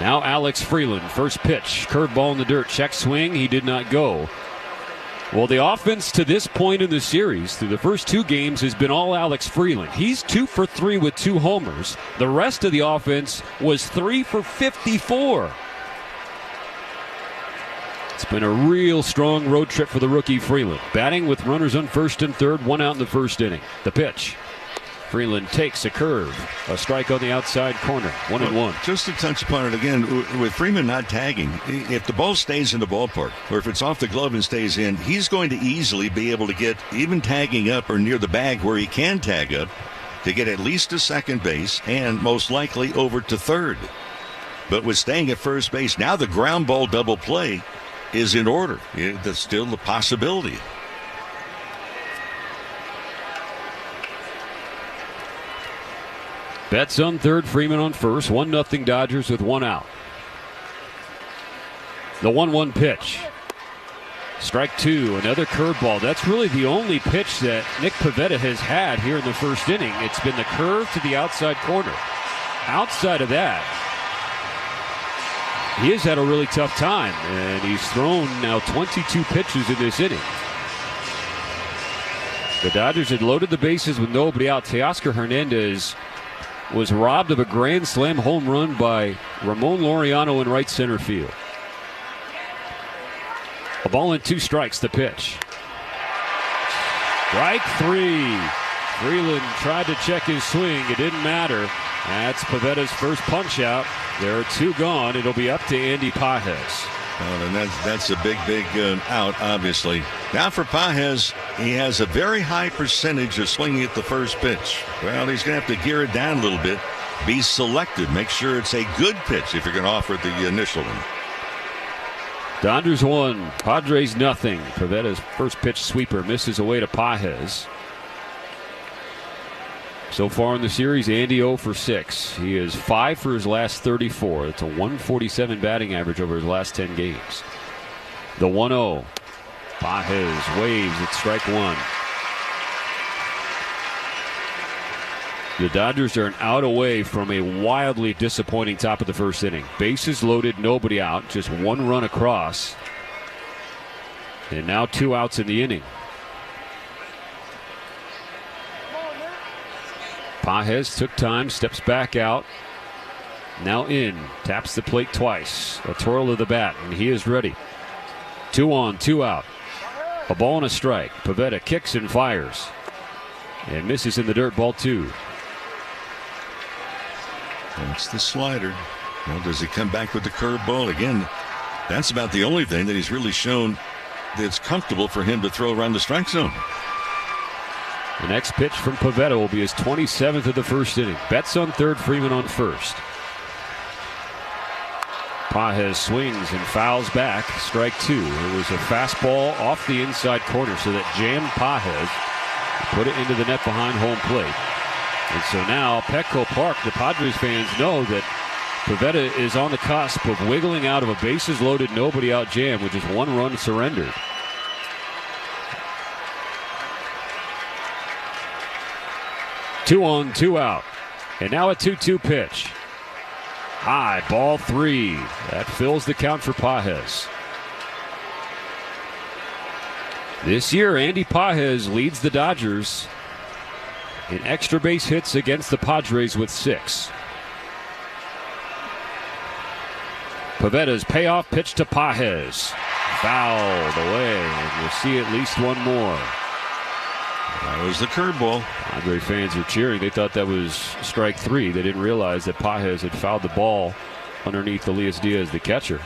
Now Alex Freeland, first pitch, curveball in the dirt, check swing, he did not go. Well, the offense to this point in the series, through the first two games, has been all Alex Freeland. He's 2 for 3 with 2 homers. The rest of the offense was 3 for 54. It's been a real strong road trip for the rookie Freeland. Batting with runners on first and third, 1 out in the first inning. The pitch. Freeland takes a curve. A strike on the outside corner. 1-1. Just to touch upon it again, with Freeman not tagging, if the ball stays in the ballpark, or if it's off the glove and stays in, he's going to easily be able to get even tagging up or near the bag where he can tag up to get at least to second base and most likely over to third. But with staying at first base, now the ground ball double play is in order. That's still a possibility. Betts on third, Freeman on first. 1-0 Dodgers with 1 out. The 1-1 pitch. Strike 2, another curveball. That's really the only pitch that Nick Pivetta has had here in the first inning. It's been the curve to the outside corner. Outside of that, he has had a really tough time, and he's thrown now 22 pitches in this inning. The Dodgers had loaded the bases with nobody out. Teoscar Hernandez was robbed of a grand slam home run by Ramon Laureano in right center field. A ball and 2 strikes, the pitch. Strike 3. Freeland tried to check his swing. It didn't matter. That's Pivetta's first punch out. There are 2 gone. It'll be up to Andy Pages. Well, and that's a big out, obviously. Now for Pages, he has a very high percentage of swinging at the first pitch. Well, he's going to have to gear it down a little bit. Be selective. Make sure it's a good pitch if you're going to offer it the initial one. Dodgers 1, Padres 0. Pivetta's first pitch sweeper misses away to Pages. So far in the series, Andy 0 for 6. He is 5 for his last 34. That's a 147 batting average over his last 10 games. The 1-0. Pages waves at strike 1. The Dodgers are an out away from a wildly disappointing top of the first inning. Bases loaded, nobody out, just 1 run across. And now 2 outs in the inning. Pages took time, steps back out. Now in, taps the plate twice. A twirl of the bat, and he is ready. 2 on, 2 out. A ball and a strike. Pivetta kicks and fires. And misses in the dirt, ball 2. That's the slider. Well, does he come back with the curveball? Again, that's about the only thing that he's really shown that's comfortable for him to throw around the strike zone. The next pitch from Pivetta will be his 27th of the first inning. Betts on third, Freeman on first. Pages swings and fouls back. Strike 2. It was a fastball off the inside corner, so that jammed Pages. Put it into the net behind home plate. And so now, Petco Park, the Padres fans know that Pivetta is on the cusp of wiggling out of a bases-loaded, nobody-out jam with just 1 run surrendered. Two on, 2 out. And now a 2-2 pitch. High, ball 3. That fills the count for Pages. This year, Andy Pages leads the Dodgers in extra base hits against the Padres with 6. Pivetta's payoff pitch to Pages. Fouled away, and we'll see at least 1 more. That was the curveball. Padre fans are cheering. They thought that was strike 3. They didn't realize that Pages had fouled the ball underneath Elias Diaz, the catcher.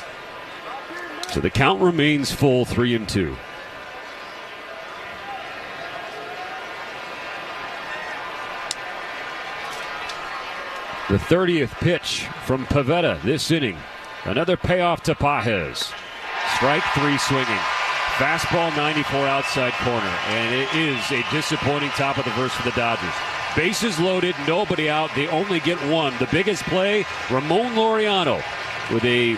So the count remains full, 3-2. The 30th pitch from Pivetta this inning. Another payoff to Pages. Strike 3 swinging. Fastball 94 outside corner. And it is a disappointing top of the first for the Dodgers. Bases loaded, nobody out. They only get 1. The biggest play, Ramon Laureano with a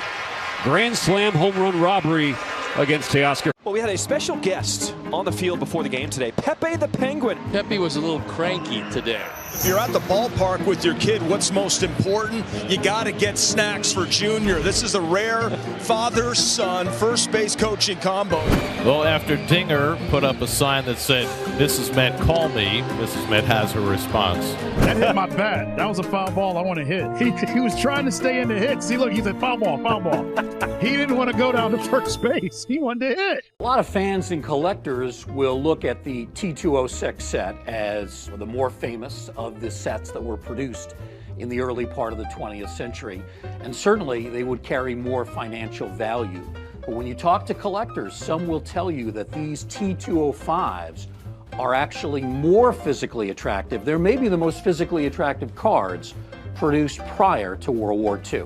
grand slam home run robbery against Teoscar. Well, we had a special guest on the field before the game today, Pepe the Penguin. Pepe was a little cranky today. If you're at the ballpark with your kid, what's most important? You got to get snacks for Junior. This is a rare father-son first base coaching combo. Well, after Dinger put up a sign that said, "Mrs. Met, call me," Mrs. Met has her response. That hit my bat. That was a foul ball I want to hit. He was trying to stay in the hit. See, look, he said foul ball, foul ball. He didn't want to go down to first base. He wanted to hit. A lot of fans and collectors will look at the T206 set as the more famous of the sets that were produced in the early part of the 20th century. And certainly they would carry more financial value. But when you talk to collectors, some will tell you that these T205s are actually more physically attractive. They're maybe the most physically attractive cards produced prior to World War II.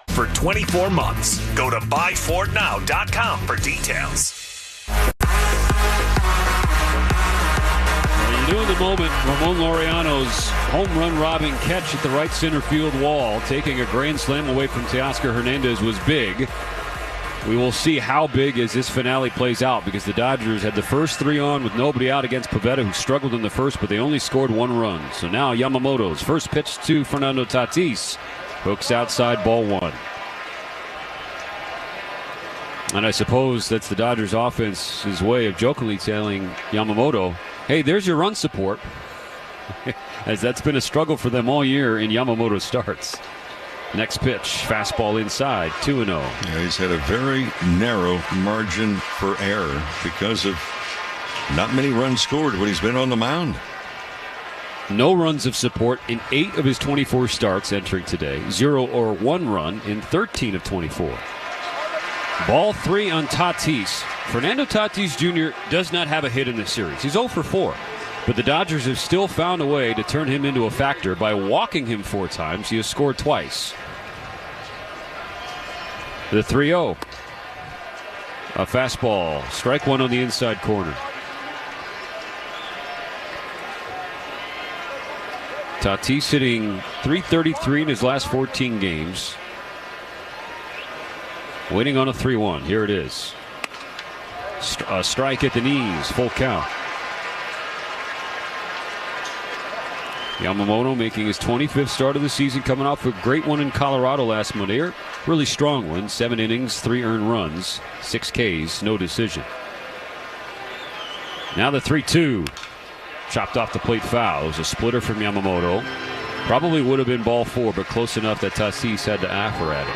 For 24 months. Go to buyfordnow.com for details. You knew in the moment Ramon Laureano's home run robbing catch at the right center field wall, taking a grand slam away from Teoscar Hernandez, was big. We will see how big as this finale plays out, because the Dodgers had the first 3 on with nobody out against Pivetta, who struggled in the first, but they only scored 1 run. So now Yamamoto's first pitch to Fernando Tatis. Hooks outside, ball 1. And I suppose that's the Dodgers offense's way of jokingly telling Yamamoto, hey, there's your run support. As that's been a struggle for them all year in Yamamoto starts. Next pitch, fastball inside, 2-0. Yeah, he's had a very narrow margin for error because of not many runs scored when he's been on the mound. No runs of support in 8 of his 24 starts entering today. 0 or 1 run in 13 of 24. Ball 3 on Tatis. Fernando Tatis Jr. does not have a hit in this series. He's 0 for 4. But the Dodgers have still found a way to turn him into a factor by walking him 4 times. He has scored twice. The 3-0. A fastball. Strike 1 on the inside corner. Tatis hitting .333 in his last 14 games. Waiting on a 3-1. Here it is. A strike at the knees. Full count. Yamamoto making his 25th start of the season, coming off a great one in Colorado last Monday. Really strong one. 7 innings, 3 earned runs, 6 Ks, no decision. Now the 3-2. Chopped off the plate foul. It was a splitter from Yamamoto. Probably would have been ball 4, but close enough that Tatis had to offer at it.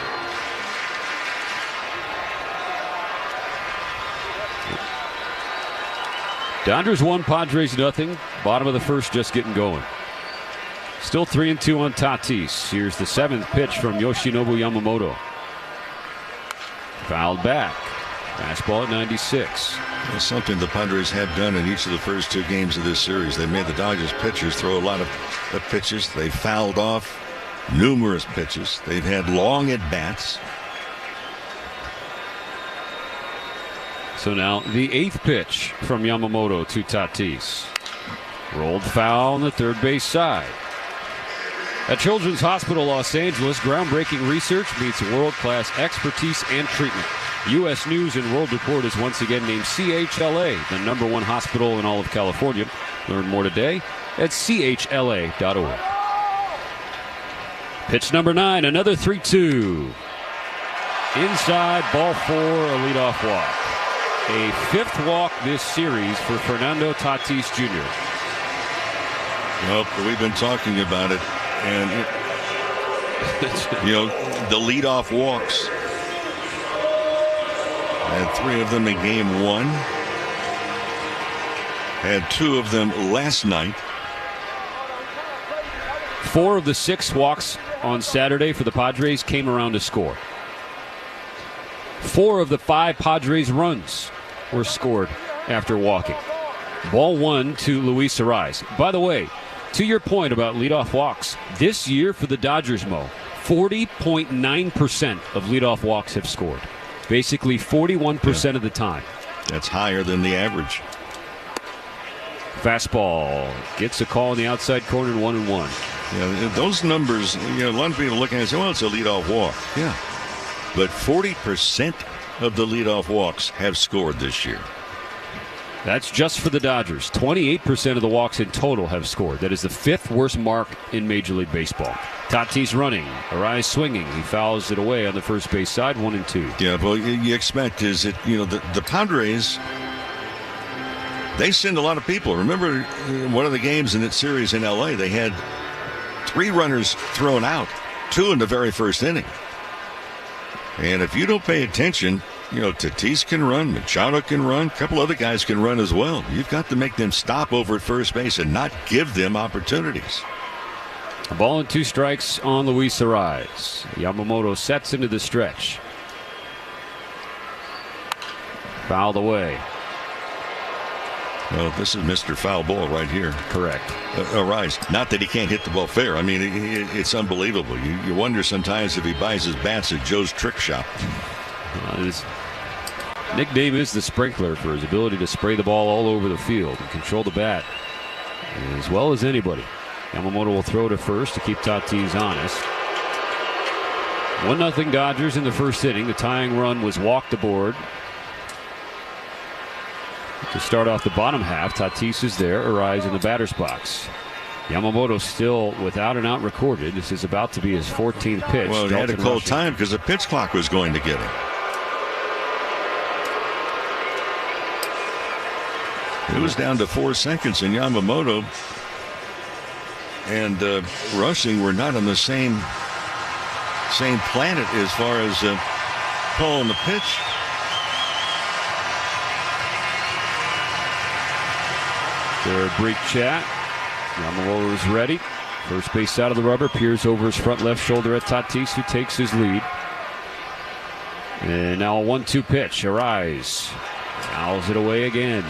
Dodgers 1, Padres nothing. Bottom of the first, just getting going. Still 3-2 on Tatis. Here's the 7th pitch from Yoshinobu Yamamoto. Fouled back. Fastball at 96. That's something the Padres have done in each of the first 2 games of this series. They made the Dodgers pitchers throw a lot of pitches. They fouled off numerous pitches. They've had long at-bats. So now the 8th pitch from Yamamoto to Tatis. Rolled foul on the third base side. At Children's Hospital Los Angeles, groundbreaking research meets world-class expertise and treatment. U.S. News and World Report is once again named CHLA, the #1 hospital in all of California. Learn more today at chla.org. Pitch number 9, another 3-2. Inside, ball 4, a leadoff walk. A 5th walk this series for Fernando Tatis Jr. Well, we've been talking about it, and the leadoff walks. Had 3 of them in game 1. Had 2 of them last night. 4 of the 6 walks on Saturday for the Padres came around to score. 4 of the 5 Padres runs were scored after walking. Ball 1 to Luis Arraez. By the way, to your point about leadoff walks, this year for the Dodgers, Mo, 40.9% of leadoff walks have scored. Basically 41% of the time. That's higher than the average. Fastball gets a call in the outside corner, 1-1. Yeah, those numbers, a lot of people look at it and say, well, it's a leadoff walk. Yeah. But 40% of the leadoff walks have scored this year. That's just for the Dodgers. 28% of the walks in total have scored. That is the 5th worst mark in Major League Baseball. Tatis running, Arraez swinging. He fouls it away on the first base side, 1-2. Yeah, well, you expect is that, the Padres, they send a lot of people. Remember one of the games in that series in L.A., they had 3 runners thrown out, 2 in the very first inning. And if you don't pay attention, Tatis can run, Machado can run, a couple other guys can run as well. You've got to make them stop over at first base and not give them opportunities. A ball and 2 strikes on Luis Arraez. Yamamoto sets into the stretch. Fouled away. Well, this is Mr. Foul Ball right here. Correct. Arraez. Not that he can't hit the ball fair. I mean, it's unbelievable. You wonder sometimes if he buys his bats at Joe's Trick Shop. His nickname is the Sprinkler for his ability to spray the ball all over the field and control the bat as well as anybody. Yamamoto will throw to first to keep Tatis honest. 1-0 Dodgers in the first inning. The tying run was walked aboard. To start off the bottom half, Tatis is there, Arraez in the batter's box. Yamamoto still without an out recorded. This is about to be his 14th pitch. Well, he had to call time because the pitch clock was going to get him. It was down to 4 seconds, and Yamamoto and Rushing were not on the same planet as far as calling the pitch. Their brief chat. Yamamoto is ready. First base out of the rubber. Peers over his front left shoulder at Tatis, who takes his lead. And now a 1-2 pitch. Arraez fouls it away again.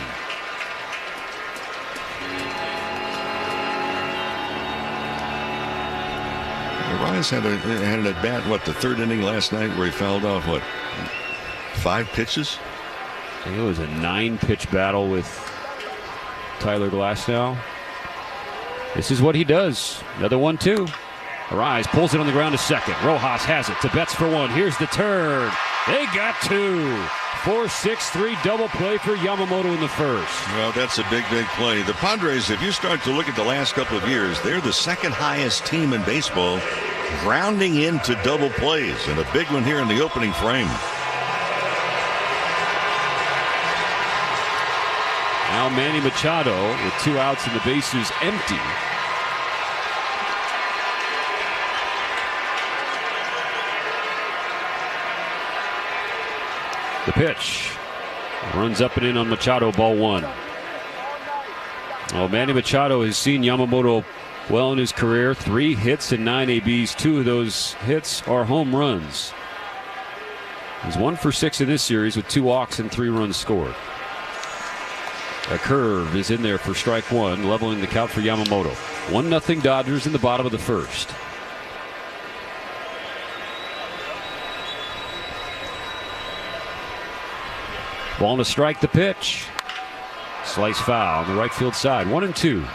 Arraez had an at bat, the 3rd inning last night where he fouled off, 5 pitches? I think it was a 9-pitch battle with Tyler Glasnow. This is what he does. Another 1-2. Arraez pulls it on the ground to second. Rojas has it to Betts for 1. Here's the turn. They got 2. 4-6-3 double play for Yamamoto in the first. Well, that's a big play. The Padres, if you start to look at the last couple of years, they're the second highest team in baseball grounding into double plays, and a big one here in the opening frame. Now Manny Machado with 2 outs and the bases empty. The pitch runs up and in on Machado, ball 1. Manny Machado has seen Yamamoto well in his career. 3 hits and 9 ABs. 2 of those hits are home runs. He's 1 for 6 in this series with 2 walks and 3 runs scored. A curve is in there for strike 1, leveling the count for Yamamoto. 1-0 Dodgers in the bottom of the first. Ball to strike, the pitch. Slice foul on the right field side. 1-2.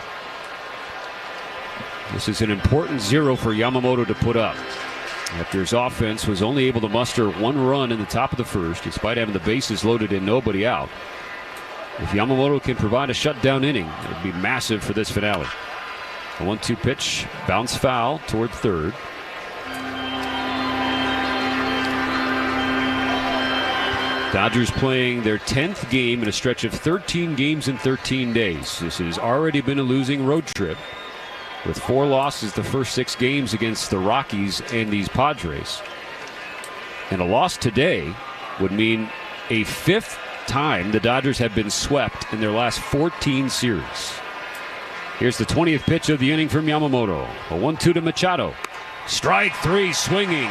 This is an important 0 for Yamamoto to put up. After his offense was only able to muster 1 run in the top of the first, despite having the bases loaded and nobody out. If Yamamoto can provide a shutdown inning, it would be massive for this finale. A 1-2 pitch, bounce foul toward third. Dodgers playing their 10th game in a stretch of 13 games in 13 days. This has already been a losing road trip, with 4 losses the first 6 games against the Rockies and these Padres. And a loss today would mean a 5th time the Dodgers have been swept in their last 14 series. Here's the 20th pitch of the inning from Yamamoto. A 1-2 to Machado. Strike 3, swinging.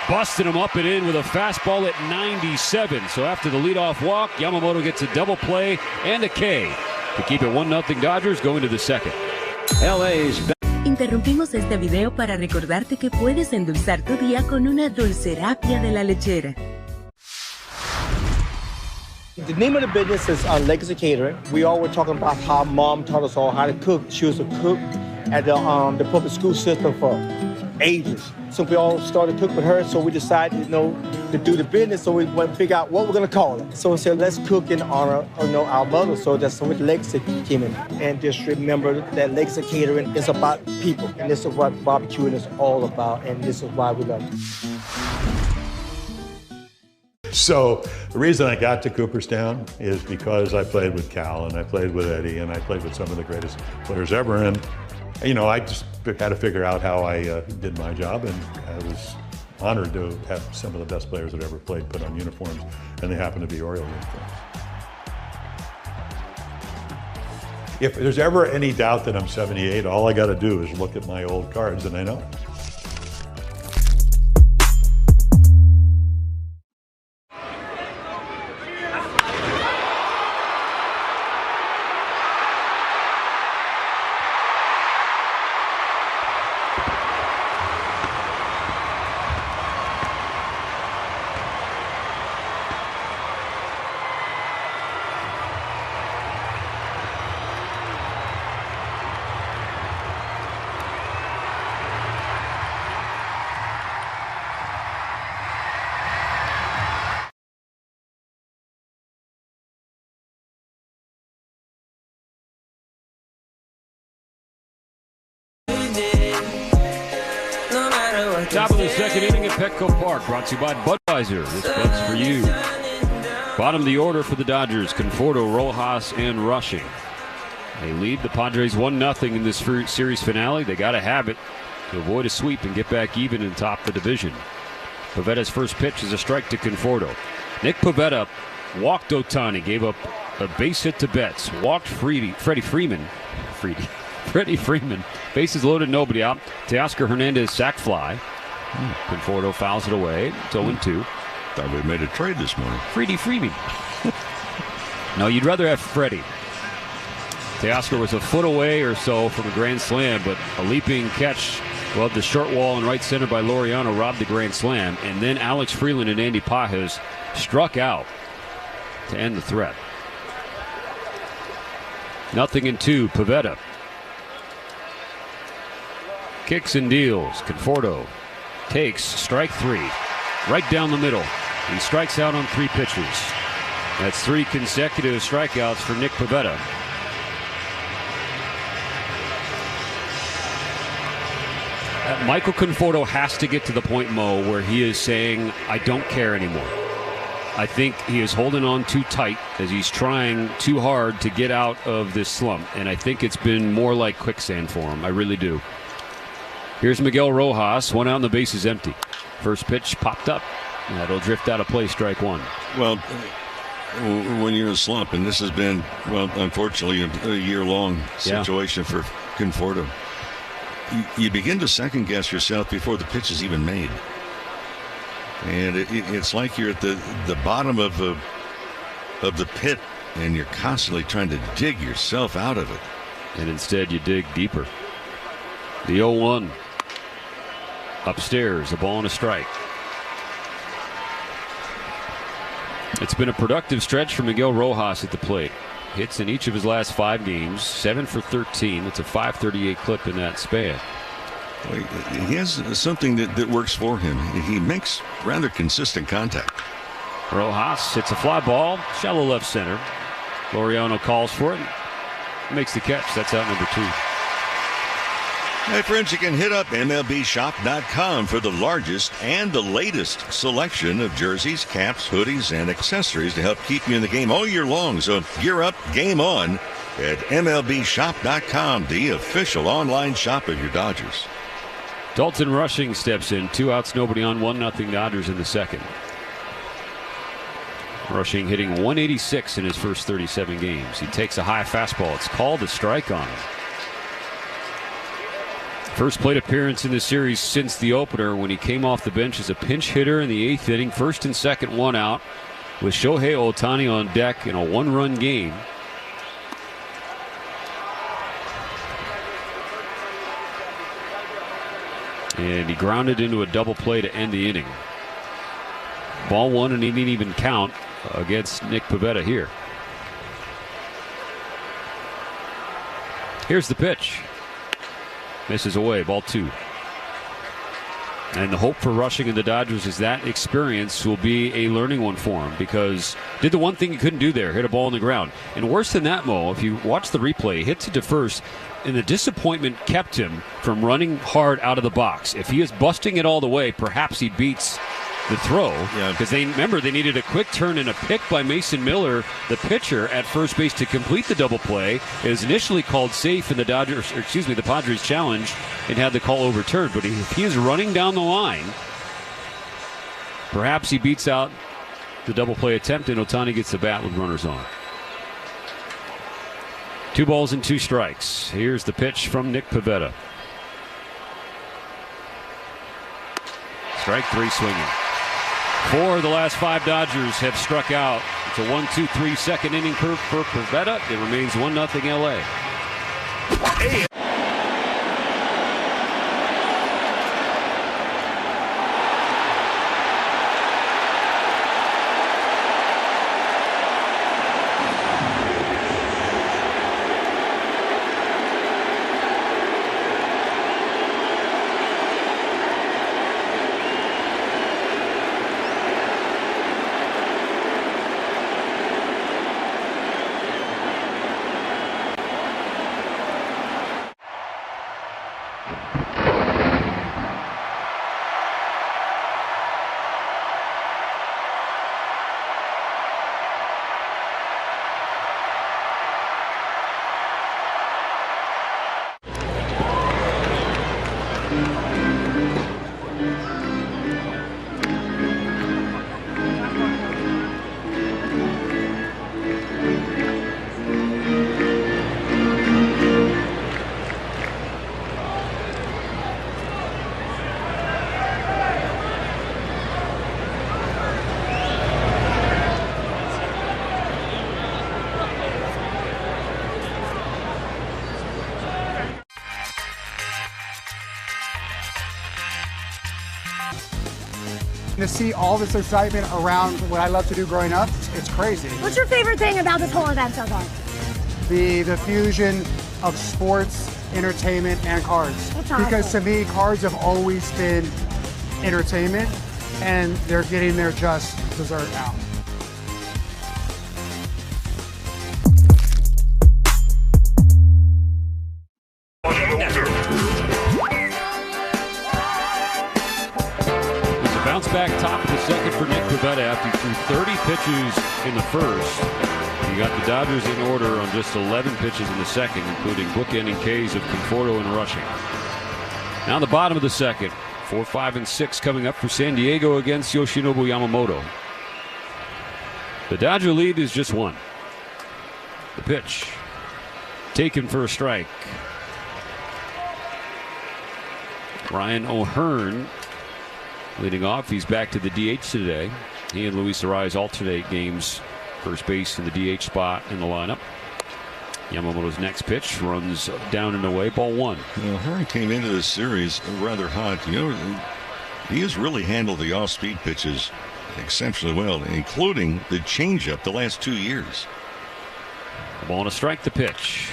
busted him up and in with a fastball at 97. So after the leadoff walk, Yamamoto gets a double play and a K to keep it 1-0 Dodgers going to the second. LA's Interrumpimos este video para recordarte que puedes endulzar tu día con una dulcerapia de la lechera. The name of the business is Legacy Catering. We all were talking about how mom taught us all how to cook. She was a cook at the public school system for ages. So we all started to cook with her, so we decided, to do the business, so we went to figure out what we're going to call it. So we said, let's cook in honor of, our mother. So that's what Legacy came in. And just remember that Legacy Catering is about people, and this is what barbecuing is all about, and this is why we love it. So the reason I got to Cooperstown is because I played with Cal, and I played with Eddie, and I played with some of the greatest players ever. And, I just had to figure out how I did my job, and I was honored to have some of the best players that ever played put on uniforms, and they happen to be Oriole uniforms. If there's ever any doubt that I'm 78, all I got to do is look at my old cards, and I know. Top of the second inning at Petco Park, brought to you by Budweiser. This Bud's for you. Bottom of the order for the Dodgers, Conforto, Rojas, and Rushing. They lead the Padres 1-0 in this series finale. They got to have it to avoid a sweep and get back even and top the division. Pavetta's first pitch is a strike to Conforto. Nick Pivetta walked Ohtani, gave up a base hit to Betts, walked Freddie Freeman. Bases loaded, nobody out. Teoscar Hernandez sac fly. Conforto fouls it away. It's 0-2. Thought we made a trade this morning. Freddie Freeman. No, you'd rather have Freddie. Teoscar was a foot away or so from a grand slam, but a leaping catch above the short wall in right center by Laureano robbed the grand slam. And then Alex Freeland and Andy Pages struck out to end the threat. 0-2, Pivetta. Kicks and deals. Conforto takes strike three. Right down the middle. He strikes out on 3 pitches. That's 3 consecutive strikeouts for Nick Pivetta. Michael Conforto has to get to the point, Mo, where he is saying, I don't care anymore. I think he is holding on too tight as he's trying too hard to get out of this slump. And I think it's been more like quicksand for him. I really do. Here's Miguel Rojas, one out and the base is empty. First pitch popped up. That'll drift out of play, strike one. Well, when you're in a slump, and this has been, well, unfortunately, a year-long situation for Conforto, you begin to second-guess yourself before the pitch is even made. And it's like you're at the bottom of the pit, and you're constantly trying to dig yourself out of it. And instead, you dig deeper. The 0-1. Upstairs, a ball and a strike. It's been a productive stretch for Miguel Rojas at the plate. Hits in each of his last 5 games, 7 for 13. It's a .538 clip in that span. He has something that works for him. He makes rather consistent contact. Rojas hits a fly ball, shallow left center. Laureano calls for it, makes the catch. That's out number 2. Hey, friends, you can hit up MLBshop.com for the largest and the latest selection of jerseys, caps, hoodies, and accessories to help keep you in the game all year long. So gear up, game on at MLBshop.com, the official online shop of your Dodgers. Dalton Rushing steps in. 2 outs, nobody on, 1-0 Dodgers in the second. Rushing hitting .186 in his first 37 games. He takes a high fastball. It's called a strike on him. First plate appearance in the series since the opener when he came off the bench as a pinch hitter in the 8th inning. First and second, one out, with Shohei Ohtani on deck in a one-run game. And he grounded into a double play to end the inning. Ball one, and he didn't even count against Nick Pivetta here. Here's the pitch. Misses away, ball two. And the hope for rushing in the Dodgers is that experience will be a learning one for him, because did the one thing he couldn't do there, hit a ball on the ground. And worse than that, Mo, if you watch the replay, he hits it to first, and the disappointment kept him from running hard out of the box. If he is busting it all the way, perhaps he beats the throw, because they needed a quick turn and a pick by Mason Miller, the pitcher, at first base to complete the double play. It was initially called safe in the the Padres challenge, and had the call overturned. But if he is running down the line, perhaps he beats out the double play attempt, and Ohtani gets the bat with runners on. 2 balls and 2 strikes. Here's the pitch from Nick Pivetta. Strike 3 swinging. 4 of the last 5 Dodgers have struck out. It's a 1-2-3 second inning for Pivetta. It remains 1-0 LA. To see all this excitement around what I love to do growing up, it's crazy. What's your favorite thing about this whole event so far? The fusion of sports, entertainment, and cards. Because to me, cards have always been entertainment, and they're getting their just dessert now. Back top of the second for Nick Pivetta after he threw 30 pitches in the first. He got the Dodgers in order on just 11 pitches in the second, including bookending Ks of Conforto and rushing. Now the bottom of the second, 4, 5, and 6 coming up for San Diego against Yoshinobu Yamamoto. The Dodger lead is just 1. The pitch taken for a strike. Ryan O'Hearn leading off. He's back to the DH today. He and Luis Arraez alternate games, first base in the DH spot in the lineup. Yamamoto's next pitch runs down and away, ball 1. O'Hearn came into this series rather hot. He has really handled the off-speed pitches exceptionally well, including the changeup the last 2 years. A ball and a strike, the pitch.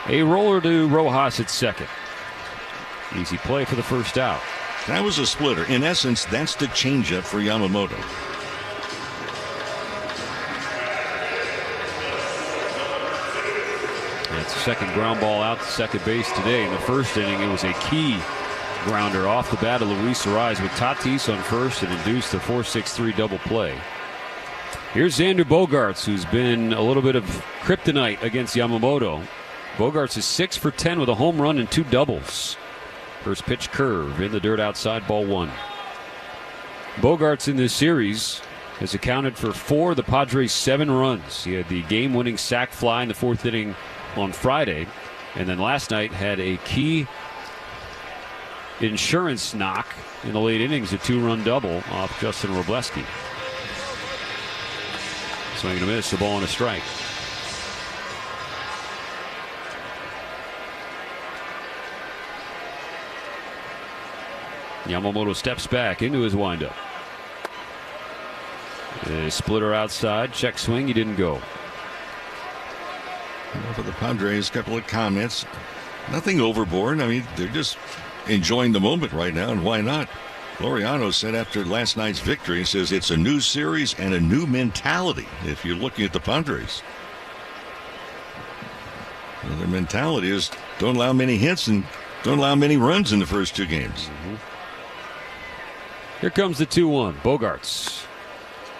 A roller to Rojas at second. Easy play for the first out. That was a splitter. In essence, that's the changeup for Yamamoto. That's the second ground ball out to second base today. In the first inning, it was a key grounder off the bat of Luis Arraez with Tatis on first and induced the 4-6-3 double play. Here's Xander Bogaerts, who's been a little bit of kryptonite against Yamamoto. Bogaerts is 6 for 10 with a home run and 2 doubles. First pitch curve in the dirt outside, ball 1. Bogaerts in this series has accounted for 4 of the Padres' 7 runs. He had the game-winning sac fly in the 4th inning on Friday, and then last night had a key insurance knock in the late innings, a 2-run double off Justin Robleski. Swing and a miss, a ball and a strike. Yamamoto steps back into his windup. A splitter outside, check swing, he didn't go. For the Padres, a couple of comments. Nothing overboard. I mean, they're just enjoying the moment right now, and why not? Laureano said after last night's victory, he says it's a new series and a new mentality if you're looking at the Padres. Well, their mentality is don't allow many hits and don't allow many runs in the first two games. Here comes the 2-1. Bogarts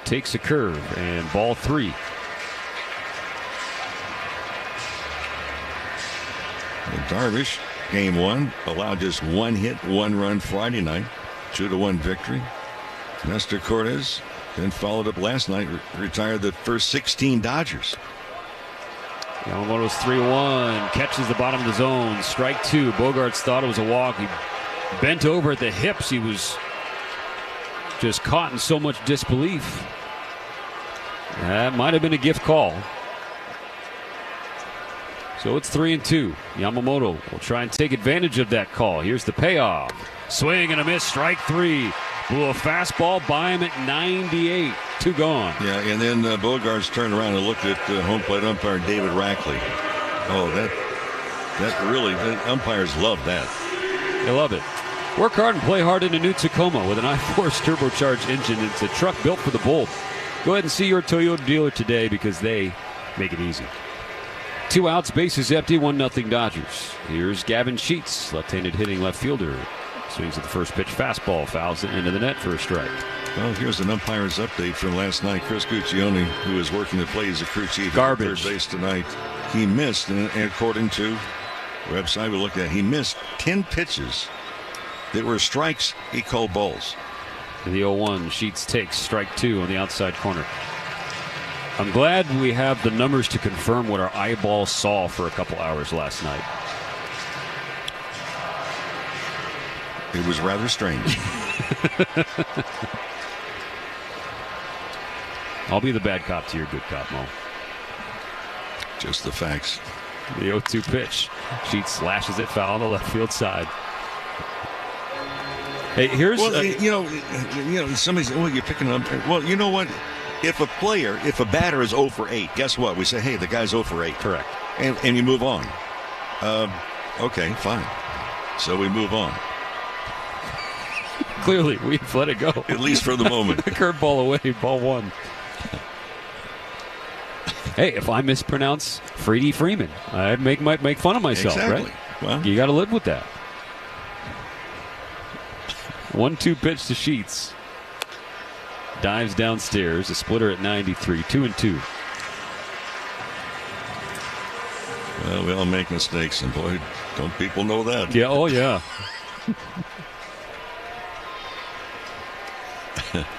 takes a curve and ball 3. Darvish, game 1, allowed just 1 hit, 1 run Friday night, 2-1 victory. Nestor Cortez then followed up last night, retired the first 16 Dodgers. Yamamoto's 3-1, catches the bottom of the zone, strike 2. Bogarts thought it was a walk. He bent over at the hips. He was just caught in so much disbelief. That might have been a gift call. So it's 3-2. Yamamoto will try and take advantage of that call. Here's the payoff. Swing and a miss, strike 3. Blew a fastball by him at 98. 2 gone. Yeah, and then Bogarts turned around and looked at home plate umpire David Rackley. Oh, that really, the umpires love that. They love it. Work hard and play hard in a new Tacoma with an I-Force turbocharged engine. It's a truck built for the bold. Go ahead and see your Toyota dealer today because they make it easy. 2 outs, bases empty, 1-0 Dodgers. Here's Gavin Sheets, left-handed hitting left fielder. Swings at the first pitch, fastball, fouls it into the net for a strike. Well, here's an umpire's update from last night. Chris Guccione, who is working the play as a crew chief at third base tonight, he missed, and according to the website we looked at, he missed 10 pitches that were strikes he called balls. The 0-1, Sheets takes strike 2 on the outside corner. I'm glad we have the numbers to confirm what our eyeballs saw for a couple hours last night. It was rather strange. I'll be the bad cop to your good cop, Mo. Just the facts. The 0-2 pitch. Sheets slashes it foul on the left field side. Hey, here's somebody said, "Oh, you're picking up." Well, you know what? If a batter is 0 for 8, guess what? We say, "Hey, the guy's 0 for 8." Correct. And you move on. Okay, fine. So we move on. Clearly, we've let it go. At least for the moment. Curveball away, ball 1. Hey, if I mispronounce Freddie Freeman, I might make fun of myself, exactly. Right? Well, you got to live with that. 1-2 pitch to Sheets. Dives downstairs, a splitter at 93, 2-2. Well, we all make mistakes, and boy, don't people know that? Yeah, oh yeah.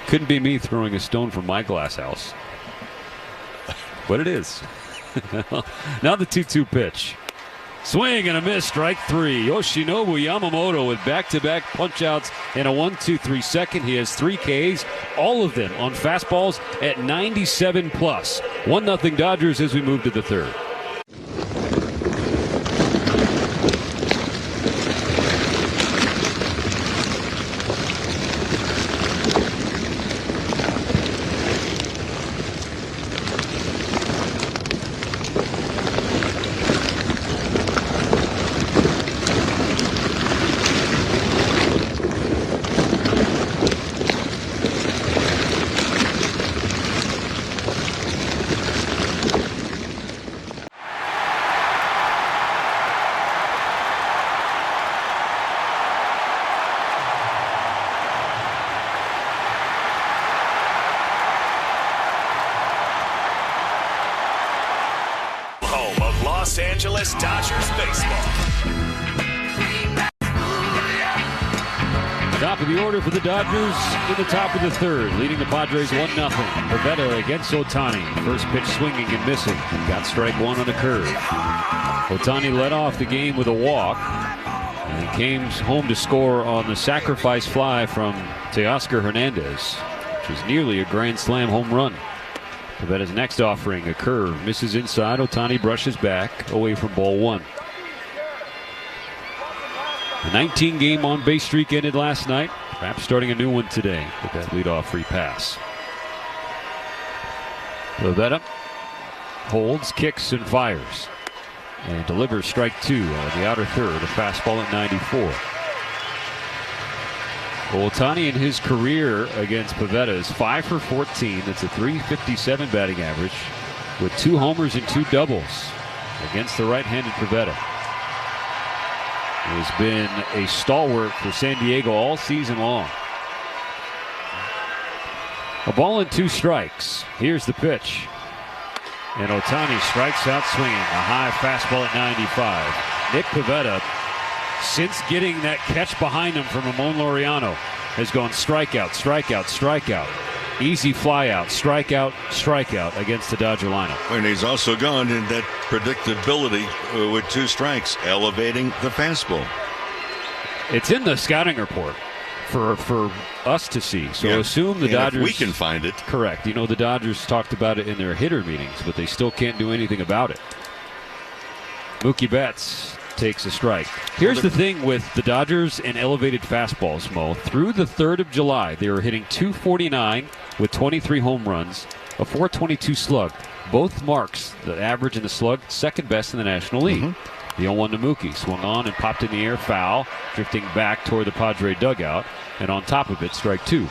Couldn't be me throwing a stone from my glass house. But it is. Now the 2-2 pitch. Swing and a miss, strike 3. Yoshinobu Yamamoto with back-to-back punch-outs in a 1-2-3 second. He has 3 Ks, all of them on fastballs at 97 plus. 1-0 Dodgers as we move to the third. Los Angeles Dodgers baseball. Top of the order for the Dodgers in the top of the third, leading the Padres 1-0. Pivetta against Ohtani. First pitch swinging and missing. Got strike 1 on a curve. Ohtani led off the game with a walk. And He came home to score on the sacrifice fly from Teoscar Hernandez, which is nearly a grand slam home run. Pavetta's next offering, a curve, misses inside. Ohtani brushes back away from ball one. The 19-game on-base streak ended last night. Perhaps starting a new one today with that leadoff free pass. Pavetta holds, kicks, and fires. And delivers strike two on the outer third, a fastball at 94. Ohtani in his career against Pavetta is 5 for 14. That's a .357 batting average with 2 homers and 2 doubles against the right-handed Pavetta. He has been a stalwart for San Diego all season long. A ball and 2 strikes. Here's the pitch. And Ohtani strikes out swinging. A high fastball at 95. Nick Pavetta, since getting that catch behind him from Ramon Laureano, has gone strikeout, strikeout, strikeout. Easy fly out, strikeout, strikeout against the Dodger lineup. And he's also gone in that predictability with 2 strikes, elevating the fastball. It's in the scouting report for us to see. So assume the Dodgers. If we can find it. Correct. You know, the Dodgers talked about it in their hitter meetings, but they still can't do anything about it. Mookie Betts takes a strike. Here's the thing with the Dodgers and elevated fastballs, Mo. Through the 3rd of July, they were hitting .249 with 23 home runs, a .422 slug. Both marks, the average and the slug, second best in the National League. The 0-1 to Mookie. Swung on and popped in the air, foul, drifting back toward the Padre dugout, and on top of it, strike 2.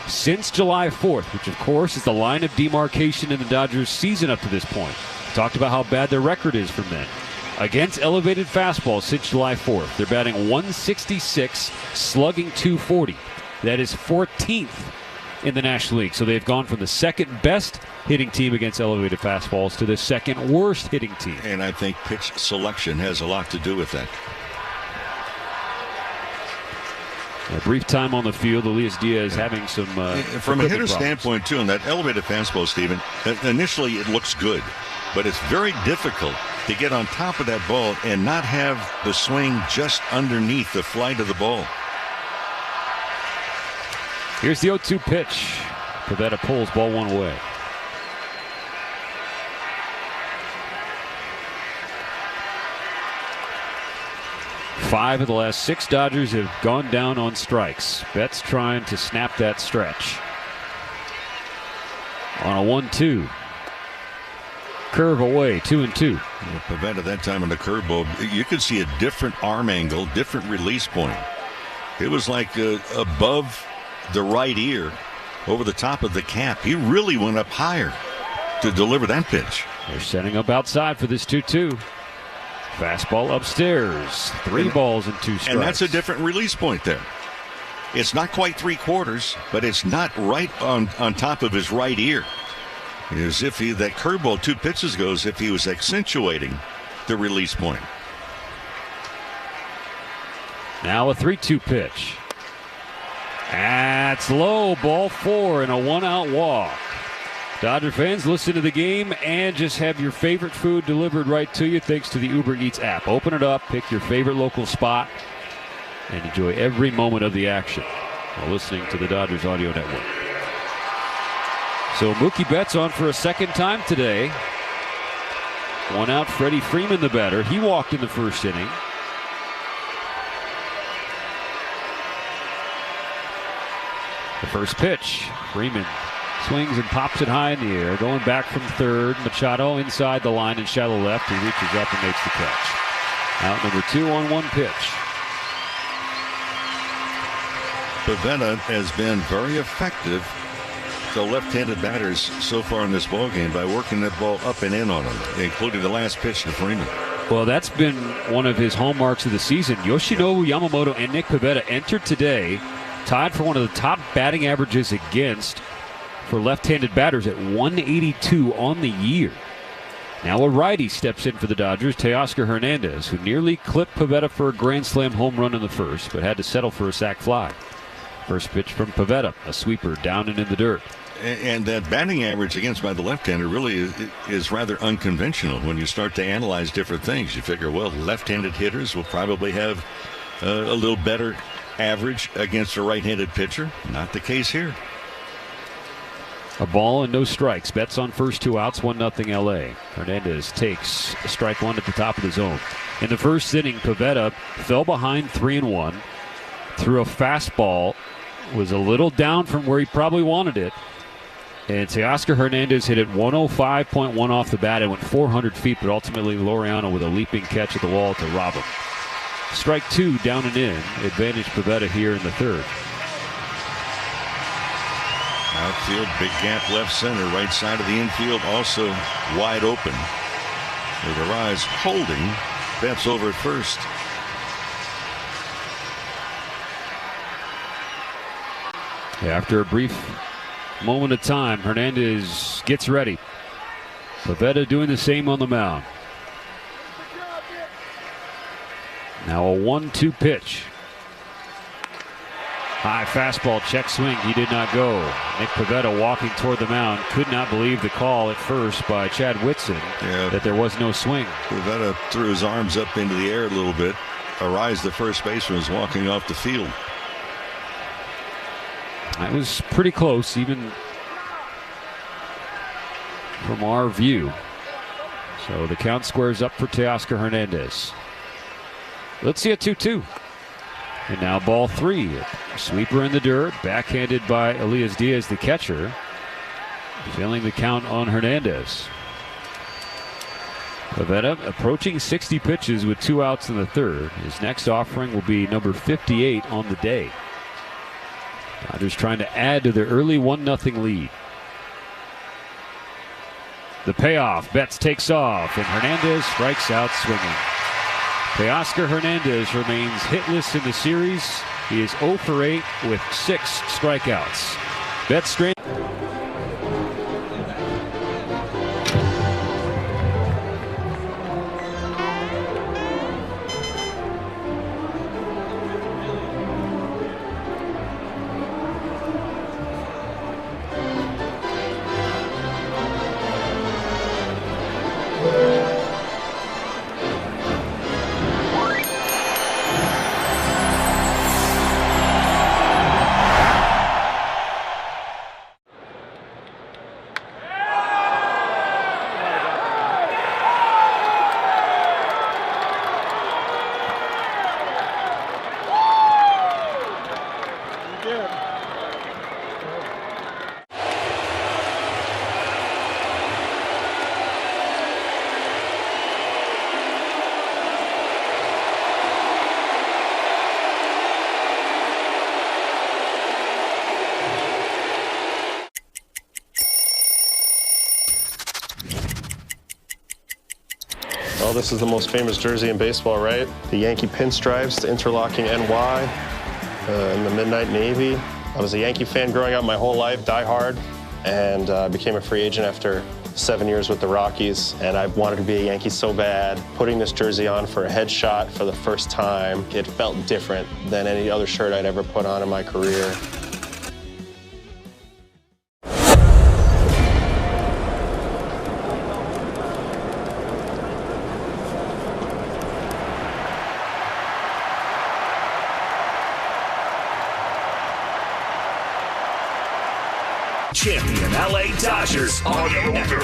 Since July 4th, which of course is the line of demarcation in the Dodgers season up to this point, talked about how bad their record is from then. Against elevated fastballs since July 4th, they're batting .166, slugging .240. That is 14th in the National League. So they've gone from the second best hitting team against elevated fastballs to the second worst hitting team. And I think pitch selection has a lot to do with that. A brief time on the field. Elias Diaz having some from a hitter standpoint, too, on that elevated fastball, Steven, initially it looks good, but it's very difficult to get on top of that ball and not have the swing just underneath the flight of the ball. Here's the 0-2 pitch. Pavetta pulls ball 1 away. Five of the last 6 Dodgers have gone down on strikes. Betts trying to snap that stretch. On a 1-2. Curve away, 2-2. Pavetta that time on the curveball, you could see a different arm angle, different release point. It was like above the right ear, over the top of the cap. He really went up higher to deliver that pitch. They're setting up outside for this 2-2. Fastball upstairs. 3 balls and 2 strikes. And that's a different release point there. It's not quite 3/4, but it's not right on top of his right ear. As if that curveball 2 pitches ago, as if he was accentuating the release point. Now a 3-2 pitch. That's low, ball 4 and a 1-out walk. Dodger fans, listen to the game and just have your favorite food delivered right to you thanks to the Uber Eats app. Open it up, pick your favorite local spot, and enjoy every moment of the action while listening to the Dodgers Audio Network. So Mookie Betts on for a second time today. 1 out, Freddie Freeman the batter. He walked in the first inning. The first pitch, Freeman swings and pops it high in the air. Going back from third, Machado inside the line in shallow left. He reaches up and makes the catch. Out number 2 on 1 pitch. Pavetta has been very effective to left-handed batters so far in this ballgame by working that ball up and in on them, including the last pitch to Freeman. Well, that's been one of his hallmarks of the season. Yoshinobu Yamamoto and Nick Pavetta entered today tied for one of the top batting averages against for left-handed batters at 182 on the year. Now a righty steps in for the Dodgers, Teoscar Hernandez, who nearly clipped Pavetta for a grand slam home run in the first, but had to settle for a sac fly. First pitch from Pavetta, a sweeper down and in the dirt. And that batting average against by the left-hander really is rather unconventional when you start to analyze different things. You figure, well, left-handed hitters will probably have a little better average against a right-handed pitcher. Not the case here. A ball and no strikes. Betts on first 2 outs, 1-0 LA. Hernandez takes strike 1 at the top of the zone. In the first inning, Pivetta fell behind 3-1. Threw a fastball, was a little down from where he probably wanted it. And Teoscar Hernandez hit it 105.1 off the bat and went 400 feet, but ultimately Laureano with a leaping catch at the wall to rob him. Strike 2 down and in. Advantage Pivetta here in the third. Outfield, big gap left center, right side of the infield also wide open. With Arise holding, Betts over at first. After a brief moment of time, Hernandez gets ready. Pivetta doing the same on the mound. Now a 1-2 pitch. High fastball, check swing. He did not go. Nick Pivetta walking toward the mound. Could not believe the call at first by Chad Whitson that there was no swing. Pivetta threw his arms up into the air a little bit. Arise, the first baseman, was walking off the field. That was pretty close, even from our view. So the count squares up for Teoscar Hernandez. Let's see a 2-2. And now ball 3. Sweeper in the dirt, backhanded by Elias Diaz, the catcher. Filling the count on Hernandez. Pivetta approaching 60 pitches with 2 outs in the third. His next offering will be number 58 on the day. Dodgers trying to add to their early 1-0 lead. The payoff. Betts takes off, and Hernandez strikes out swinging. Teoscar Hernandez remains hitless in the series. He is 0 for 8 with 6 strikeouts. Betts straight. Well, this is the most famous jersey in baseball, right? The Yankee pinstripes, the interlocking NY, and the Midnight Navy. I was a Yankee fan growing up my whole life, die hard, and became a free agent after 7 years with the Rockies, and I wanted to be a Yankee so bad. Putting this jersey on for a headshot for the first time, it felt different than any other shirt I'd ever put on in my career. Champion LA Dodgers on the network.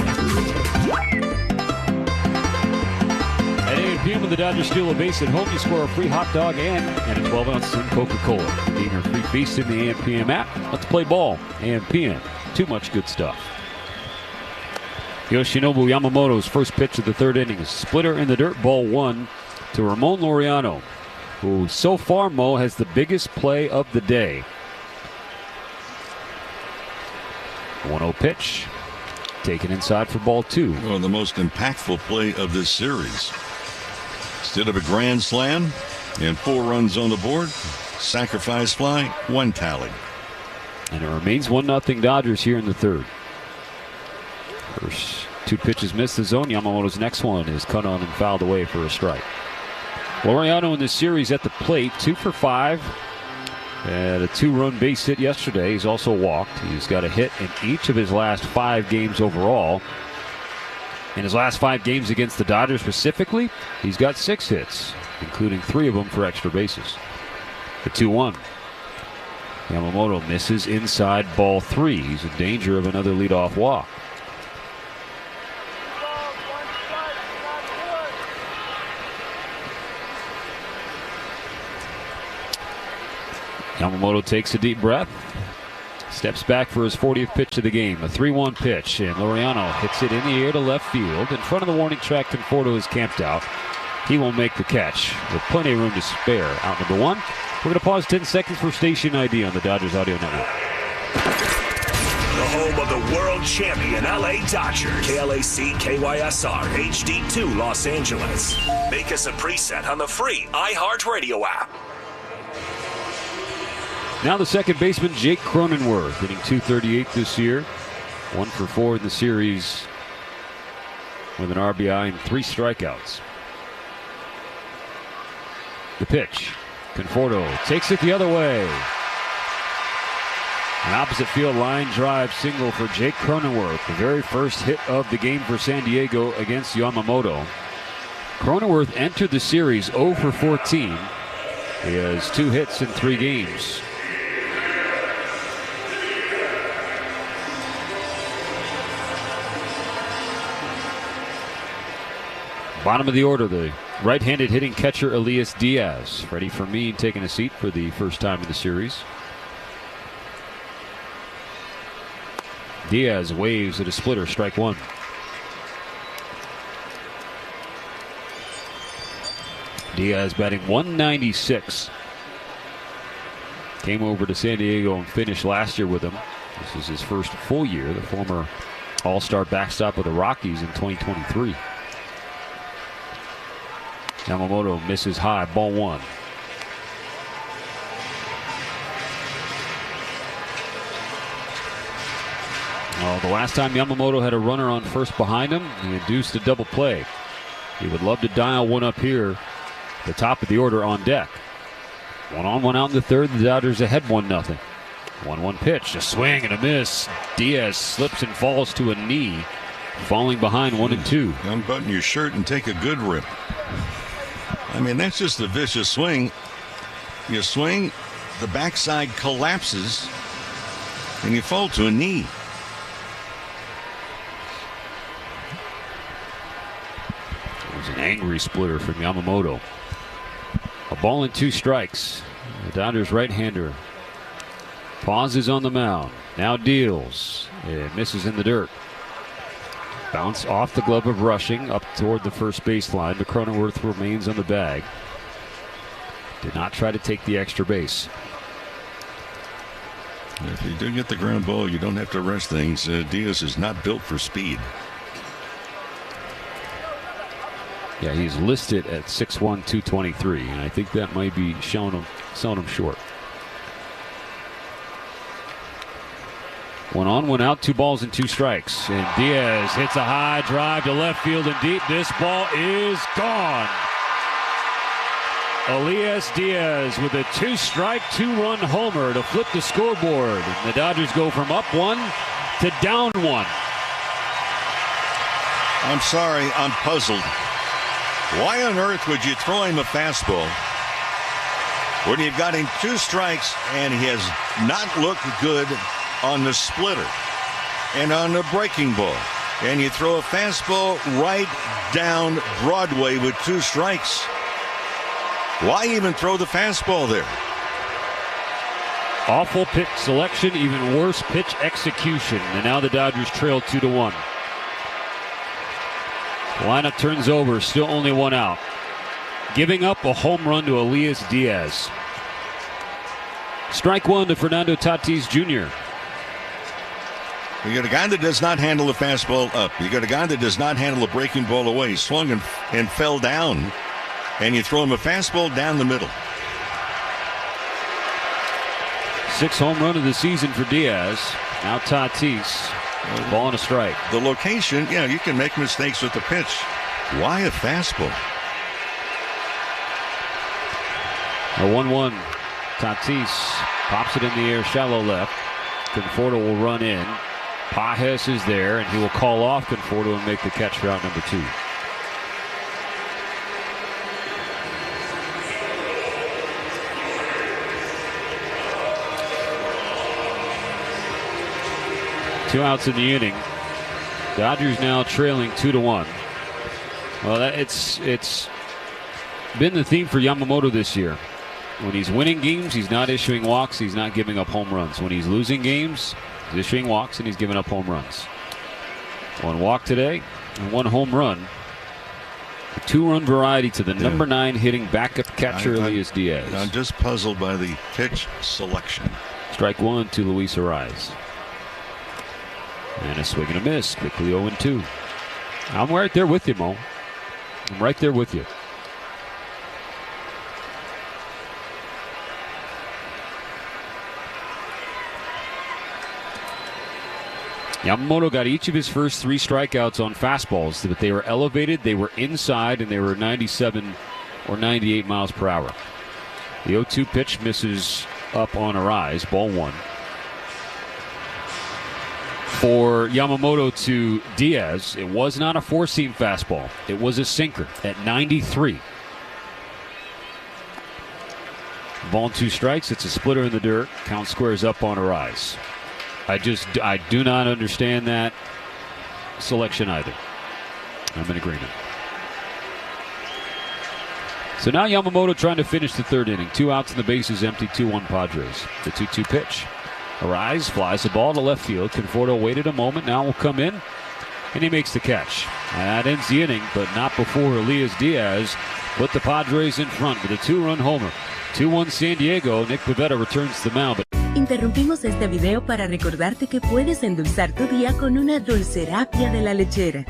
At 8 p.m. when the Dodgers steal a base at home, you score a free hot dog and a 12-ounce Sun Coca-Cola. Being your free feast in the AM/PM app. Let's play ball. AM/PM. Too much good stuff. Yoshinobu Yamamoto's first pitch of the third inning is splitter in the dirt, ball 1 to Ramon Laureano, who so far, Mo, has the biggest play of the day. 1-0 pitch. Taken inside for ball 2. Well, the most impactful play of this series. Instead of a grand slam and 4 runs on the board, sacrifice fly, 1 tally. And it remains 1-0 Dodgers here in the third. First 2 pitches missed the zone. Yamamoto's next one is cut on and fouled away for a strike. Laureano in this series at the plate, 2 for 5. And a 2-run base hit yesterday. He's also walked. He's got a hit in each of his last 5 games overall. In his last 5 games against the Dodgers specifically, he's got 6 hits, including 3 of them for extra bases. The 2-1. Yamamoto misses inside ball 3. He's in danger of another leadoff walk. Yamamoto takes a deep breath. Steps back for his 40th pitch of the game. A 3-1 pitch, and Laureano hits it in the air to left field. In front of the warning track, Conforto is camped out. He will make the catch with plenty of room to spare. Out number 1. We're going to pause 10 seconds for station ID on the Dodgers Audio Network. The home of the world champion LA Dodgers. KLAC KYSR HD2 Los Angeles. Make us a preset on the free iHeartRadio app. Now the second baseman, Jake Cronenworth, hitting .238 this year. 1 for 4 in the series with an RBI and 3 strikeouts. The pitch. Conforto takes it the other way. An opposite field line drive single for Jake Cronenworth. The very first hit of the game for San Diego against Yamamoto. Cronenworth entered the series 0 for 14. He has 2 hits in 3 games. Bottom of the order, the right-handed hitting catcher Elias Diaz. Freddie Fermin taking a seat for the first time in the series. Diaz waves at a splitter, strike 1. Diaz batting .196. Came over to San Diego and finished last year with them. This is his first full year, the former All-Star backstop of the Rockies in 2023. Yamamoto misses high, ball 1. Well, the last time Yamamoto had a runner on first behind him, he induced a double play. He would love to dial one up here, the top of the order on deck. 1 on, 1 out in the third. The Dodgers ahead 1-0. 1-1 pitch, a swing and a miss. Diaz slips and falls to a knee, falling behind 1-2. Unbutton your shirt and take a good rip. I mean, that's just a vicious swing. You swing, the backside collapses, and you fall to a knee. It was an angry splitter from Yamamoto. A ball and 2 strikes. The Dodgers right-hander pauses on the mound. Now deals. It misses in the dirt. Bounce off the glove of Rushing up toward the first baseline, but Cronenworth remains on the bag. Did not try to take the extra base. If you do get the ground ball, you don't have to rush things. Diaz is not built for speed. Yeah, he's listed at 6'1", 223, and I think that might be selling him short. 1 on, 1 out, 2 balls and 2 strikes. And Diaz hits a high drive to left field and deep. This ball is gone. Elias Diaz with a 2-strike, 2-run homer to flip the scoreboard. And the Dodgers go from up 1 to down 1. I'm sorry, I'm puzzled. Why on earth would you throw him a fastball when you've got him 2 strikes and he has not looked good on the splitter and on the breaking ball, and you throw a fastball right down Broadway with 2 strikes? Why even throw the fastball there? Awful pitch selection, even worse pitch execution, and now the Dodgers trail 2-1. The lineup turns over, still only 1 out, giving up a home run to Elias Diaz. Strike 1 to Fernando Tatis Jr. You got a guy that does not handle the fastball up. You got a guy that does not handle the breaking ball away. He swung and fell down, and you throw him a fastball down the middle. 6th home run of the season for Diaz. Now Tatis. Ball and a strike. The location, yeah, you can make mistakes with the pitch. Why a fastball? A 1-1. Tatis pops it in the air, shallow left. Conforto will run in. Pages is there, and he will call off Conforto and make the catch for out number 2. Two outs in the inning. Dodgers now trailing 2-1. Well, it's been the theme for Yamamoto this year. When he's winning games, he's not issuing walks. He's not giving up home runs. When he's losing games, he's issuing walks and he's giving up home runs. 1 walk today and 1 home run. A 2-run variety to the number 9 hitting backup catcher Elias Diaz. I'm just puzzled by the pitch selection. Strike 1 to Luis Ariz. And a swing and a miss. Quickly 0-2. I'm right there with you, Mo. I'm right there with you. Yamamoto got each of his first 3 strikeouts on fastballs, but they were elevated, they were inside, and they were 97 or 98 miles per hour. The 0-2 pitch misses up on Ariz, ball 1. For Yamamoto to Diaz, it was not a 4-seam fastball. It was a sinker at 93. Ball and 2 strikes. It's a splitter in the dirt. Count squares up on Ariz. I do not understand that selection either. I'm in agreement. So now Yamamoto trying to finish the 3rd inning. 2 outs and the bases empty. 2-1 Padres. The 2-2 pitch. Ariz flies the ball to left field. Conforto waited a moment. Now will come in, and he makes the catch. And that ends the inning, but not before Elias Diaz put the Padres in front with a 2-run homer. 2-1 San Diego. Nick Pivetta returns to the mound. Interrumpimos este video para recordarte que puedes endulzar tu día con una dulcerapia de la lechera.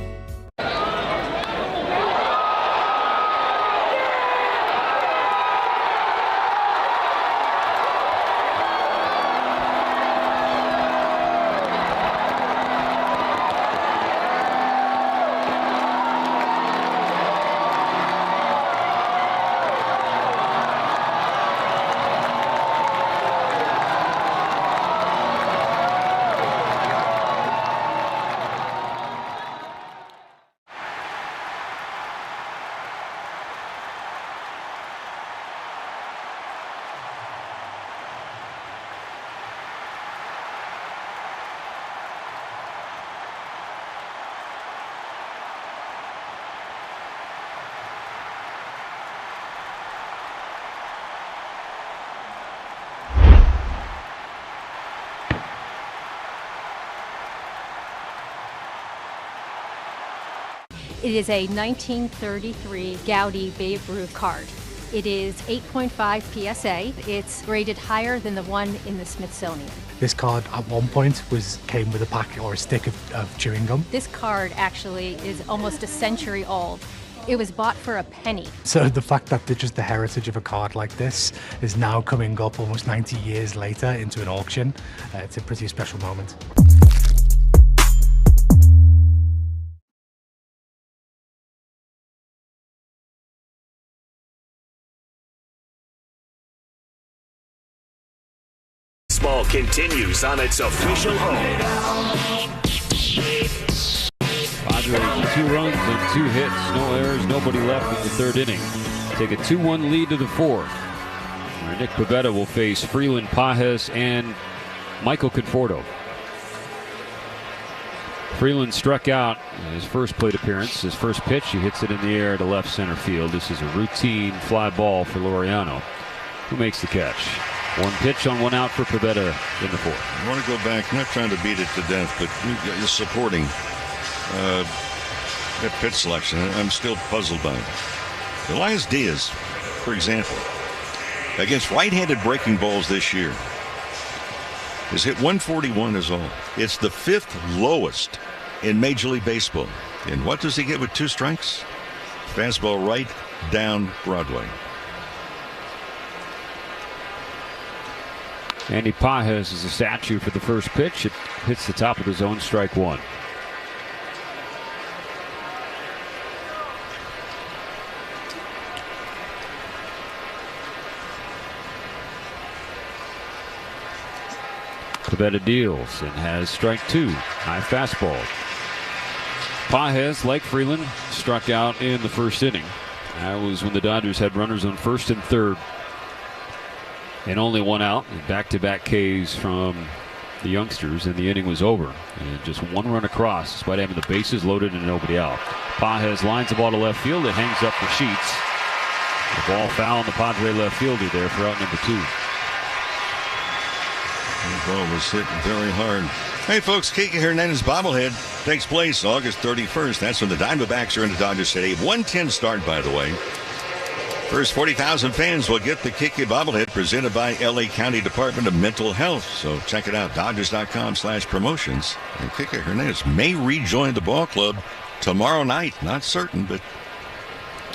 It is a 1933 Gaudi Babe Ruth card. It is 8.5 PSA. It's graded higher than the one in the Smithsonian. This card at one point came with a pack or a stick of chewing gum. This card actually is almost a century old. It was bought for a penny. So the fact that just the heritage of a card like this is now coming up almost 90 years later into an auction, it's a pretty special moment. Baseball continues on its official home. Padres 2 runs and 2 hits, no errors, nobody left in the 3rd inning. Take a 2-1 lead to the 4th. Where Nick Pivetta will face Freeland, Pages, and Michael Conforto. Freeland struck out in his first plate appearance. His first pitch, he hits it in the air to left center field. This is a routine fly ball for Laureano, who makes the catch. 1 pitch on 1 out for Pivetta in the 4th. I want to go back, not trying to beat it to death, but you're supporting that pitch selection. I'm still puzzled by it. Elias Diaz, for example, against right-handed breaking balls this year, has hit 141 is all. It's the 5th lowest in Major League Baseball. And what does he get with 2 strikes? Fastball right down Broadway. Andy Pages is a statue for the first pitch. It hits the top of the zone, strike 1. Pivetta deals and has strike 2. High fastball. Pages, like Freeland, struck out in the first inning. That was when the Dodgers had runners on first and third and only one out. Back-to-back Ks from the youngsters, and the inning was over. And just one run across, despite having the bases loaded and nobody out. Pages lines the ball to left field. It hangs up for Sheets. The ball foul on the Padre left fielder there for out number 2. The ball was hit very hard. Hey, folks, Kike Hernandez bobblehead takes place August 31st. That's when the Diamondbacks are into Dodger Stadium. 1:10 start, by the way. First 40,000 fans will get the Kike bobblehead presented by LA County Department of Mental Health. So check it out, Dodgers.com/promotions. And Kike Hernandez may rejoin the ball club tomorrow night. Not certain, but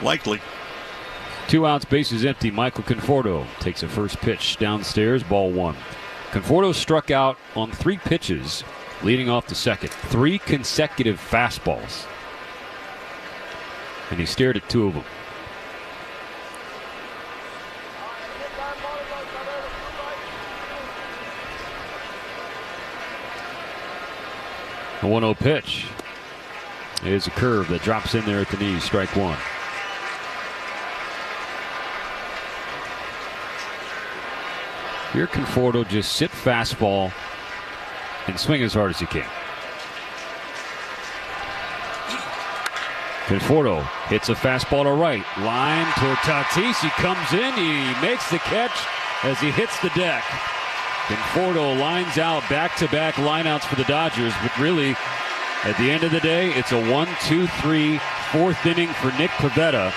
likely. 2 outs, bases empty. Michael Conforto takes a first pitch downstairs, ball 1. Conforto struck out on 3 pitches leading off the second. 3 consecutive fastballs. And he stared at 2 of them. A 1-0 pitch is a curve that drops in there at the knees. Strike 1. Here Conforto just sit fastball and swing as hard as he can. Conforto hits a fastball to right. Line toward Tatis. He comes in. He makes the catch as he hits the deck. Conforto lines out back-to-back lineouts for the Dodgers. But really, at the end of the day, it's a 1-2-3 4th inning for Nick Pivetta.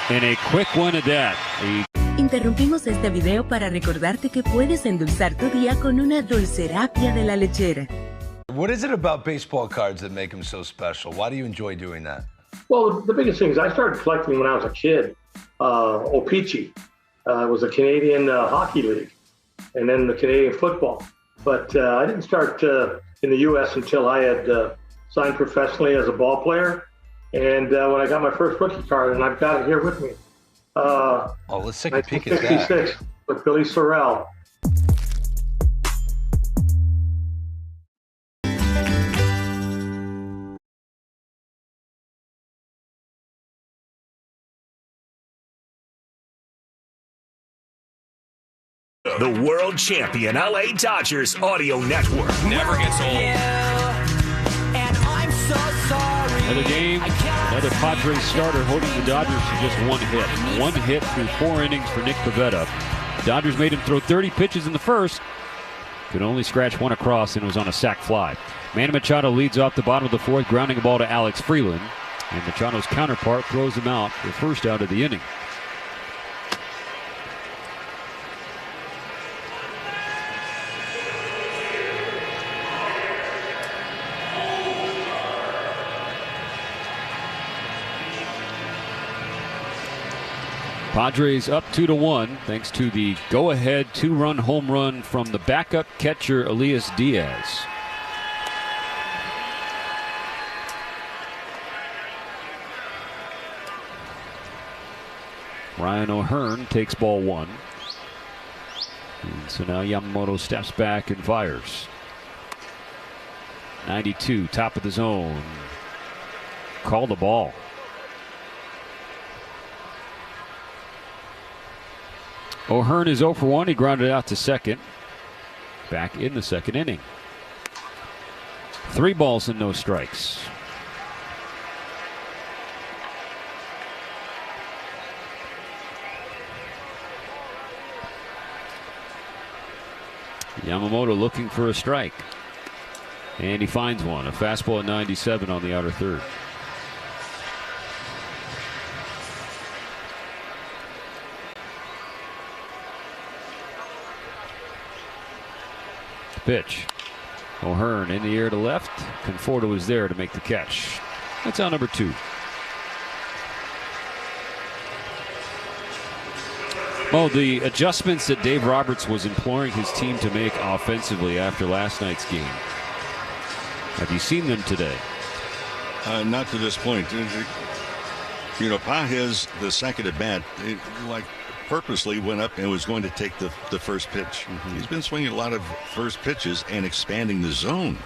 And a quick one at that. Interrumpimos este video para recordarte que puedes endulzar tu día con una dulcerapia de la lechera. What is it about baseball cards that make them so special? Why do you enjoy doing that? Well, the biggest thing is I started collecting when I was a kid. O-Pee-Chee was a Canadian hockey league, and then the Canadian football. But I didn't start in the U.S. until I had signed professionally as a ball player. And when I got my first rookie card, and I've got it here with me. Let's take a peek at that. 1966 with Billy Sorrell. The world champion LA Dodgers audio network never gets old. Another game, another Padres starter holding the Dodgers to just 1 hit. 1 hit through 4 innings for Nick Pivetta. Dodgers made him throw 30 pitches in the first. Could only scratch 1 across, and it was on a sac fly. Manny Machado leads off the bottom of the 4th, grounding a ball to Alex Freeland. And Machado's counterpart throws him out for the first out of the inning. Padres up 2-1 thanks to the go-ahead 2-run home run from the backup catcher Elias Diaz. Ryan O'Hearn takes ball 1. And so now Yamamoto steps back and fires. 92, top of the zone. Call the ball. O'Hearn is 0 for 1. He grounded out to second. Back in the second inning. 3 balls and no strikes. Yamamoto looking for a strike. And he finds one. A fastball at 97 on the outer third. Pitch. O'Hearn in the air to left. Conforto is there to make the catch. That's out number 2. Oh, the adjustments that Dave Roberts was imploring his team to make offensively after last night's game. Have you seen them today? Not to this point. You know, Pages, the second at bat, like purposely went up and was going to take the first pitch. He's been swinging a lot of first pitches and expanding the zone.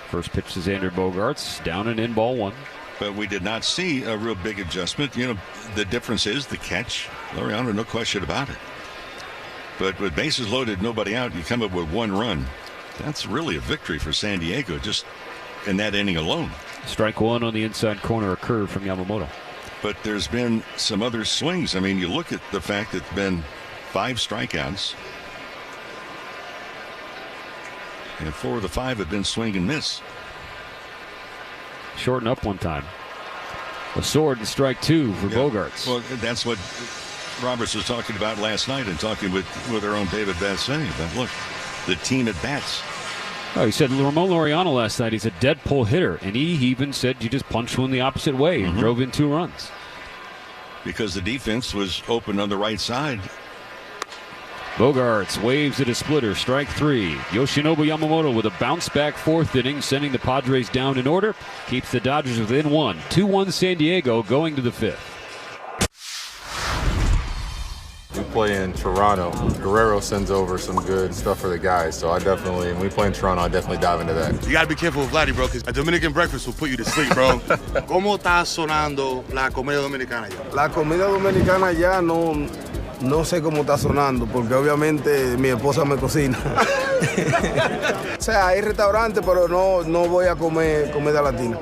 First pitch to Xander Bogaerts, down and in, ball one. But we did not see a real big adjustment. You know, the difference is the catch. Laureano, no question about it. But with bases loaded, nobody out, you come up with 1 run. That's really a victory for San Diego just in that inning alone. Strike one on the inside corner, a curve from Yamamoto. But there's been some other swings. I mean, you look at the fact that it's been 5 strikeouts. And 4 of the 5 have been swing and miss. Shorten up one time. A sword and strike 2 for Bogaerts. Well, that's what Roberts was talking about last night and talking with our own David Bassani about, look, the team at bats. Oh, he said Ramon Laureano last night, he's a dead pull hitter. And he even said you just punched one the opposite way and drove in 2 runs. Because the defense was open on the right side. Bogaerts waves at a splitter, strike 3. Yoshinobu Yamamoto with a bounce-back 4th inning, sending the Padres down in order. Keeps the Dodgers within 1. 2-1 San Diego going to the 5th. We play in Toronto. Guerrero sends over some good stuff for the guys, so when we play in Toronto, I definitely dive into that. You gotta be careful with Vladdy, bro, because a Dominican breakfast will put you to sleep, bro. ¿Cómo está sonando la comida dominicana ya? La comida dominicana ya no sé cómo está sonando, porque obviamente mi esposa me cocina. O sea, hay restaurantes, pero no voy a comer comida latina.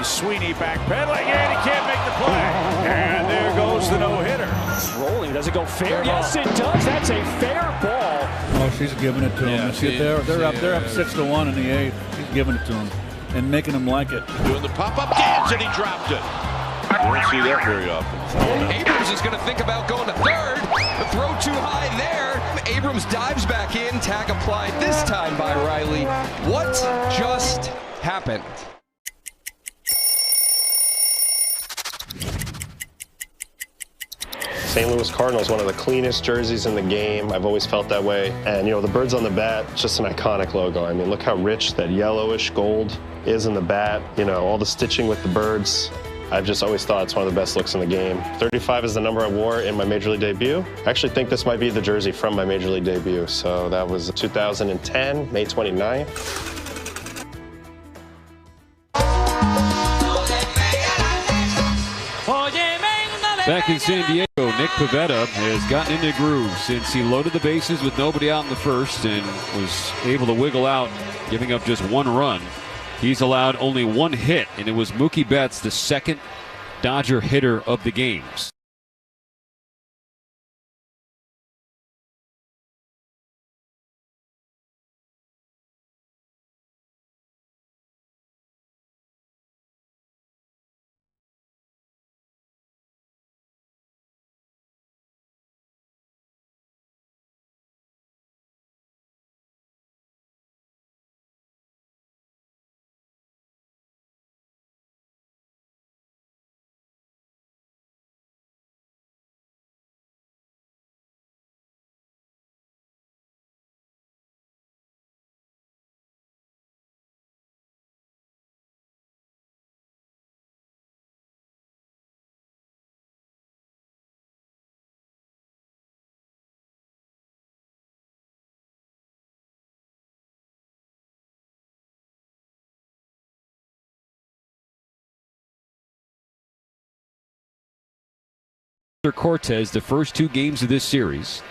Sweeney backpedaling, and he can't make the play. And there goes the no-hitter. It's rolling. Does it go fair? Yes, it does. That's a fair ball. Oh, she's giving it to him. They're up 6-1 in the 8th. She's giving it to him and making him like it. Doing the pop-up dance, and he dropped it. You don't see that very often. Abrams is going to think about going to third. The throw too high there. Abrams dives back in. Tag applied this time by Riley. What just happened? St. Louis Cardinals, one of the cleanest jerseys in the game. I've always felt that way. And, you know, the birds on the bat, just an iconic logo. I mean, look how rich that yellowish gold is in the bat. You know, all the stitching with the birds. I've just always thought it's one of the best looks in the game. 35 is the number I wore in my Major League debut. I actually think this might be the jersey from my Major League debut. So that was 2010, May 29th. Back in San Diego, Nick Pivetta has gotten into groove since he loaded the bases with nobody out in the first and was able to wiggle out, giving up just 1 run. He's allowed only 1 hit, and it was Mookie Betts, the second Dodger hitter of the games. Cortez the first 2 games of this series,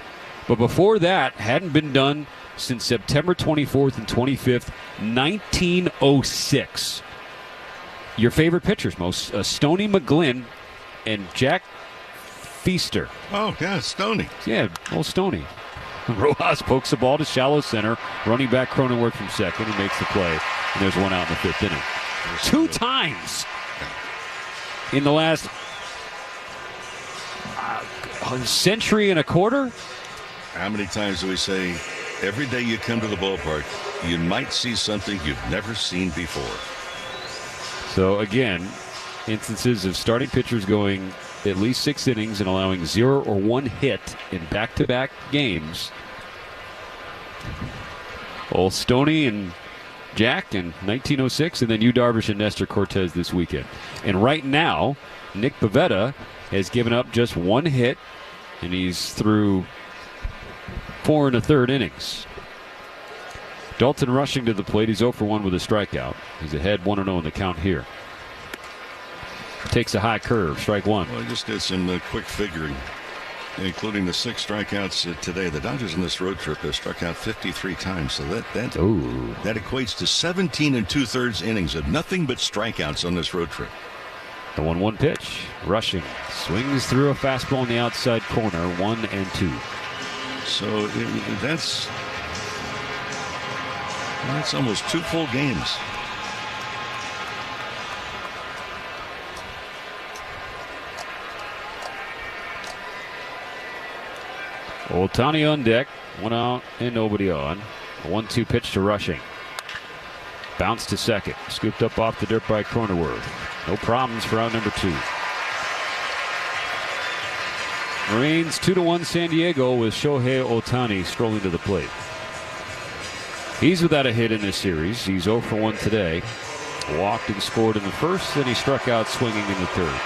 but before that hadn't been done since September 24th and 25th, 1906. Your favorite pitchers, most Stoney McGlynn and Jack Feaster. Oh yeah, Stoney. Yeah, old Stoney. Rojas pokes the ball to shallow center. Running back Cronenworth from second. He makes the play, and there's 1 out in the 5th inning. 2 times in the last century and a quarter. How many times do we say every day you come to the ballpark you might see something you've never seen before? So again, instances of starting pitchers going at least 6 innings and allowing 0 or 1 hit in back-to-back games. Old Stoney and Jack in 1906, and then Yu Darvish and Nestor Cortez this weekend. And right now, Nick Pivetta has given up just 1 hit, and he's through 4 1/3 innings. Dalton rushing to the plate. He's 0 for 1 with a strikeout. He's ahead 1-0 in the count here. Takes a high curve, strike 1. Well, he just did some quick figuring, including the 6 strikeouts today. The Dodgers on this road trip have struck out 53 times, so that equates to 17 2/3 innings of nothing but strikeouts on this road trip. The 1-1 pitch, rushing, swings through a fastball in the outside corner, 1-2. So that's almost 2 full games. Ohtani on deck, 1 out and nobody on. A 1-2 pitch to Rushing. Bounce to second, scooped up off the dirt by Cronenworth. No problems for out number 2. Marines 2-1 San Diego with Shohei Ohtani strolling to the plate. He's without a hit in this series. He's 0 for 1 today. Walked and scored in the first, then he struck out swinging in the third.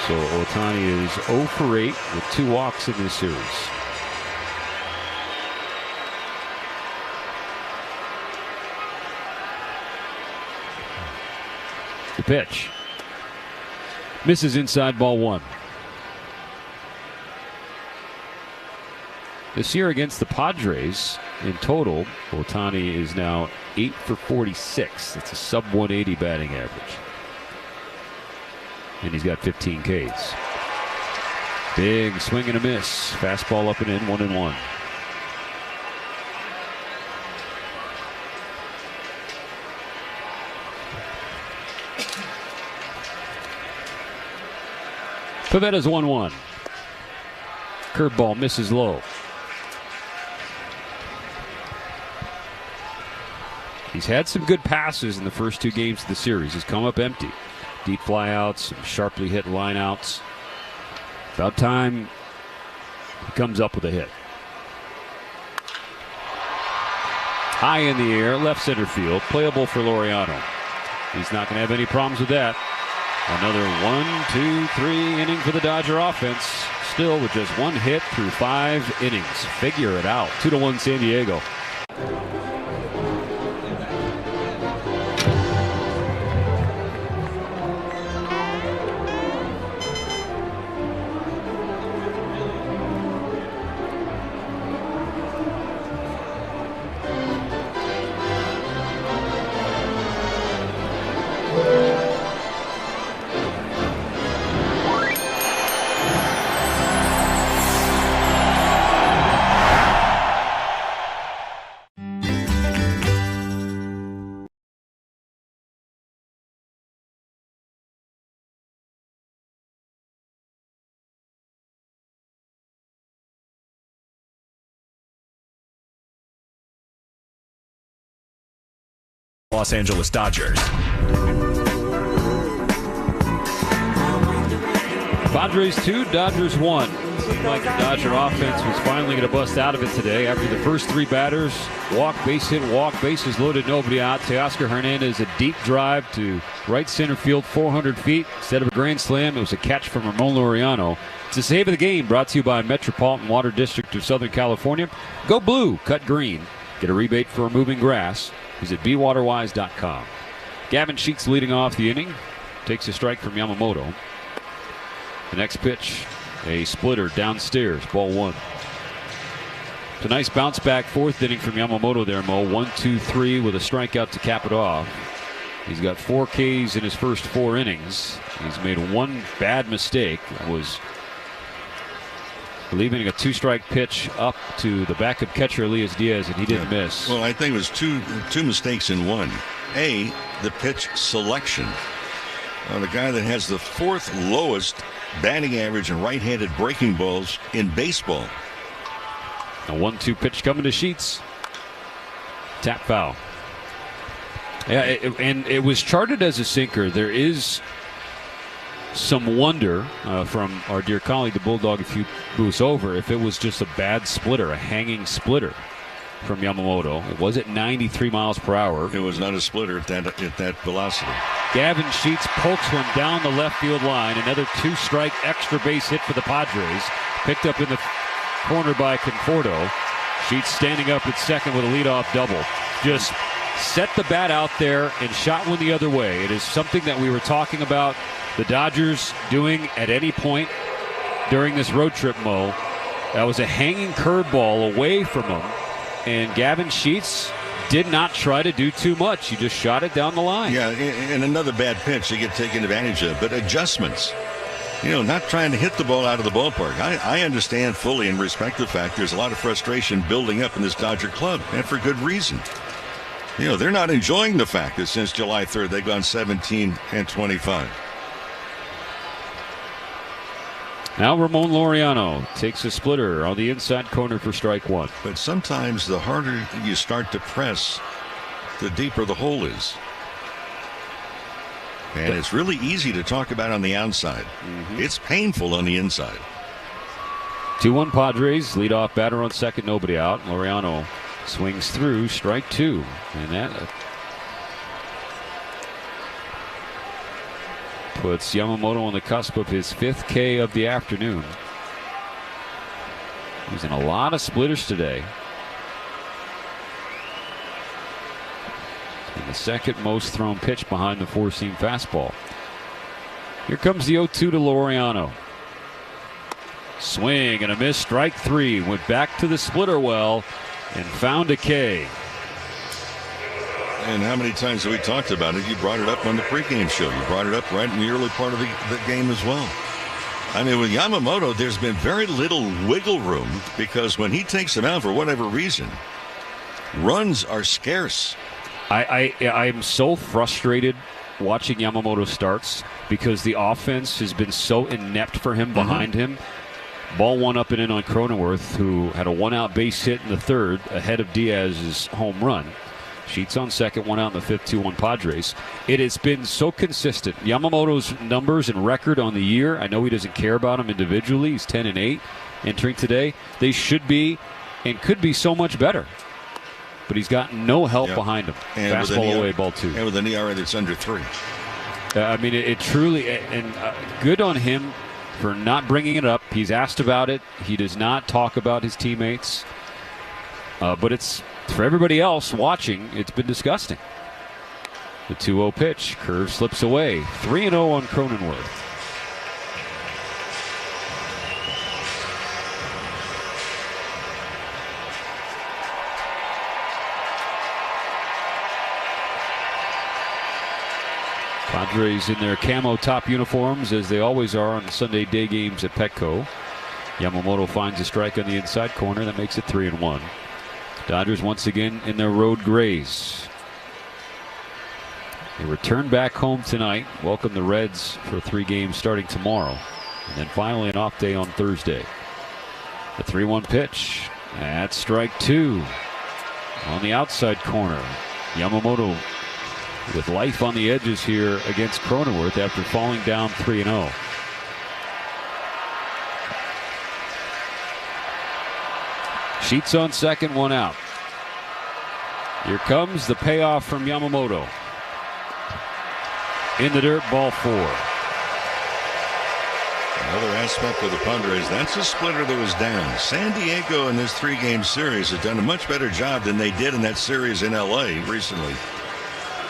So Ohtani is 0 for 8 with 2 walks in this series. The pitch. Misses inside, ball 1. This year against the Padres, in total, Ohtani is now 8 for 46. That's a sub-180 batting average. And he's got 15 Ks. Big swing and a miss. Fastball up and in, 1-1. Pivetta's 1-1. Curveball misses low. He's had some good passes in the first 2 games of the series. He's come up empty. Deep flyouts, some sharply hit lineouts. About time he comes up with a hit. High in the air, left center field, playable for Laureano. He's not going to have any problems with that. Another 1, 2, 3 inning for the Dodger offense. Still with just 1 hit through 5 innings. Figure it out. 2-1 San Diego. Los Angeles Dodgers. Padres 2, Dodgers 1. Seemed like the Dodger offense was finally going to bust out of it today after the first 3 batters. Walk, base hit, walk, bases loaded, nobody out. Teoscar Hernandez, a deep drive to right center field, 400 feet. Instead of a grand slam, it was a catch from Ramon Laureano. It's a save of the game brought to you by Metropolitan Water District of Southern California. Go blue, cut green. Get a rebate for removing grass. Visit BeWaterWise.com. Gavin Sheets leading off the inning. Takes a strike from Yamamoto. The next pitch, a splitter downstairs, ball 1. It's a nice bounce back 4th inning from Yamamoto there, Mo. 1, 2, 3 with a strikeout to cap it off. He's got 4 Ks in his first 4 innings. He's made 1 bad mistake. It was leaving a 2-strike pitch up to the backup catcher Elias Diaz, and he didn't miss. Well, I think it was two mistakes in one. A, the pitch selection. The guy that has the 4th lowest batting average and right-handed breaking balls in baseball. A 1-2 pitch coming to Sheets. Tap foul. Yeah, and it was charted as a sinker. There is some wonder from our dear colleague, the Bulldog, a few booths over, if it was just a bad splitter, a hanging splitter from Yamamoto. It was at 93 miles per hour. It was not a splitter at that velocity. Gavin Sheets pokes one down the left field line. Another 2-strike extra base hit for the Padres. Picked up in the corner by Conforto. Sheets standing up at second with a leadoff double. Just set the bat out there and shot one the other way. It is something that we were talking about the Dodgers doing at any point during this road trip, Mo. That was a hanging curveball away from him, and Gavin Sheets did not try to do too much. He just shot it down the line. Yeah, and another bad pitch you get taken advantage of, but adjustments. Not trying to hit the ball out of the ballpark. I understand fully and respect the fact there's a lot of frustration building up in this Dodger club, and for good reason. They're not enjoying the fact that since July 3rd they've gone 17-25. Now Ramon Laureano takes a splitter on the inside corner for strike one. But sometimes the harder you start to press, the deeper the hole is. And it's really easy to talk about on the outside. It's painful on the inside. 2-1 Padres, leadoff batter on second, nobody out. Laureano swings through, strike two. And that puts Yamamoto on the cusp of his 5th K of the afternoon. Using a lot of splitters today. And the second most thrown pitch behind the four-seam fastball. Here comes the 0-2 to Laureano. Swing and a miss, strike three. Went back to the splitter well and found a K. And how many times have we talked about it? You brought it up on the pregame show. You brought it up right in the early part of the game as well. I mean, with Yamamoto, there's been very little wiggle room because when he takes them out for whatever reason, runs are scarce. I'm so frustrated watching Yamamoto starts because the offense has been so inept for him behind him. Ball one up and in on Cronenworth, who had a one-out base hit in the third ahead of Diaz's home run. Sheets on second, one out in the fifth, 2-1 Padres. It has been so consistent. Yamamoto's numbers and record on the year, I know he doesn't care about them individually. He's 10-8 entering today. They should be and could be so much better. But he's got no help behind him. And fastball away, ball two. And with an ERA that's under 3. I mean, it truly, and good on him for not bringing it up. He's asked about it. He does not talk about his teammates. But it's, for everybody else watching, it's been disgusting. The 2-0 pitch. Curve slips away. 3-0 on Cronenworth. Padres in their camo top uniforms, as they always are on Sunday day games at Petco. Yamamoto finds a strike on the inside corner. That makes it 3-1. Dodgers once again in their road grays. They return back home tonight. Welcome the Reds for 3 games starting tomorrow. And then finally an off day on Thursday. The 3-1 pitch. That's strike two. On the outside corner. Yamamoto with life on the edges here against Cronenworth after falling down 3-0. Sheets on second, one out. Here comes the payoff from Yamamoto. In the dirt, ball 4. Another aspect of the Padres, that's a splitter that was down. San Diego in this 3-game series has done a much better job than they did in that series in LA recently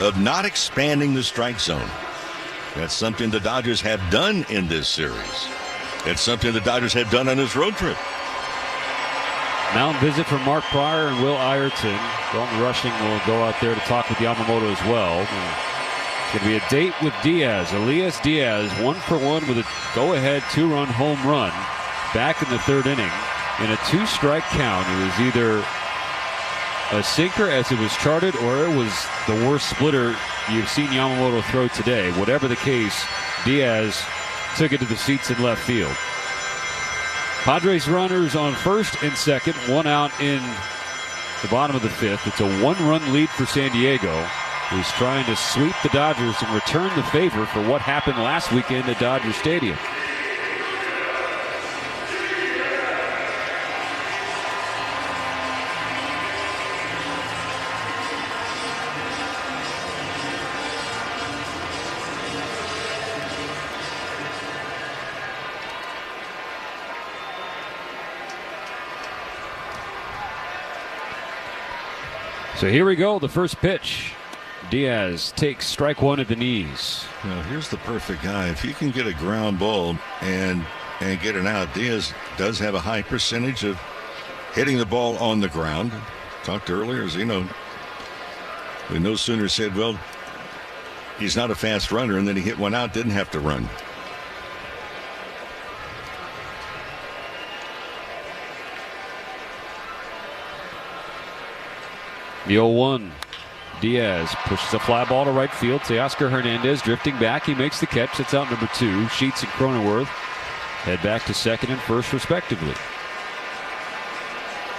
of not expanding the strike zone. That's something the Dodgers have done in this series. That's something the Dodgers have done on this road trip. Mound visit from Mark Pryor and Will Ireton. Dalton Rushing will go out there to talk with Yamamoto as well. It's going to be a date with Diaz. Elias Diaz, 1-for-1 with a go-ahead 2-run home run back in the 3rd inning. In a 2-strike count, it was either a sinker as it was charted, or it was the worst splitter you've seen Yamamoto throw today. Whatever the case, Diaz took it to the seats in left field. Padres runners on first and second, 1 out in the bottom of the 5th. It's a 1-run lead for San Diego. He's trying to sweep the Dodgers and return the favor for what happened last weekend at Dodger Stadium. So here we go, the first pitch. Diaz takes strike one at the knees. Now here's the perfect guy. If you can get a ground ball and get it out, Diaz does have a high percentage of hitting the ball on the ground. Talked earlier, as you know, we no sooner said, well, he's not a fast runner, and then he hit one out, didn't have to run. The 0-1. Diaz pushes a fly ball to right field. Teoscar Hernandez drifting back. He makes the catch. It's out number 2. Sheets and Cronenworth head back to second and first, respectively.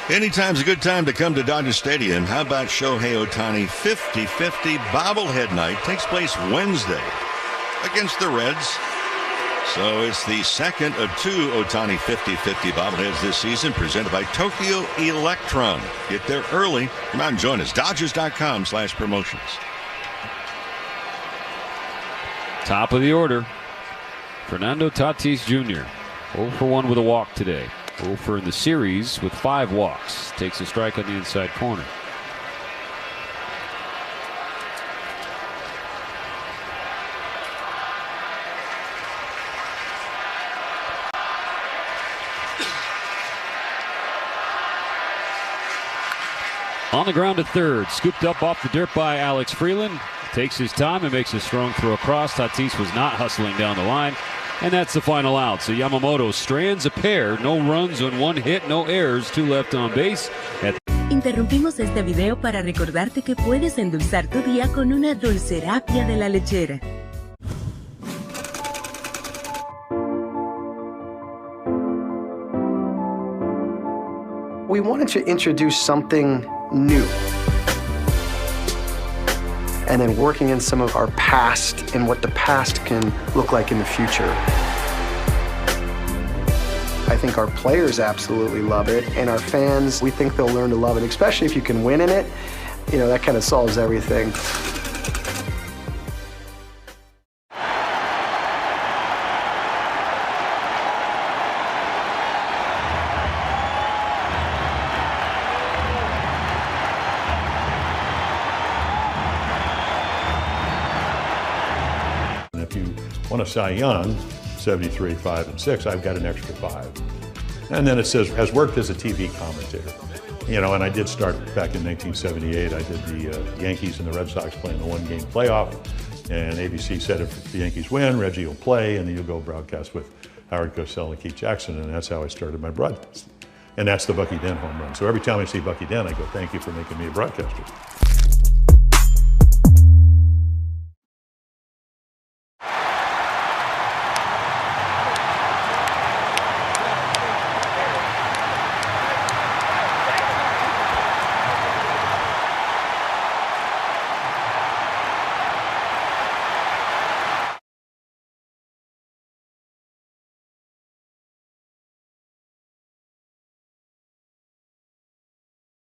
Anytime's a good time to come to Dodger Stadium. How about Shohei Ohtani 50-50 bobblehead night? Takes place Wednesday against the Reds. So it's the second of 2 Ohtani 50-50 bobbleheads this season, presented by Tokyo Electron. Get there early. Come out and join us. Dodgers.com/promotions. Top of the order, Fernando Tatis Jr. 0 for 1 with a walk today. 0 for in the series with 5 walks. Takes a strike on the inside corner. On the ground at third, scooped up off the dirt by Alex Freeland. Takes his time and makes a strong throw across. Tatis was not hustling down the line. And that's the final out. So Yamamoto strands a pair. No runs on 1 hit, no errors, 2 left on base. Interrumpimos este video para recordarte que puedes endulzar tu día con una dulcerapia de la lechera. We wanted to introduce something new. And then working in some of our past and what the past can look like in the future. I think our players absolutely love it, and our fans, we think they'll learn to love it, especially if you can win in it. You know, that kind of solves everything. Won a Cy Young, 73, 5, and 6, I've got an extra 5. And then it says, has worked as a TV commentator. You know, and I did start back in 1978. I did the Yankees and the Red Sox playing the 1-game playoff. And ABC said if the Yankees win, Reggie will play, and then you'll go broadcast with Howard Cosell and Keith Jackson. And that's how I started my broadcast. And that's the Bucky Dent home run. So every time I see Bucky Dent, I go, thank you for making me a broadcaster.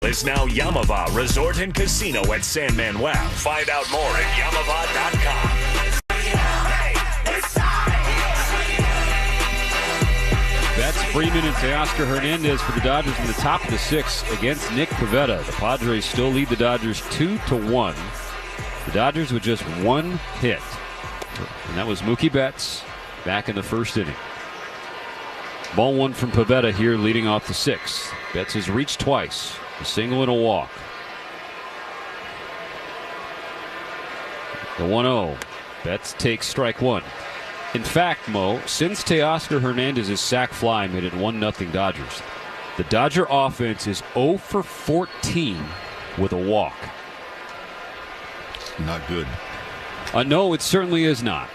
Is now Yamava Resort and Casino at San Manuel. Find out more at Yamava.com. That's Freeman and Teoscar Hernandez for the Dodgers in the top of the 6th against Nick Pivetta. The Padres still lead the Dodgers 2-1. The Dodgers with just 1 hit. And that was Mookie Betts back in the first inning. Ball 1 from Pivetta here leading off the 6th. Betts has reached twice. A single and a walk. The 1-0. Betts takes strike 1. In fact, Mo, since Teoscar Hernandez's sac fly made it 1-0 Dodgers, the Dodger offense is 0 for 14 with a walk. Not good. No, it certainly is not.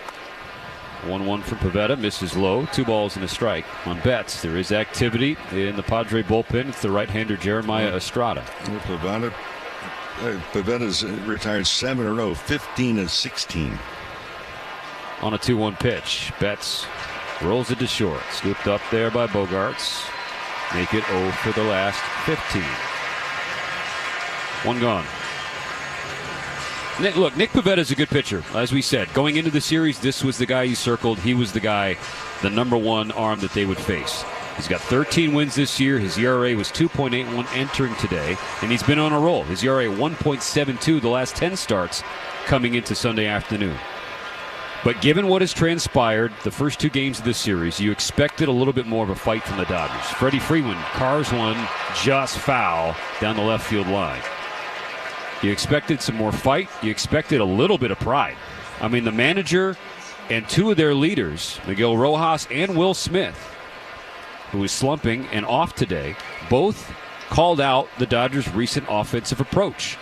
1-1 from Pivetta, misses low, 2 balls and a strike on Betts. There is activity in the Padre bullpen. It's the right-hander Jeremiah Estrada. Pivetta Pavetta's retired 7 in a row, 15-16. On a 2-1 pitch, Betts rolls it to short. Scooped up there by Bogarts. Make it 0 for the last 15. One gone. Nick Pavetta's a good pitcher. As we said, going into the series, this was the guy you circled. He was the guy, the number one arm that they would face. He's got 13 wins this year. His ERA was 2.81 entering today, and he's been on a roll. His ERA 1.72 the last 10 starts coming into Sunday afternoon. But given what has transpired the first 2 games of this series, you expected a little bit more of a fight from the Dodgers. Freddie Freeman cars one just foul down the left field line. You expected some more fight. You expected a little bit of pride. I mean, the manager and 2 of their leaders, Miguel Rojas and Will Smith, who is slumping and off today, both called out the Dodgers' recent offensive approach.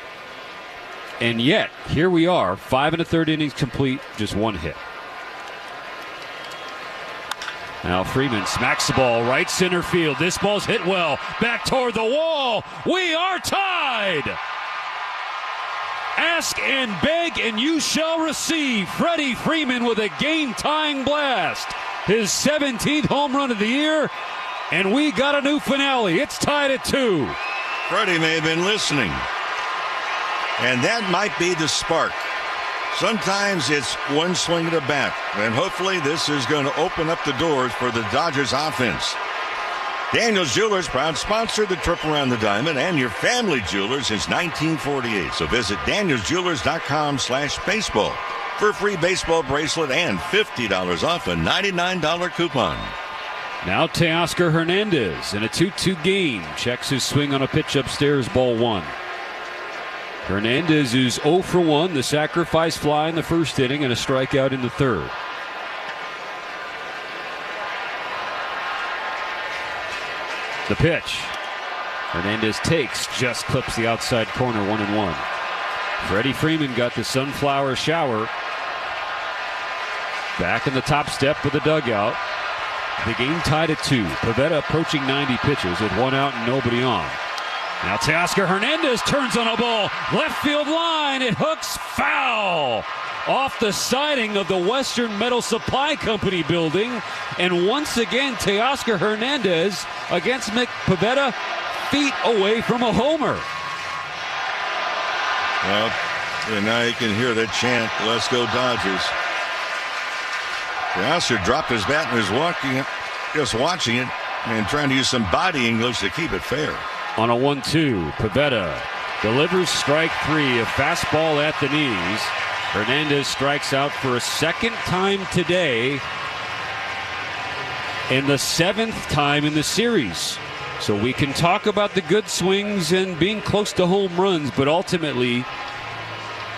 And yet, here we are, 5 1/3 innings complete, just 1 hit. Now Freeman smacks the ball right center field. This ball's hit well. Back toward the wall. We are tied. Ask and beg and you shall receive. Freddie Freeman with a game-tying blast. His 17th home run of the year. And we got a new finale. It's tied at 2. Freddie may have been listening. And that might be the spark. Sometimes it's one swing of the bat. And hopefully this is going to open up the doors for the Dodgers offense. Daniels Jewelers, proud sponsor of the trip around the diamond and your family jewelers since 1948. So visit danielsjewelers.com/baseball for a free baseball bracelet and $50 off a $99 coupon. Now Teoscar Hernandez in a 2-2 game. Checks his swing on a pitch upstairs, ball 1. Hernandez is 0 for 1. The sacrifice fly in the first inning and a strikeout in the third. The pitch. Hernandez takes, just clips the outside corner, 1-1. Freddie Freeman got the sunflower shower. Back in the top step of the dugout. The game tied at 2. Pivetta approaching 90 pitches with 1 out and nobody on. Now Teoscar Hernandez turns on a ball. Left field line. It hooks foul off the siding of the Western Metal Supply Company building. And once again, Teoscar Hernandez against Mick Pivetta, feet away from a homer. Well, and now you can hear that chant, "Let's go Dodgers." Teoscar dropped his bat and was walking it, just watching it and trying to use some body English to keep it fair. On a 1-2, Pivetta delivers strike 3, a fastball at the knees. Hernandez strikes out for a second time today and the 7th time in the series. So we can talk about the good swings and being close to home runs, but ultimately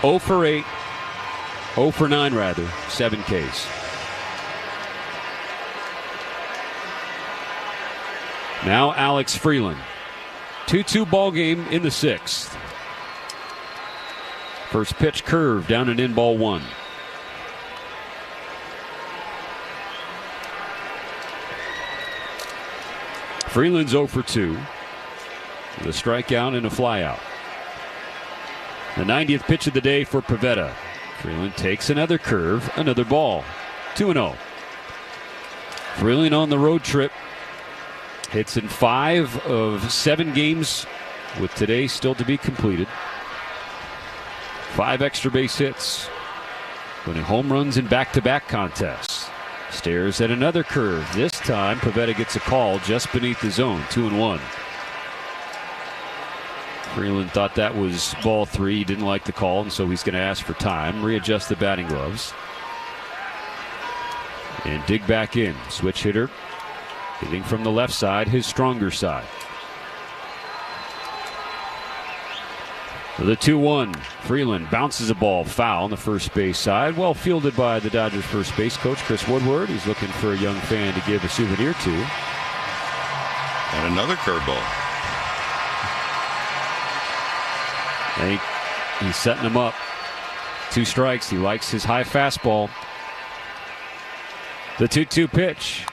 0 for 8, 0 for 9 rather, 7 Ks. Now Alex Freeland. 2-2 ball game in the 6th. First pitch curve down and in, ball 1. Freeland's 0 for 2 with a strikeout and a flyout. The 90th pitch of the day for Pivetta. Freeland takes another curve, another ball. 2-0. Freeland on the road trip. Hits in 5 of 7 games, with today still to be completed. 5 extra base hits, winning home runs in back-to-back contests. Stares at another curve. This time, Pivetta gets a call just beneath the zone, 2-1. Freeland thought that was ball 3. He didn't like the call, and so he's going to ask for time, readjust the batting gloves, and dig back in. Switch hitter. Hitting from the left side, his stronger side. For the 2-1, Freeland bounces a ball foul on the first base side. Well fielded by the Dodgers first base coach, Chris Woodward. He's looking for a young fan to give a souvenir to. And another curveball. He's setting him up. 2 strikes. He likes his high fastball. The 2-2 pitch.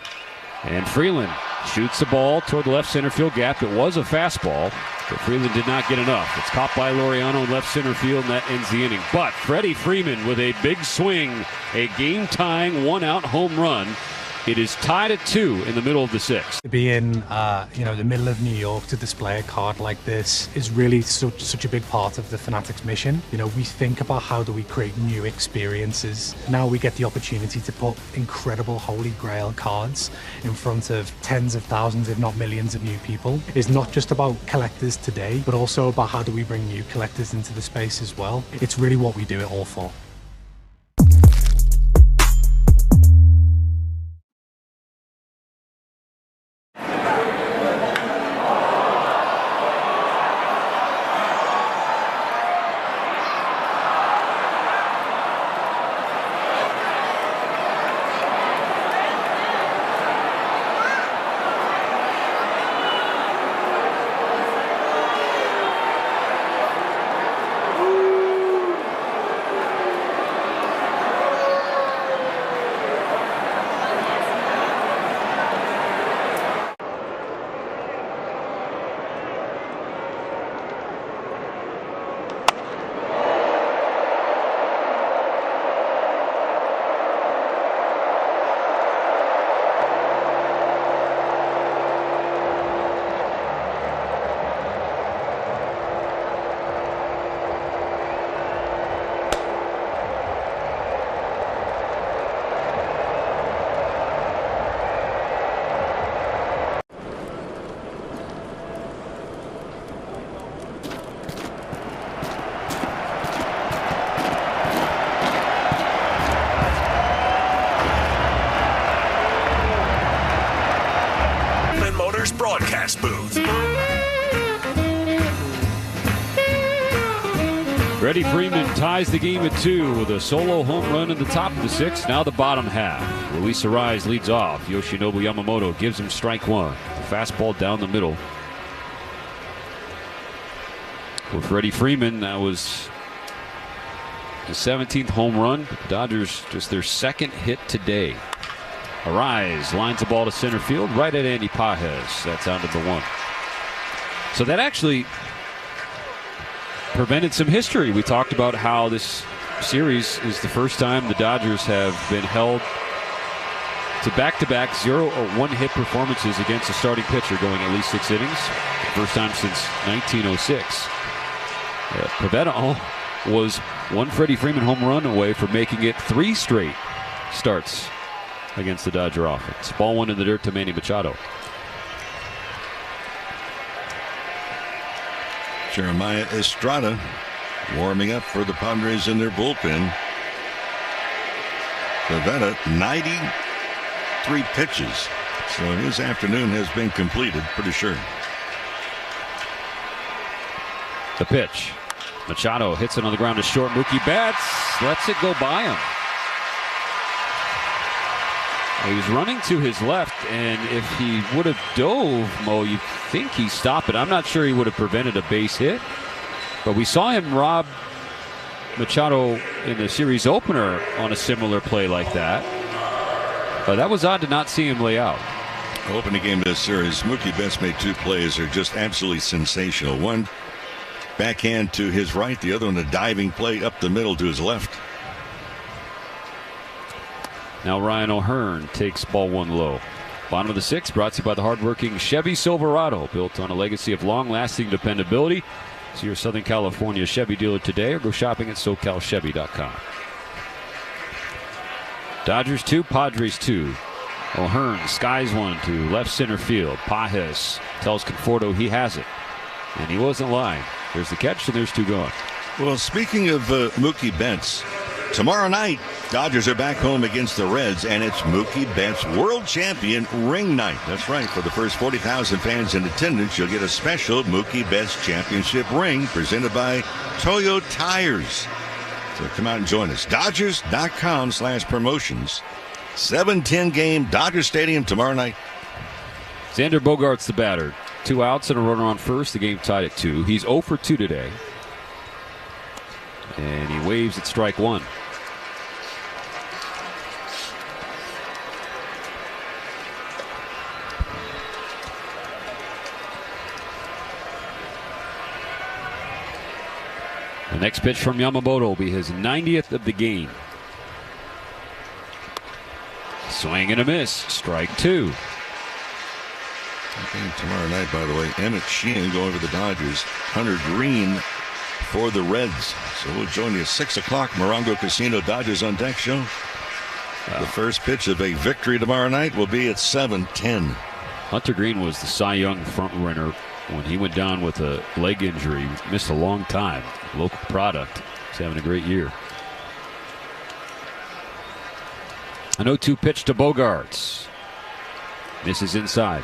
And Freeland shoots the ball toward the left center field gap. It was a fastball. But Freeland did not get enough. It's caught by Laureano in left center field, and that ends the inning. But Freddie Freeman with a big swing, a game-tying one-out home run. It is tied at 2 in the middle of the 6th. To be in, the middle of New York to display a card like this is really such a big part of the Fanatics mission. We think about how do we create new experiences. Now we get the opportunity to put incredible Holy Grail cards in front of tens of thousands, if not millions of new people. It's not just about collectors today, but also about how do we bring new collectors into the space as well. It's really what we do it all for. Broadcast booth. Freddie Freeman ties the game at 2 with a solo home run in the top of the 6th. Now the bottom half. Luis Arraez leads off. Yoshinobu Yamamoto gives him strike 1. The fastball down the middle. For Freddie Freeman, that was the 17th home run. The Dodgers just their 2nd hit today. Arraez lines the ball to center field right at Andy Pages. That's on to the 1. So that actually prevented some history. We talked about how this series is the first time the Dodgers have been held to back-to-back 0 or 1-hit performances against a starting pitcher going at least 6 innings. First time since 1906. Pivetta was one Freddie Freeman home run away from making it 3 straight starts against the Dodger offense. Ball 1 in the dirt to Manny Machado. Jeremiah Estrada warming up for the Padres in their bullpen. Pivetta, 93 pitches. So his afternoon has been completed, pretty sure. The pitch. Machado hits it on the ground to short. Mookie Betts lets it go by him. He was running to his left, and if he would have dove, Mo, you'd think he stopped it. I'm not sure he would have prevented a base hit, but we saw him rob Machado in the series opener on a similar play like that. But that was odd to not see him lay out. Opening game of this series, Mookie Betts made 2 plays that are just absolutely sensational. One backhand to his right, the other one a diving play up the middle to his left. Now Ryan O'Hearn takes ball 1 low. Bottom of the 6th, brought to you by the hardworking Chevy Silverado, built on a legacy of long-lasting dependability. See your Southern California Chevy dealer today or go shopping at SoCalChevy.com. Dodgers 2, Padres 2. O'Hearn skies one to left center field. Pages tells Conforto he has it. And he wasn't lying. There's the catch, and there's 2 gone. Well, speaking of Mookie Betts, tomorrow night, Dodgers are back home against the Reds, and it's Mookie Betts World Champion Ring Night. That's right. For the first 40,000 fans in attendance, you'll get a special Mookie Betts Championship ring presented by Toyo Tires. So come out and join us. Dodgers.com/promotions. 7-10 game, Dodger Stadium tomorrow night. Xander Bogaerts the batter. 2 outs and a runner on first. The game tied at 2. He's 0 for 2 today. And he waves at strike 1. The next pitch from Yamamoto will be his 90th of the game. Swing and a miss. Strike two. Tomorrow night, by the way, Emmett Sheehan going for the Dodgers. Hunter Green for the Reds. So we'll join you at 6 o'clock. Morongo Casino Dodgers on Deck show. The first pitch of a victory tomorrow night will be at 7:10. Hunter Green was the Cy Young front runner when he went down with a leg injury. Missed a long time. Local product. He's having a great year. An 0-2 pitch to Bogaerts. Misses inside.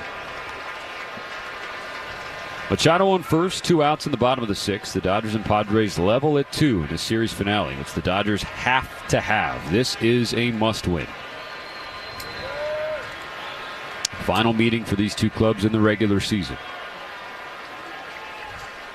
Machado on first, 2 outs in the bottom of the 6th. The Dodgers and Padres level at 2 in the series finale, which the Dodgers have to have. This is a must-win. Final meeting for these two clubs in the regular season.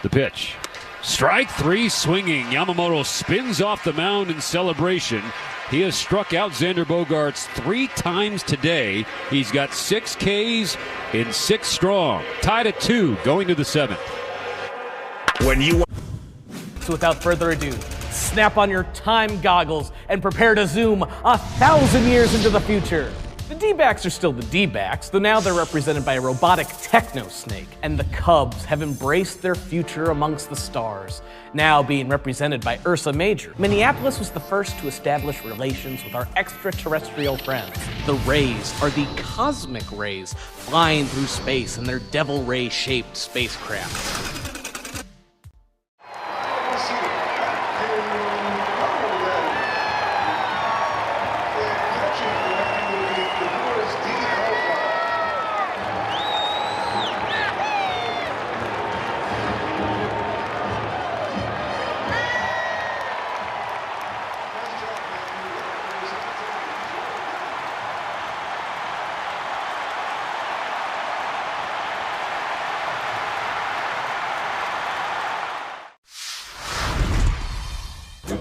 The pitch. Strike 3 swinging. Yamamoto spins off the mound in celebration. He has struck out Xander Bogaerts 3 times today. He's got 6 Ks in 6 strong. Tied at 2 going to the 7th. So without further ado, snap on your time goggles and prepare to zoom 1,000 years into the future. The D-backs are still the D-backs, though now they're represented by a robotic techno-snake, and the Cubs have embraced their future amongst the stars, now being represented by Ursa Major. Minneapolis was the first to establish relations with our extraterrestrial friends. The Rays are the cosmic rays flying through space in their devil ray-shaped spacecraft.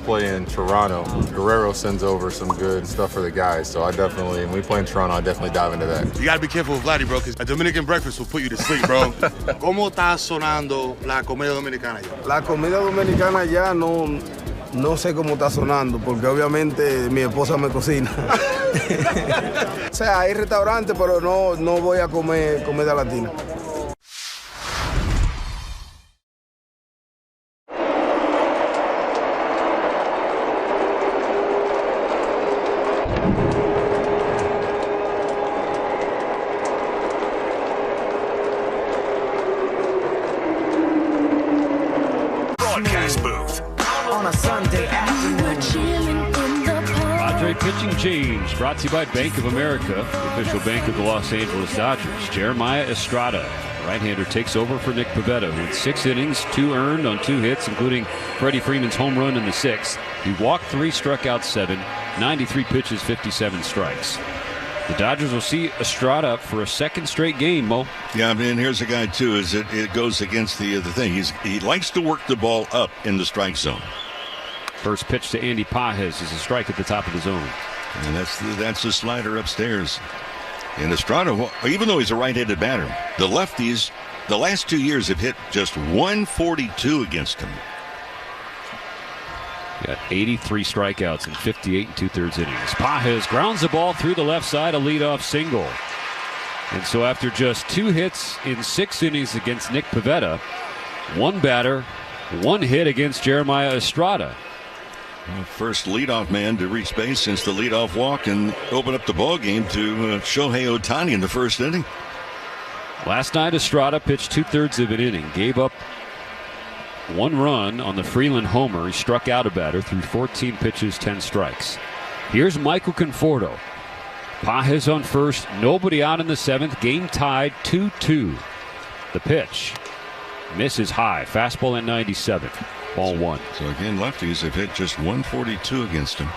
Play in Toronto. Guerrero sends over some good stuff for the guys, so when we play in Toronto, I definitely dive into that. You gotta be careful with Vladdy, bro, because a Dominican breakfast will put you to sleep, bro. ¿Cómo está sonando la comida dominicana ya? La comida dominicana ya no sé cómo está sonando, porque obviamente mi esposa me cocina. O sea, hay restaurantes, pero no voy a comer comida latina. Pitching change brought to you by Bank of America, the official bank of the Los Angeles Dodgers. Jeremiah Estrada, right-hander, takes over for Nick Pivetta, who in 6 innings, 2 earned on 2 hits, including Freddie Freeman's home run in the 6th. He walked 3, struck out 7, 93 pitches, 57 strikes. The Dodgers will see Estrada for a 2nd straight game, Mo. Yeah, I mean, here's a guy, too, is it goes against the thing. He likes to work the ball up in the strike zone. First pitch to Andy Pages is a strike at the top of the zone. And that's the slider upstairs. And Estrada, even though he's a right-handed batter, the lefties, the last 2 years have hit just 142 against him. Got 83 strikeouts in 58 2/3 innings. Pages grounds the ball through the left side, a leadoff single. And so after just 2 hits in 6 innings against Nick Pivetta, 1 batter, 1 hit against Jeremiah Estrada. First leadoff man to reach base since the leadoff walk and open up the ball game to Shohei Ohtani in the 1st inning. Last night, Estrada pitched 2/3 of an inning, gave up 1 run on the Freeland homer. He struck out a batter through 14 pitches, 10 strikes. Here's Michael Conforto. Pages on first, nobody out in the 7th. Game tied 2-2. The pitch misses high, fastball at 97. Ball 1. So again, lefties have hit just 142 against him.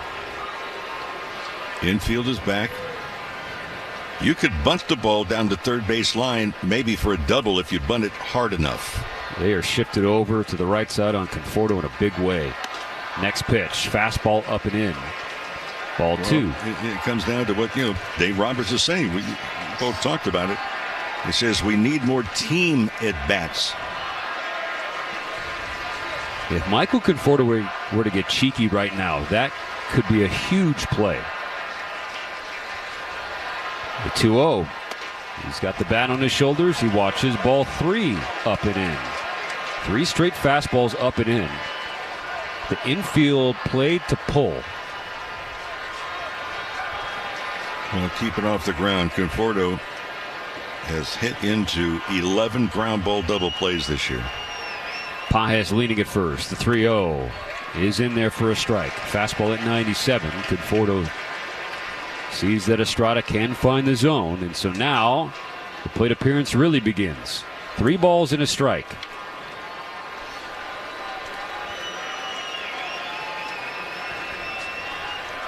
Infield is back. You could bunt the ball down the 3rd base line, maybe for a double if you bunt it hard enough. They are shifted over to the right side on Conforto in a big way. Next pitch, fastball up and in. Ball 2. It comes down to what Dave Roberts is saying. We both talked about it. He says we need more team at bats. If Michael Conforto were to get cheeky right now, that could be a huge play. The 2-0. He's got the bat on his shoulders. He watches ball 3 up and in. 3 straight fastballs up and in. The infield played to pull. Well, keep it off the ground. Conforto has hit into 11 ground ball double plays this year. Pages leaning at first. The 3-0 is in there for a strike. Fastball at 97. Conforto sees that Estrada can find the zone, and so now the plate appearance really begins. 3 balls and a strike.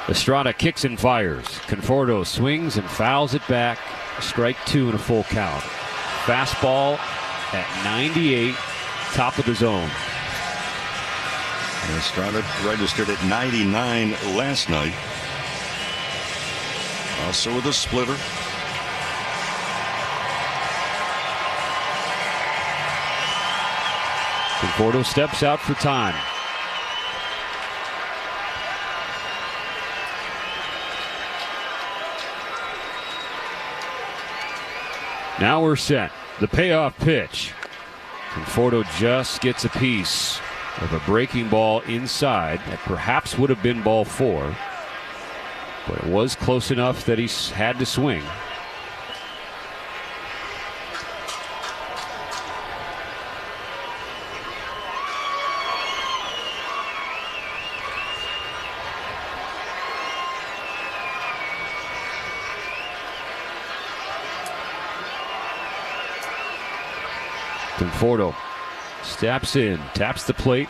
Estrada kicks and fires. Conforto swings and fouls it back. Strike 2 and a full count. Fastball at 98, top of the zone. And Estrada registered at 99 last night. Also with a splitter. Conforto steps out for time. Now we're set. The payoff pitch. Conforto just gets a piece of a breaking ball inside that perhaps would have been ball 4. But it was close enough that he had to swing. Conforto steps in, taps the plate.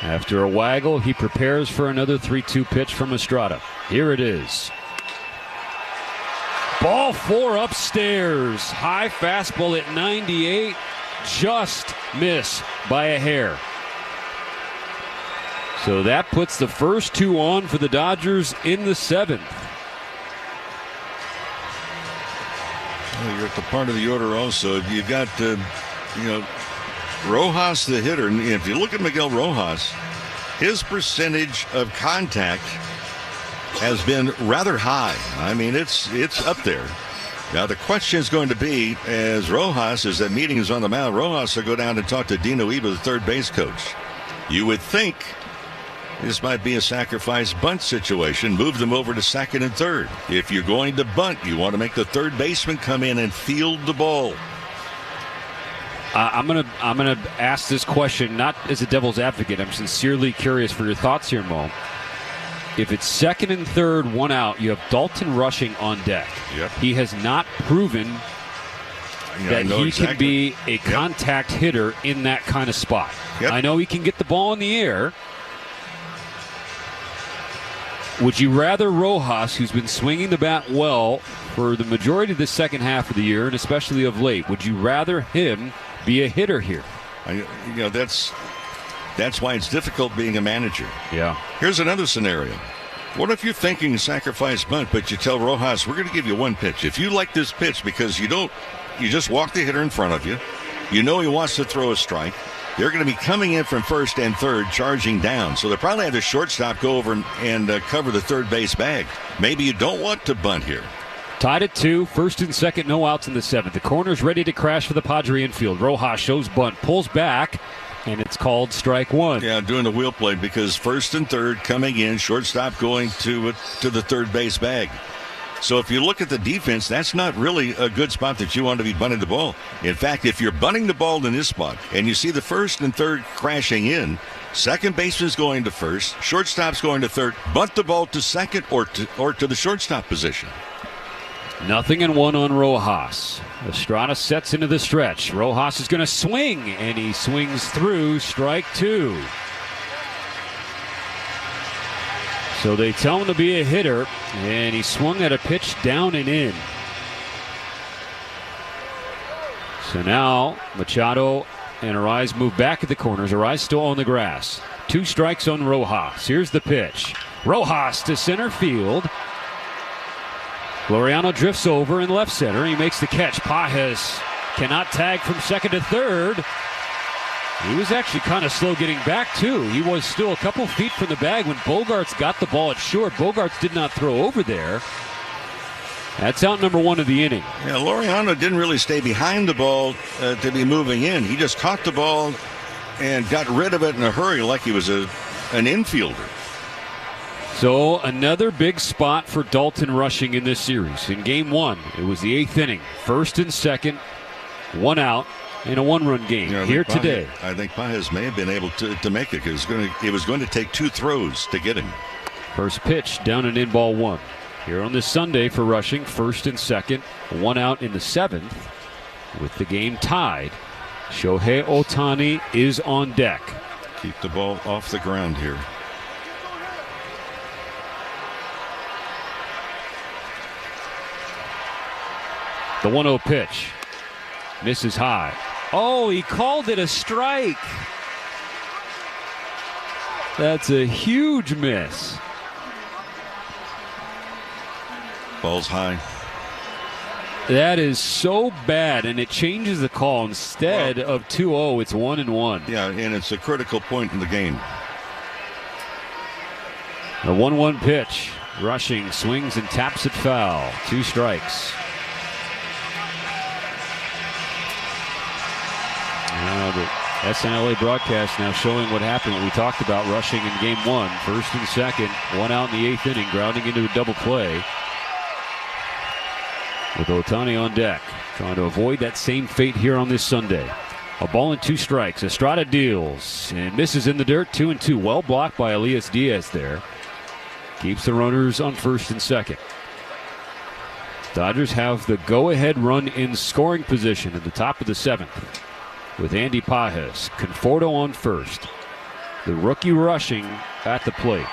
After a waggle, he prepares for another 3-2 pitch from Estrada. Here it is. Ball 4 upstairs. High fastball at 98. Just miss by a hair. So that puts the first 2 on for the Dodgers in the 7th. Well, you're at the part of the order also. You've got, Rojas, the hitter. And if you look at Miguel Rojas, his percentage of contact has been rather high. I mean, it's up there. Now, the question is going to be, as that meeting is on the mound, Rojas will go down and talk to Dino Eva, the third base coach. You would think this might be a sacrifice bunt situation. Move them over to second and third. If you're going to bunt, you want to make the third baseman come in and field the ball. I'm gonna ask this question not as a devil's advocate. I'm sincerely curious for your thoughts here, Mo. If it's second and third, 1 out, you have Dalton Rushing on deck. Yep. He has not proven that he can be a contact hitter in that kind of spot. Yep. I know he can get the ball in the air. Would you rather Rojas, who's been swinging the bat well for the majority of the second half of the year, and especially of late, would you rather him be a hitter here? That's why it's difficult being a manager. Yeah. Here's another scenario. What if you're thinking sacrifice bunt, but you tell Rojas, we're going to give you 1 pitch. If you like this pitch because you just walk the hitter in front of you, you know he wants to throw a strike. They're going to be coming in from first and third, charging down. So they'll probably have the shortstop go over and cover the third base bag. Maybe you don't want to bunt here. Tied at 2, first and second, no outs in the 7th. The corner's ready to crash for the Padre infield. Rojas shows bunt, pulls back, and it's called strike 1. Yeah, doing the wheel play because first and third coming in, shortstop going to the third base bag. So if you look at the defense, that's not really a good spot that you want to be bunting the ball. In fact, if you're bunting the ball in this spot and you see the first and third crashing in, second baseman's going to first, shortstop's going to third, bunt the ball to second or to the shortstop position. 0-1 on Rojas. Estrada sets into the stretch. Rojas is going to swing, and he swings through strike 2. So they tell him to be a hitter, and he swung at a pitch down and in. So now Machado and Arise move back at the corners. Arise still on the grass. 2 strikes on Rojas. Here's the pitch. Rojas to center field. Laureano drifts over in left center. He makes the catch. Pages cannot tag from second to third. He was actually kind of slow getting back, too. He was still a couple feet from the bag when Bogaerts got the ball at short. Bogaerts did not throw over there. That's out number 1 of the inning. Yeah, Laureano didn't really stay behind the ball to be moving in. He just caught the ball and got rid of it in a hurry like he was an infielder. So another big spot for Dalton Rushing in this series. In game 1, it was the 8th inning. First and second, 1 out in a 1-run game. Here today. I think Pages may have been able to make it because it was going to take 2 throws to get him. First pitch down and in, ball 1. Here on this Sunday for Rushing, first and second, 1 out in the 7th. With the game tied, Shohei Ohtani is on deck. Keep the ball off the ground here. The 1-0 pitch. Misses high. Oh, he called it a strike. That's a huge miss. Ball's high. That is so bad, and it changes the call. Instead of 2-0, it's 1-1. Yeah, and it's a critical point in the game. The 1-1 pitch. Rushing, swings and taps it foul. 2 strikes. Now the SNLA broadcast now showing what happened, what we talked about. Rushing in game 1, first and second, 1 out in the 8th inning, grounding into a double play. With Ohtani on deck, trying to avoid that same fate here on this Sunday. A ball and 2 strikes. Estrada deals and misses in the dirt. 2-2. Well blocked by Elias Diaz there. Keeps the runners on first and second. Dodgers have the go-ahead run in scoring position at the top of the 7th. With Andy Pages, Conforto on first. The rookie Rushing at the plate.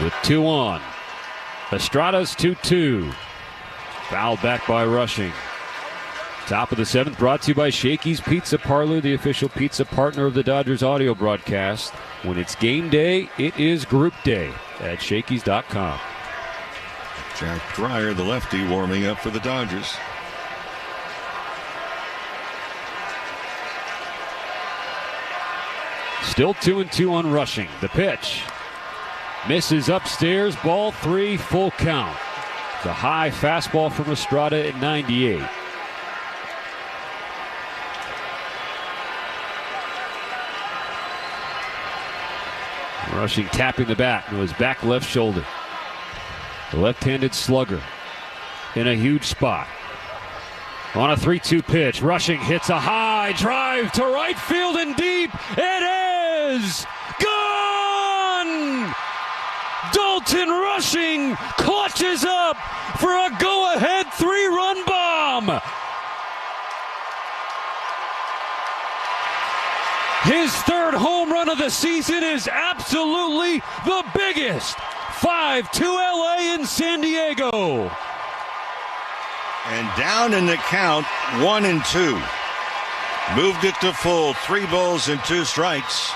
With 2 on. Estrada's 2-2. Fouled back by Rushing. Top of the 7th, brought to you by Shakey's Pizza Parlor, the official pizza partner of the Dodgers audio broadcast. When it's game day, it is group day at Shakey's.com. Jack Dreyer, the lefty, warming up for the Dodgers. Still 2-2 on Rushing. The pitch. Misses upstairs, ball 3, full count. The high fastball from Estrada at 98. Rushing tapping the bat to his back left shoulder. The left-handed slugger in a huge spot. On a 3-2 pitch, Rushing hits a high drive to right field and deep. It is gone! Dalton Rushing clutches up for a go-ahead 3-run bomb. His 3rd home run of the season is absolutely the biggest. 5-2 LA in San Diego. And down in the count, 1-2. Moved it to full, 3 balls and 2 strikes.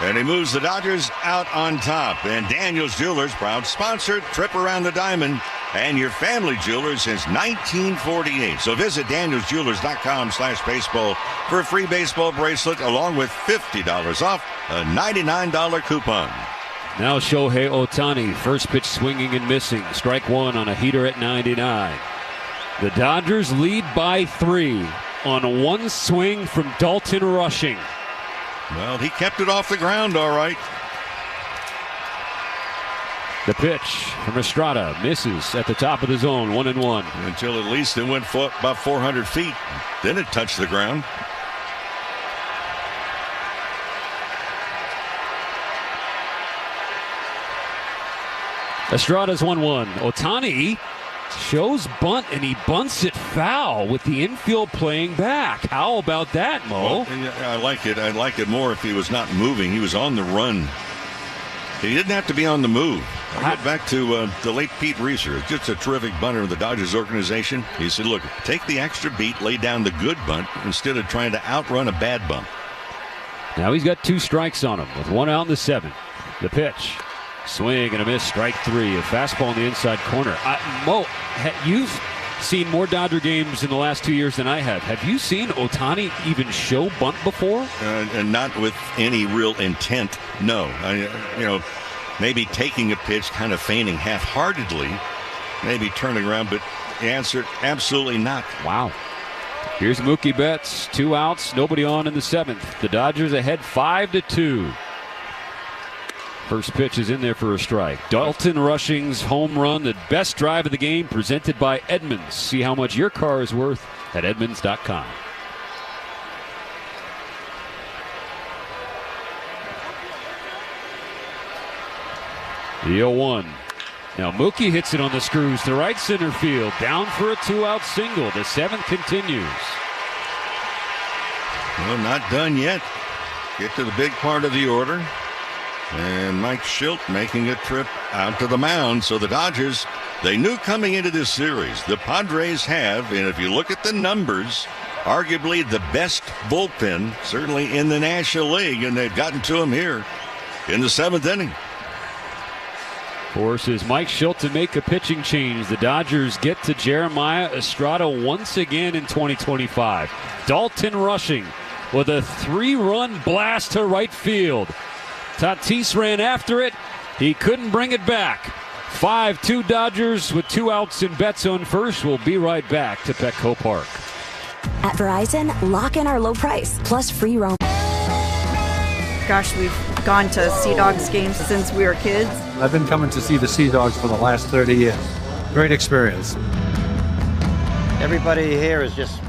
And he moves the Dodgers out on top. And Daniels Jewelers, proud sponsor, trip around the diamond, and your family jeweler since 1948. So visit danielsjewelers.com/baseball for a free baseball bracelet along with $50 off a $99 coupon. Now Shohei Ohtani, first pitch swinging and missing. Strike 1 on a heater at 99. The Dodgers lead by 3 on 1 swing from Dalton Rushing. Well, he kept it off the ground all right. The pitch from Estrada misses at the top of the zone, 1-1. Until at least it went about 400 feet. Then it touched the ground. Estrada's 1-1. Ohtani shows bunt, and he bunts it foul with the infield playing back. How about that, Mo? Well, I like it. I'd like it more if he was not moving. He was on the run. He didn't have to be on the move. I get back to the late Pete Reeser, just a terrific bunter of the Dodgers organization. He said, look, take the extra beat, lay down the good bunt instead of trying to outrun a bad bump. Now he's got 2 strikes on him with 1 out in the 7th. The pitch. Swing and a miss, strike three. A fastball in the inside corner. Mo, you've seen more Dodger games in the last 2 years than I have. Have you seen Ohtani even show bunt before? And not with any real intent, no. Maybe taking a pitch, kind of feigning half-heartedly, maybe turning around, but the answer, absolutely not. Wow. Here's Mookie Betts, 2 outs, nobody on in the 7th. The Dodgers ahead 5-2. First pitch is in there for a strike. Dalton Rushing's home run, the best drive of the game, presented by Edmunds. See how much your car is worth at Edmunds.com. The 0-1. Now Mookie hits it on the screws to right center field. Down for a 2-out single. The 7th continues. Well, not done yet. Get to the big part of the order. And Mike Schilt making a trip out to the mound. So the Dodgers, they knew coming into this series, the Padres have, and if you look at the numbers, arguably the best bullpen, certainly in the National League, and they've gotten to him here in the 7th inning. Forces Mike Schilt to make a pitching change. The Dodgers get to Jeremiah Estrada once again in 2025. Dalton Rushing with a 3-run blast to right field. Tatis ran after it. He couldn't bring it back. 5-2 Dodgers with 2 outs and Betts on first. We'll be right back to Petco Park. At Verizon, lock in our low price plus free roam. Gosh, we've gone to Sea Dogs games since we were kids. I've been coming to see the Sea Dogs for the last 30 years. Great experience. Everybody here is just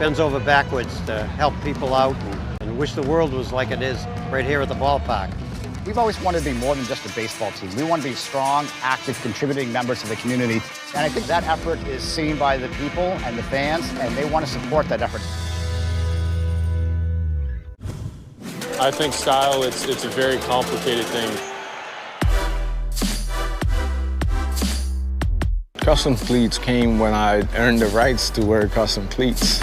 bends over backwards to help people out and wish the world was like it is right here at the ballpark. We've always wanted to be more than just a baseball team. We want to be strong, active, contributing members of the community. And I think that effort is seen by the people and the fans, and they want to support that effort. I think style, it's a very complicated thing. Custom cleats came when I earned the rights to wear custom cleats.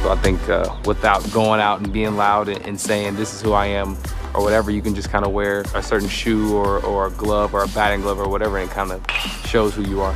So I think without going out and being loud and saying this is who I am or whatever, you can just kind of wear a certain shoe or a glove or a batting glove or whatever, and it kind of shows who you are.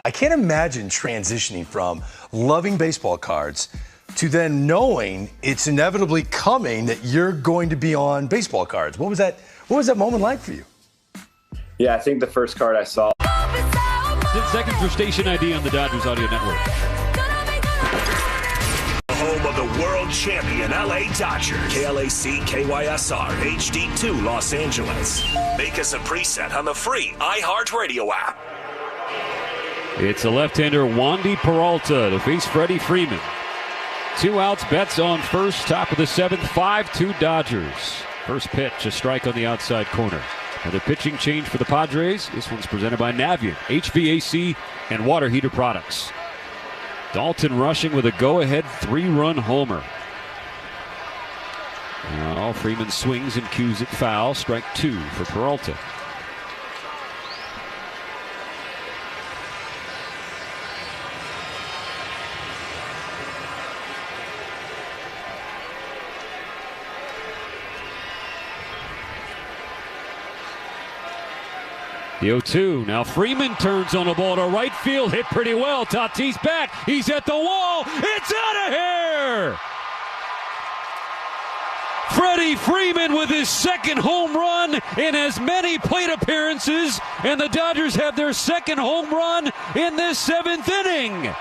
I can't imagine transitioning from loving baseball cards to then knowing it's inevitably coming that you're going to be on baseball cards. What was that moment like for you? Yeah, I think the first card I saw. Second for station ID on the Dodgers Audio Network. Home of the world champion LA Dodgers. KLAC KYSR HD2 Los Angeles. Make us a preset on the free iHeartRadio app. It's a left-hander, Wandy Peralta, to face Freddie Freeman. 2 outs, Betts on first, top of the 7th, 5-2 Dodgers. First pitch, a strike on the outside corner. Another pitching change for the Padres. This one's presented by Navien, HVAC and water heater products. Dalton Rushing with a go-ahead 3-run homer. Now Freeman swings and cues it foul. Strike 2 for Peralta. The 0-2. Now Freeman turns on the ball to right field. Hit pretty well. Tatis back. He's at the wall. It's out of here! Freddie Freeman with his second home run in as many plate appearances. And the Dodgers have their second home run in this 7th inning.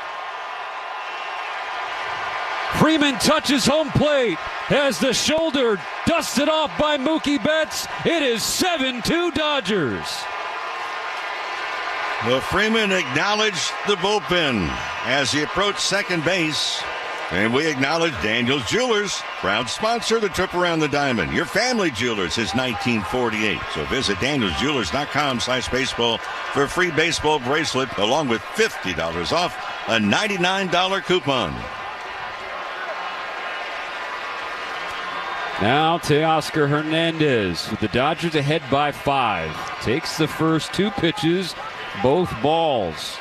Freeman touches home plate. Has the shoulder dusted off by Mookie Betts. It is 7-2 Dodgers. Well, Freeman acknowledged the bullpen as he approached second base. And we acknowledge Daniel's Jewelers, proud sponsor of the trip around the diamond. Your family jewelers since 1948. So visit danielsjewelers.com/baseball for a free baseball bracelet along with $50 off a $99 coupon. Now Teoscar Hernandez with the Dodgers ahead by 5. Takes the first 2 pitches, both balls.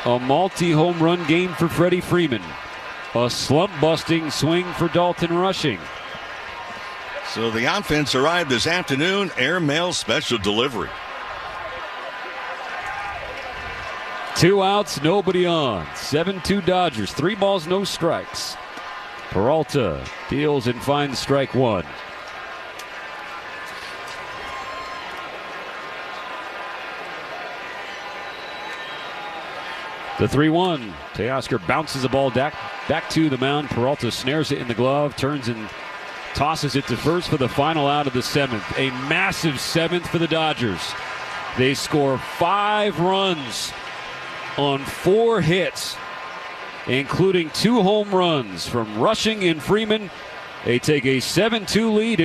A multi-home run game for Freddie Freeman. A slump-busting swing for Dalton Rushing. So the offense arrived this afternoon. Airmail special delivery. 2 outs, nobody on. 7-2 Dodgers. 3 balls, no strikes. Peralta deals and finds strike 1. The 3-1. Teoscar bounces the ball back to the mound. Peralta snares it in the glove, turns and tosses it to first for the final out of the 7th. A massive 7th for the Dodgers. They score 5 runs on 4 hits, including 2 home runs from Rushing and Freeman. They take a 7-2 lead.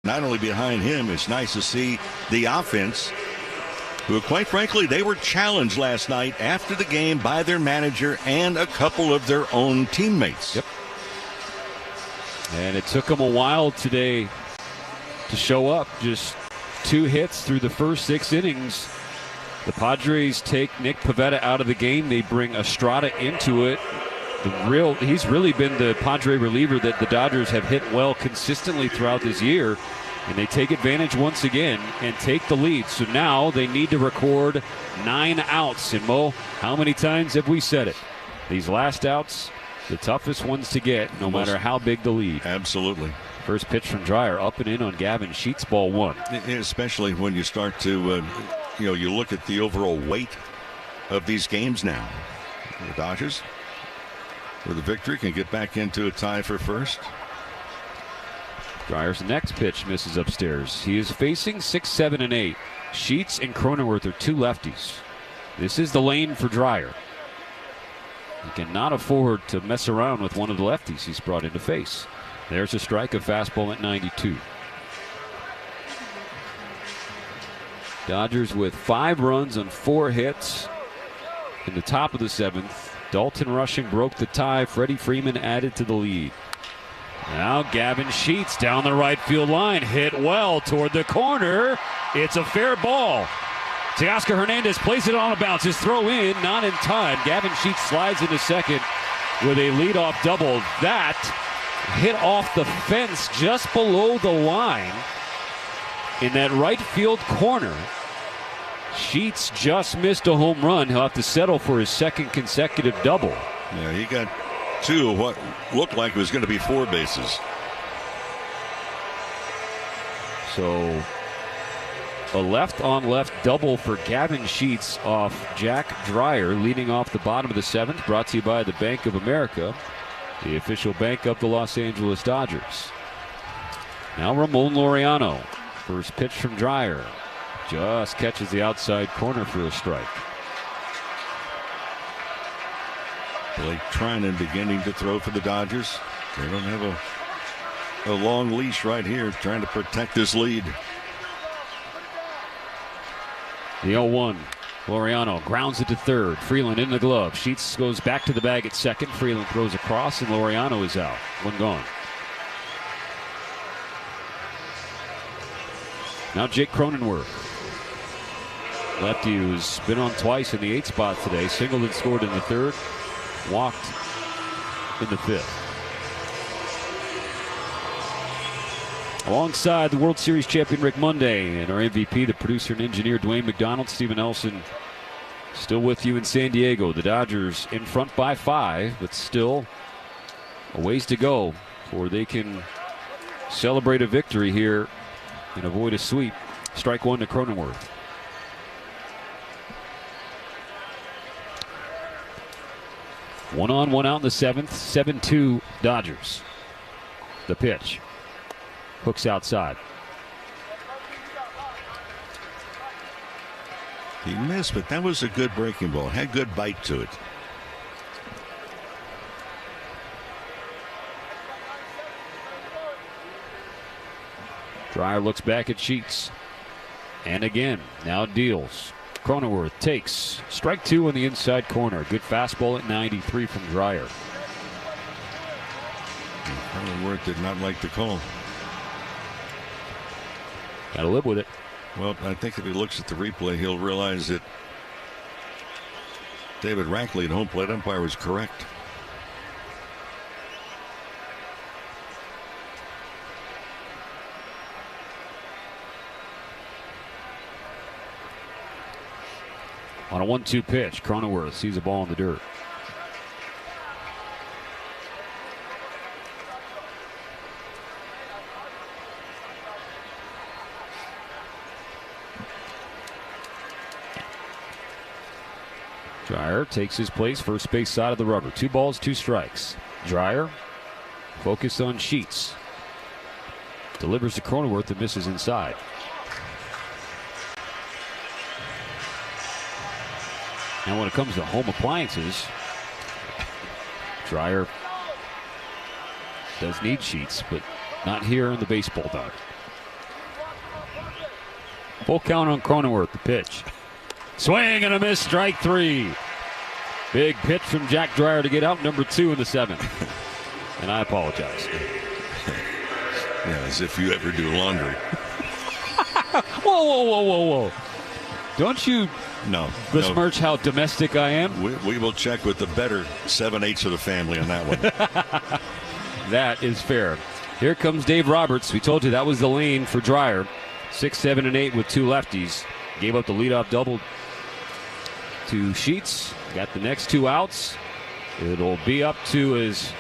Not only behind him, it's nice to see the offense, who quite frankly, they were challenged last night after the game by their manager and a couple of their own teammates. Yep. And it took them a while today to show up. Just 2 hits through the first 6 innings. The Padres take Nick Pivetta out of the game. They bring Estrada into it. He's really been the Padre reliever that the Dodgers have hit well consistently throughout this year. And they take advantage once again and take the lead. So now they need to record 9 outs. And Mo, how many times have we said it? These last outs, the toughest ones to get, no matter how big the lead. Absolutely. First pitch from Dreyer, up and in on Gavin Sheets, ball 1. Especially when you start to, you look at the overall weight of these games now. The Dodgers, with the victory, can get back into a tie for first. Dryer's next pitch misses upstairs. He is facing 6, 7, and 8. Sheets and Cronenworth are 2 lefties. This is the lane for Dreyer. He cannot afford to mess around with one of the lefties he's brought in to face. There's a strike, a fastball at 92. Dodgers with 5 runs on 4 hits in the top of the 7th. Dalton Rushing broke the tie. Freddie Freeman added to the lead. Now Gavin Sheets down the right field line. Hit well toward the corner. It's a fair ball. Teoscar Hernandez plays it on a bounce. His throw in, not in time. Gavin Sheets slides into second with a leadoff double. That hit off the fence just below the line in that right field corner. Sheets just missed a home run. He'll have to settle for his second consecutive double. Yeah, he got 2 of what looked like was going to be 4 bases. So a left-on-left double for Gavin Sheets off Jack Dreyer, leading off the bottom of the 7th. Brought to you by the Bank of America, the official bank of the Los Angeles Dodgers. Now Ramon Laureano. First pitch from Dreyer. Just catches the outside corner for a strike. Blake Trinan beginning to throw for the Dodgers. They don't have a long leash right here, trying to protect this lead. The 0-1. Laureano grounds it to third. Freeland in the glove. Sheets goes back to the bag at second. Freeland throws across, and Laureano is out. 1 gone. Now Jake Cronenworth. Lefty who's been on twice in the 8th spot today. Singled and scored in the 3rd. Walked in the 5th. Alongside the World Series champion Rick Monday and our MVP, the producer and engineer Dwayne McDonald, Stephen Nelson still with you in San Diego. The Dodgers in front by 5, but still a ways to go before they can celebrate a victory here and avoid a sweep. Strike 1 to Cronenworth. One on, one out in the 7th. 7-2 Dodgers. The pitch. Hooks outside. He missed, but that was a good breaking ball. Had good bite to it. Dreyer looks back at Sheets. And again, now deals. Cronenworth takes strike 2 in the inside corner. Good fastball at 93 from Dreyer. Cronenworth did not like the call. Got to live with it. Well, I think if he looks at the replay, he'll realize that David Rackley, the home plate umpire, was correct. On a 1-2 pitch, Cronenworth sees a ball in the dirt. Dreyer takes his place, first base side of the rubber. 2 balls, 2 strikes. Dreyer focused on Sheets. Delivers to Cronenworth that misses inside. And when it comes to home appliances, Dreyer does need Sheets, but not here in the baseball diamond. Full count on Cronenworth, the pitch. Swing and a miss, strike 3. Big pitch from Jack Dreyer to get out, number 2 in the 7th. And I apologize. Yeah, as if you ever do laundry. Whoa. Don't you besmirch how domestic I am? We will check with the better 7/8 of the family on that one. That is fair. Here comes Dave Roberts. We told you that was the lane for Dreyer. 6, 7, and 8 with 2 lefties. Gave up the leadoff double to Sheets. Got the next 2 outs. It'll be up to his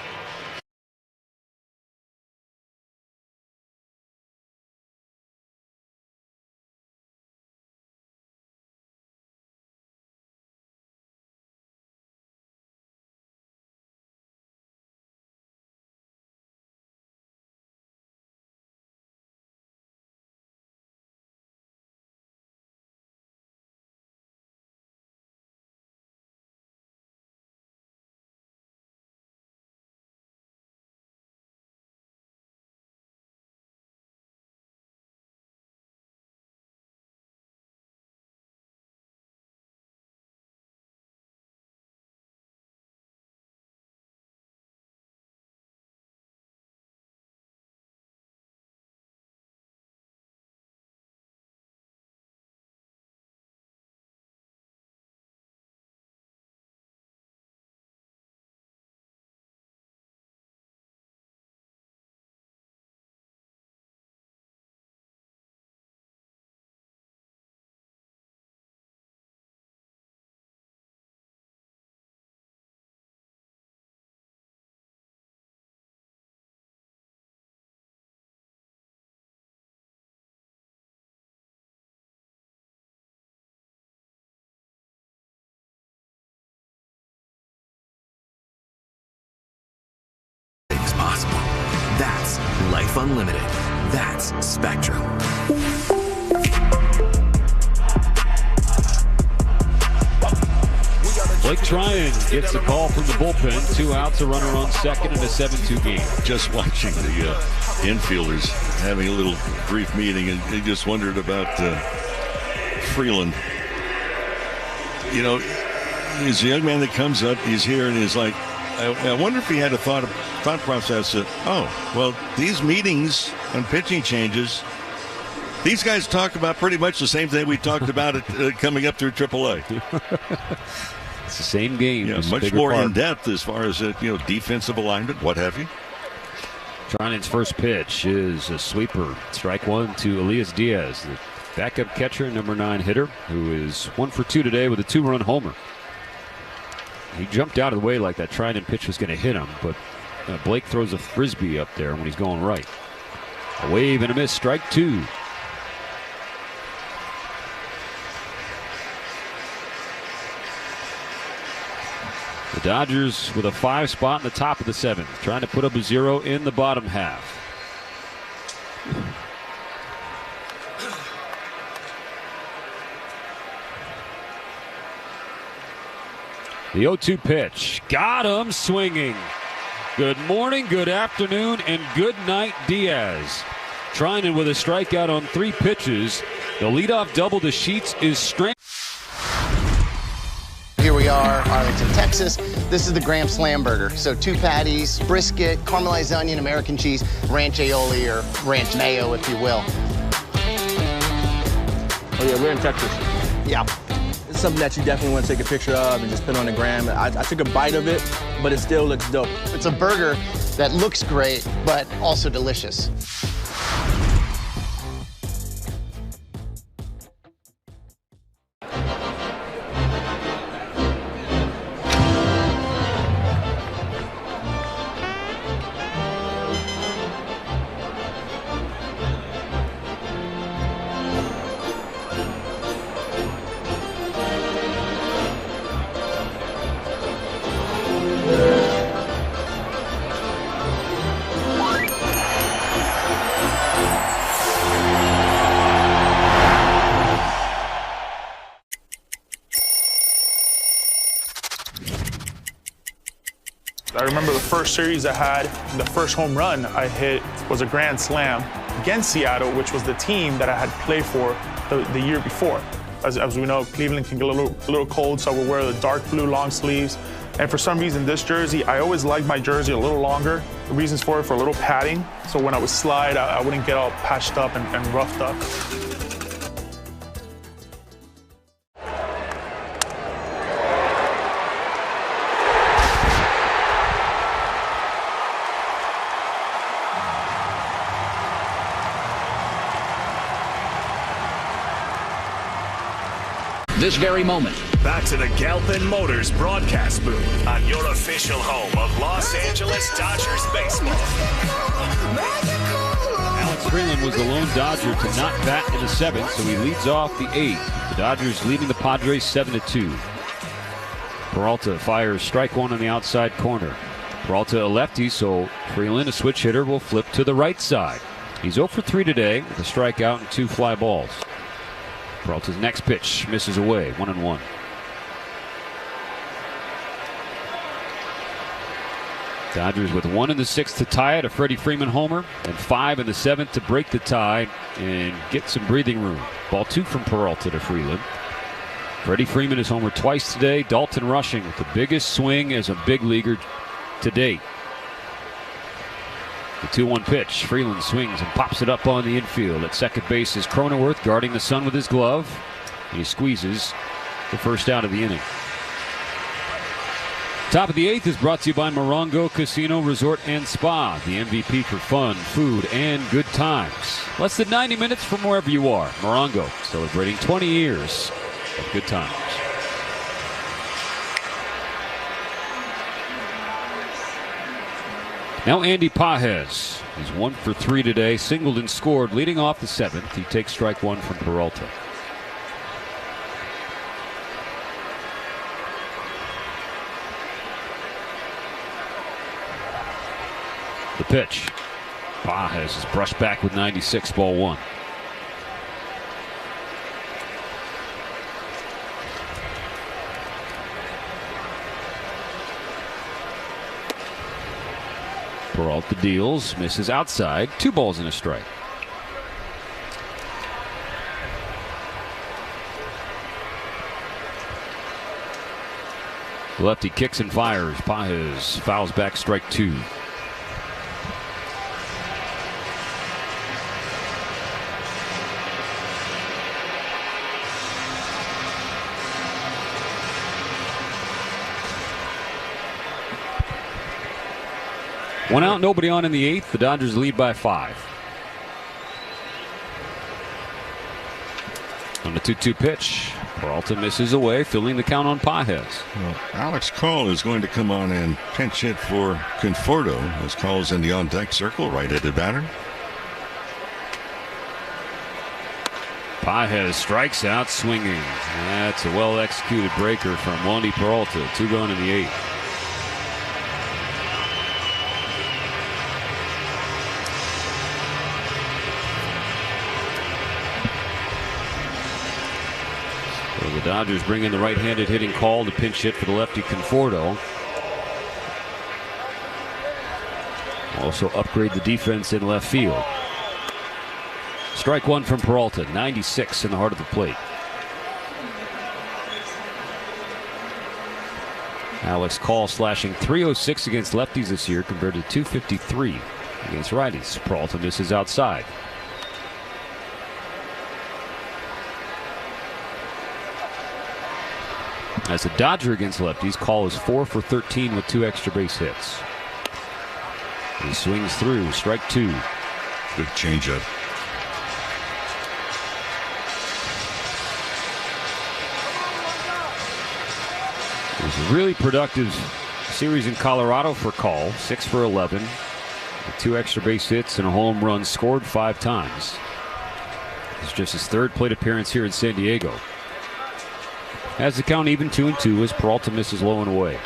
Life Unlimited. That's Spectrum. Blake Tryon gets a call from the bullpen. 2 outs, a runner on second in a 7-2 game. Just watching the infielders having a little brief meeting, and they just wondered about Freeland. You know, he's a young man that comes up, he's here, and he's like, I wonder if he had a thought process that, oh, well, these meetings on pitching changes, these guys talk about pretty much the same thing we talked about coming up through AAA. It's the same game. Yeah, much more in depth as far as defensive alignment, what have you. Tryon's first pitch is a sweeper. Strike one to Elias Diaz, the backup catcher, number 9 hitter, who is 1 for 2 today with a 2-run homer. He jumped out of the way like that Tryon pitch was going to hit him, but Blake throws a frisbee up there when he's going right. A wave and a miss, strike 2. The Dodgers with a 5 spot in the top of the 7th, trying to put up a 0 in the bottom half. The 0-2 pitch. Got him swinging. Good morning, good afternoon, and good night, Diaz. Tryon with a strikeout on 3 pitches. The leadoff double to Sheets is strength. Here we are, Arlington, Texas. This is the Graham Slam Burger. So 2 patties, brisket, caramelized onion, American cheese, ranch aioli, or ranch mayo, if you will. Oh yeah, we're in Texas. Yeah. It's something that you definitely want to take a picture of and just put on the gram. I took a bite of it, but it still looks dope. It's a burger that looks great, but also delicious. I remember the first series I had, the first home run I hit was a grand slam against Seattle, which was the team that I had played for the year before. As we know, Cleveland can get a little cold, so I would wear the dark blue long sleeves. And for some reason, this jersey, I always liked my jersey a little longer. The reasons for it, for a little padding, so when I would slide, I wouldn't get all patched up and roughed up. This very moment. Back to the Galpin Motors broadcast booth on your official home of Los Angeles Dodgers baseball. Alex Freeland was the lone Dodger to not bat in the 7th, so he leads off the 8th. The Dodgers leading the Padres 7-2. Peralta fires strike one on the outside corner. Peralta a lefty, so Freeland, a switch hitter, will flip to the right side. He's 0 for 3 today with a strikeout and 2 fly balls. Peralta's next pitch misses away, 1-1. Dodgers with 1 in the 6th to tie it, a Freddie Freeman homer, and 5 in the 7th to break the tie and get some breathing room. Ball 2 from Peralta to Freeland. Freddie Freeman is homered twice today. Dalton Rushing with the biggest swing as a big leaguer to date. The 2-1 pitch. Freeland swings and pops it up on the infield. At second base is Cronenworth guarding the sun with his glove. He squeezes the first out of the inning. Top of the 8th is brought to you by Morongo Casino Resort and Spa, the MVP for fun, food, and good times. Less than 90 minutes from wherever you are. Morongo, celebrating 20 years of good times. Now Andy Pages. He's 1 for 3 today, singled and scored, leading off the 7th. He takes strike 1 from Peralta. The pitch. Pages is brushed back with 96, ball one. Peralta deals, misses outside, 2 balls and a strike. Lefty kicks and fires. Pages fouls back, strike 2. One out, nobody on in the 8th. The Dodgers lead by 5. On the 2-2 pitch, Peralta misses away, filling the count on Pages. Well, Alex Call is going to come on and pinch hit for Conforto as Call's in the on-deck circle, right-handed batter. Pages strikes out swinging. That's a well-executed breaker from Wandy Peralta. 2 gone in the 8th. The Dodgers bring in the right-handed hitting Call to pinch hit for the lefty Conforto. Also upgrade the defense in left field. Strike 1 from Peralta, 96 in the heart of the plate. Alex Call slashing .306 against lefties this year compared to .253 against righties. Peralta misses outside. As a Dodger against lefties, Call is 4 for 13 with 2 extra base hits. He swings through, strike 2. Good changeup. It was a really productive series in Colorado for Call. 6 for 11 with 2 extra base hits and a home run, scored 5 times. It's just his 3rd plate appearance here in San Diego. Has the count even 2-2 as Peralta misses low and away.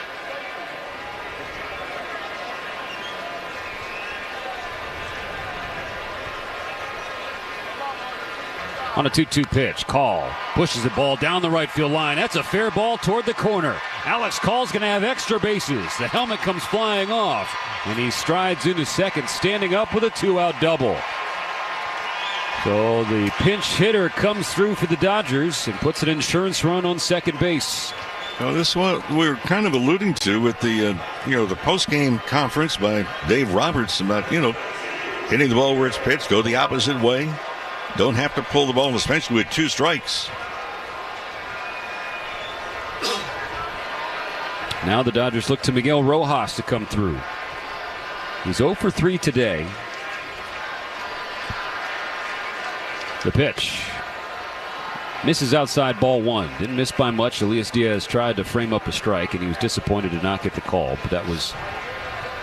On a 2-2 pitch, Call pushes the ball down the right field line. That's a fair ball toward the corner. Alex Call's going to have extra bases. The helmet comes flying off, and he strides into second, standing up with a 2-out double. So the pinch hitter comes through for the Dodgers and puts an insurance run on second base. Well, this is what we're kind of alluding to with the the post-game conference by Dave Roberts about hitting the ball where it's pitched, go the opposite way, don't have to pull the ball, especially with 2 strikes. Now the Dodgers look to Miguel Rojas to come through. He's 0 for 3 today. The pitch. Misses outside, ball 1. Didn't miss by much. Elias Diaz tried to frame up a strike, and he was disappointed to not get the call, but that was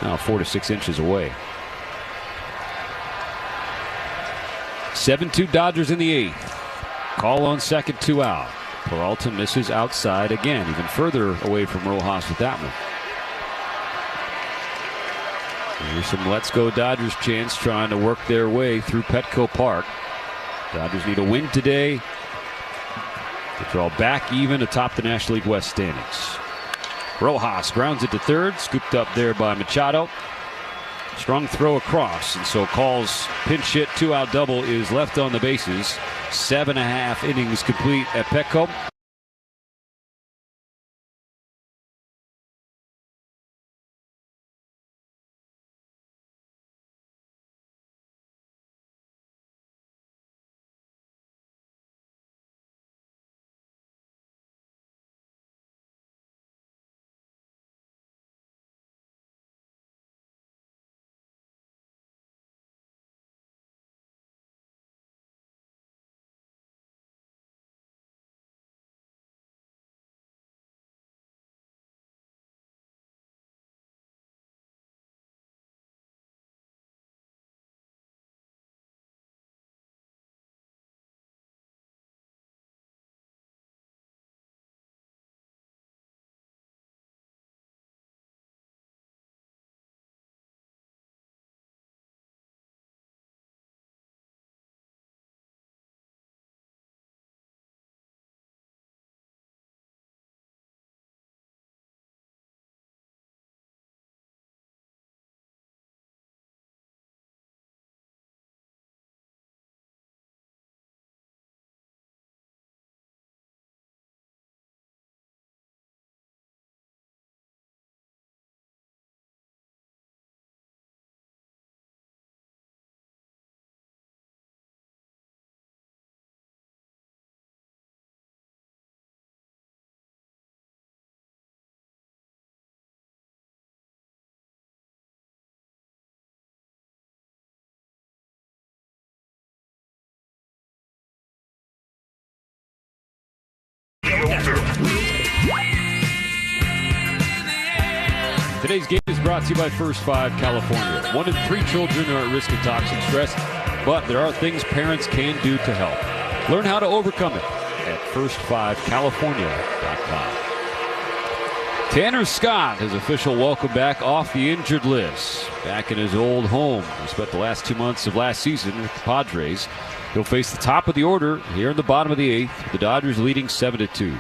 now 4 to 6 inches away. 7-2 Dodgers in the 8th. Call on second, 2 out. Peralta misses outside again, even further away from Rojas with that one. Here's some Let's Go Dodgers chants trying to work their way through Petco Park. Dodgers need a win today to draw back even atop the National League West standings. Rojas grounds it to third, scooped up there by Machado. Strong throw across, and so Call's pinch hit 2-out double is left on the bases. 7.5 innings complete at Petco. Today's game is brought to you by First 5 California. 1 in 3 children are at risk of toxic stress, but there are things parents can do to help. Learn how to overcome it at first5california.com. Tanner Scott, his official welcome back off the injured list. Back in his old home. He spent the last 2 months of last season with the Padres. He'll face the top of the order here in the bottom of the 8th. The Dodgers leading 7-2.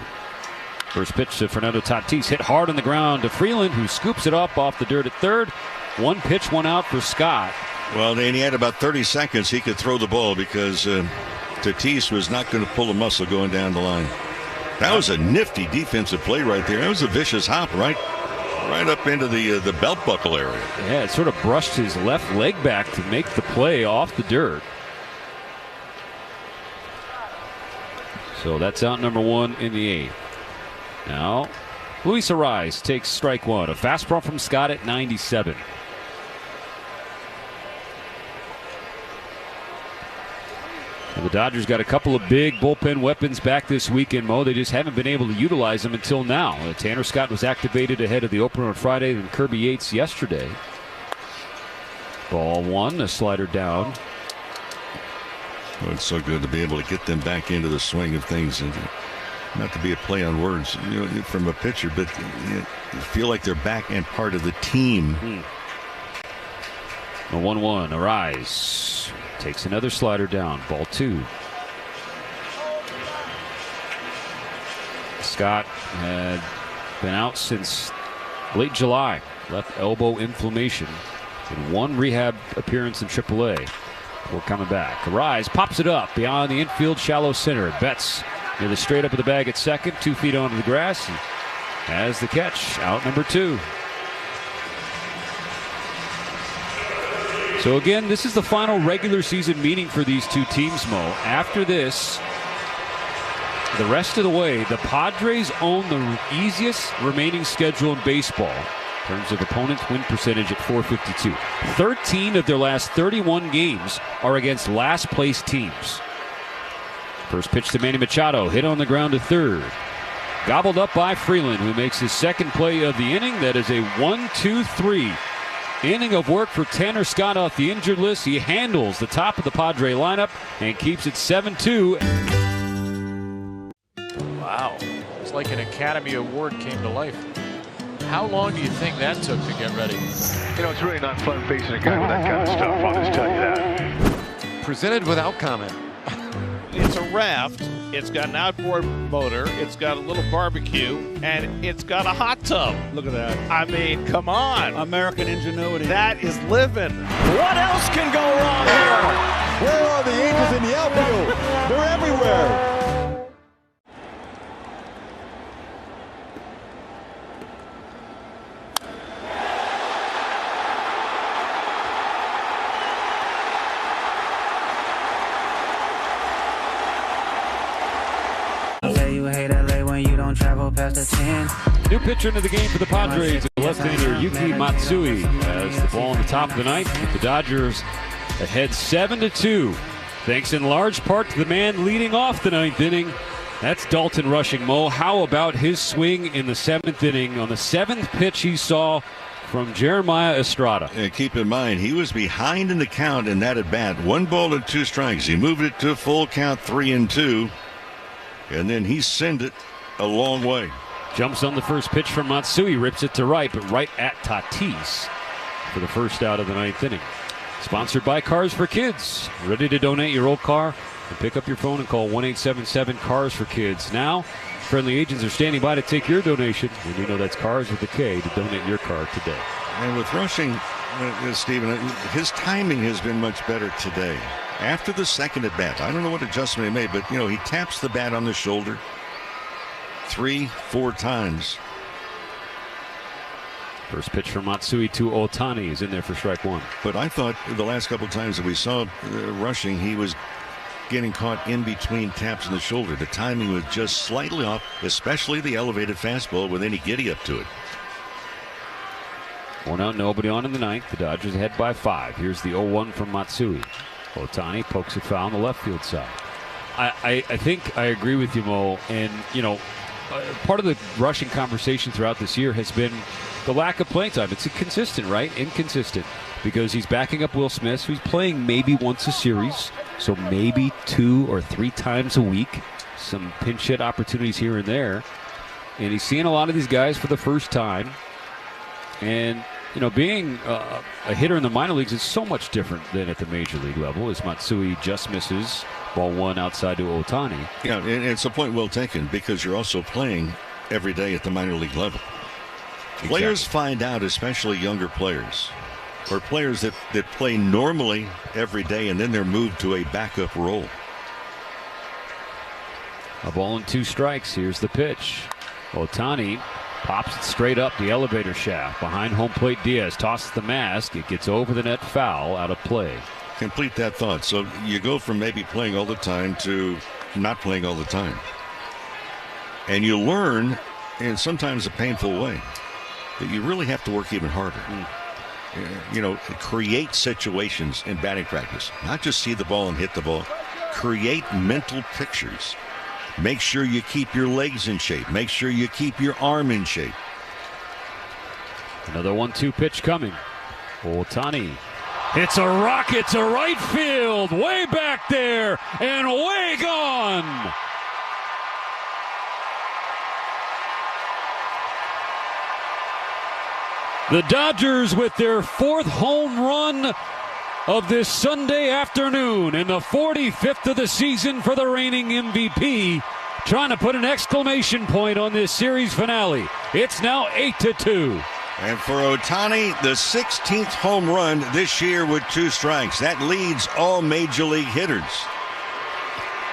First pitch to Fernando Tatis, hit hard on the ground to Freeland, who scoops it up off the dirt at third. 1 pitch, 1 out for Scott. Well, and he had about 30 seconds he could throw the ball because Tatis was not going to pull a muscle going down the line. That was a nifty defensive play right there. That was a vicious hop right up into the belt buckle area. Yeah, it sort of brushed his left leg back to make the play off the dirt. So that's out number 1 in the 8th. Now, Luis Arraez takes strike 1. A fastball from Scott at 97. And the Dodgers got a couple of big bullpen weapons back this weekend, Mo. They just haven't been able to utilize them until now. Tanner Scott was activated ahead of the opener on Friday, and Kirby Yates yesterday. Ball 1, a slider down. Oh, it's so good to be able to get them back into the swing of things. And not to be a play on words, from a pitcher, but you feel like they're back and part of the team. A 1-1. Arraez takes another slider down. Ball 2. Scott had been out since late July. Left elbow inflammation. In 1 rehab appearance in AAA. Before coming back. Arraez pops it up beyond the infield shallow center. Betts near the straight up of the bag at second. 2 feet onto the grass. And has the catch. Out number 2. So again, this is the final regular season meeting for these two teams, Mo. After this, the rest of the way, the Padres own the easiest remaining schedule in baseball in terms of opponents' win percentage at .452. 13 of their last 31 games are against last place teams. First pitch to Manny Machado, hit on the ground to third. Gobbled up by Freeland, who makes his second play of the inning. That is a 1-2-3 inning of work for Tanner Scott off the injured list. He handles the top of the Padre lineup and keeps it 7-2. Wow. It's like an Academy Award came to life. How long do you think that took to get ready? You know, it's really not fun facing a guy with that kind of stuff. I'll just tell you that. Presented without comment. It's a raft. It's got an outboard motor. It's got a little barbecue, and it's got a hot tub. Look at that. I mean, come on. American ingenuity. That is living. What else can go wrong here? Where are the Angels in the outfield? They're everywhere. New pitcher into the game for the Padres, left-hander Yuki Matsui, has the ball in the top of the ninth. The Dodgers ahead 7-2, thanks in large part to the man leading off the ninth inning. That's Dalton Rushing. Mo, how about his swing in the 7th inning on the 7th pitch he saw from Jeremiah Estrada? And keep in mind, he was behind in the count in that at bat. 1 ball and 2 strikes. He moved it to a full count, 3-2, and then he sent it a long way. Jumps on the first pitch from Matsui, rips it to right, but right at Tatis for the first out of the 9th inning. Sponsored by Cars for Kids. Ready to donate your old car? And pick up your phone and call 1-877-CARS-FOR-KIDS. Now, friendly agents are standing by to take your donation, and you know that's Cars with a K, to donate your car today. And with Rushing, Stephen, his timing has been much better today. After the second at bat, I don't know what adjustment he made, but he taps the bat on the shoulder 3-4 times. First pitch from Matsui to Ohtani is in there for strike 1. But I thought the last couple of times that we saw Rushing, he was getting caught in between taps on the shoulder. The timing was just slightly off, especially the elevated fastball with any giddy up to it. 1-0, nobody on in the 9th. The Dodgers ahead by 5. Here's the 0-1 from Matsui. Ohtani pokes it foul on the left field side. I think I agree with you, Mo. And, part of the rushing conversation throughout this year has been the lack of playing time. It's inconsistent, right? Inconsistent. Because he's backing up Will Smith, who's playing maybe once a series, so maybe 2 or 3 times a week. Some pinch hit opportunities here and there. And he's seeing a lot of these guys for the first time. And, you know, being a hitter in the minor leagues is so much different than at the major league level, as Matsui just misses ball 1 outside to Ohtani. Yeah, and it's a point well taken, because you're also playing every day at the minor league level. Exactly. Players find out, especially younger players, or players that play normally every day, and then they're moved to a backup role. A ball and 2 strikes. Here's the pitch. Ohtani pops it straight up the elevator shaft. Behind home plate, Diaz tosses the mask. It gets over the net, foul, out of play. Complete that thought. So you go from maybe playing all the time to not playing all the time. And you learn, in sometimes a painful way, that you really have to work even harder. You know, create situations in batting practice. Not just see the ball and hit the ball. Create mental pictures. Make sure you keep your legs in shape. Make sure you keep your arm in shape. Another 1-2 pitch coming. Ohtani. It's a rocket to right field. Way back there and way gone. The Dodgers with their 4th home run of this Sunday afternoon, and the 45th of the season for the reigning MVP, trying to put an exclamation point on this series finale. It's now 8-2. And for Ohtani, the 16th home run this year with 2 strikes. That leads all major league hitters.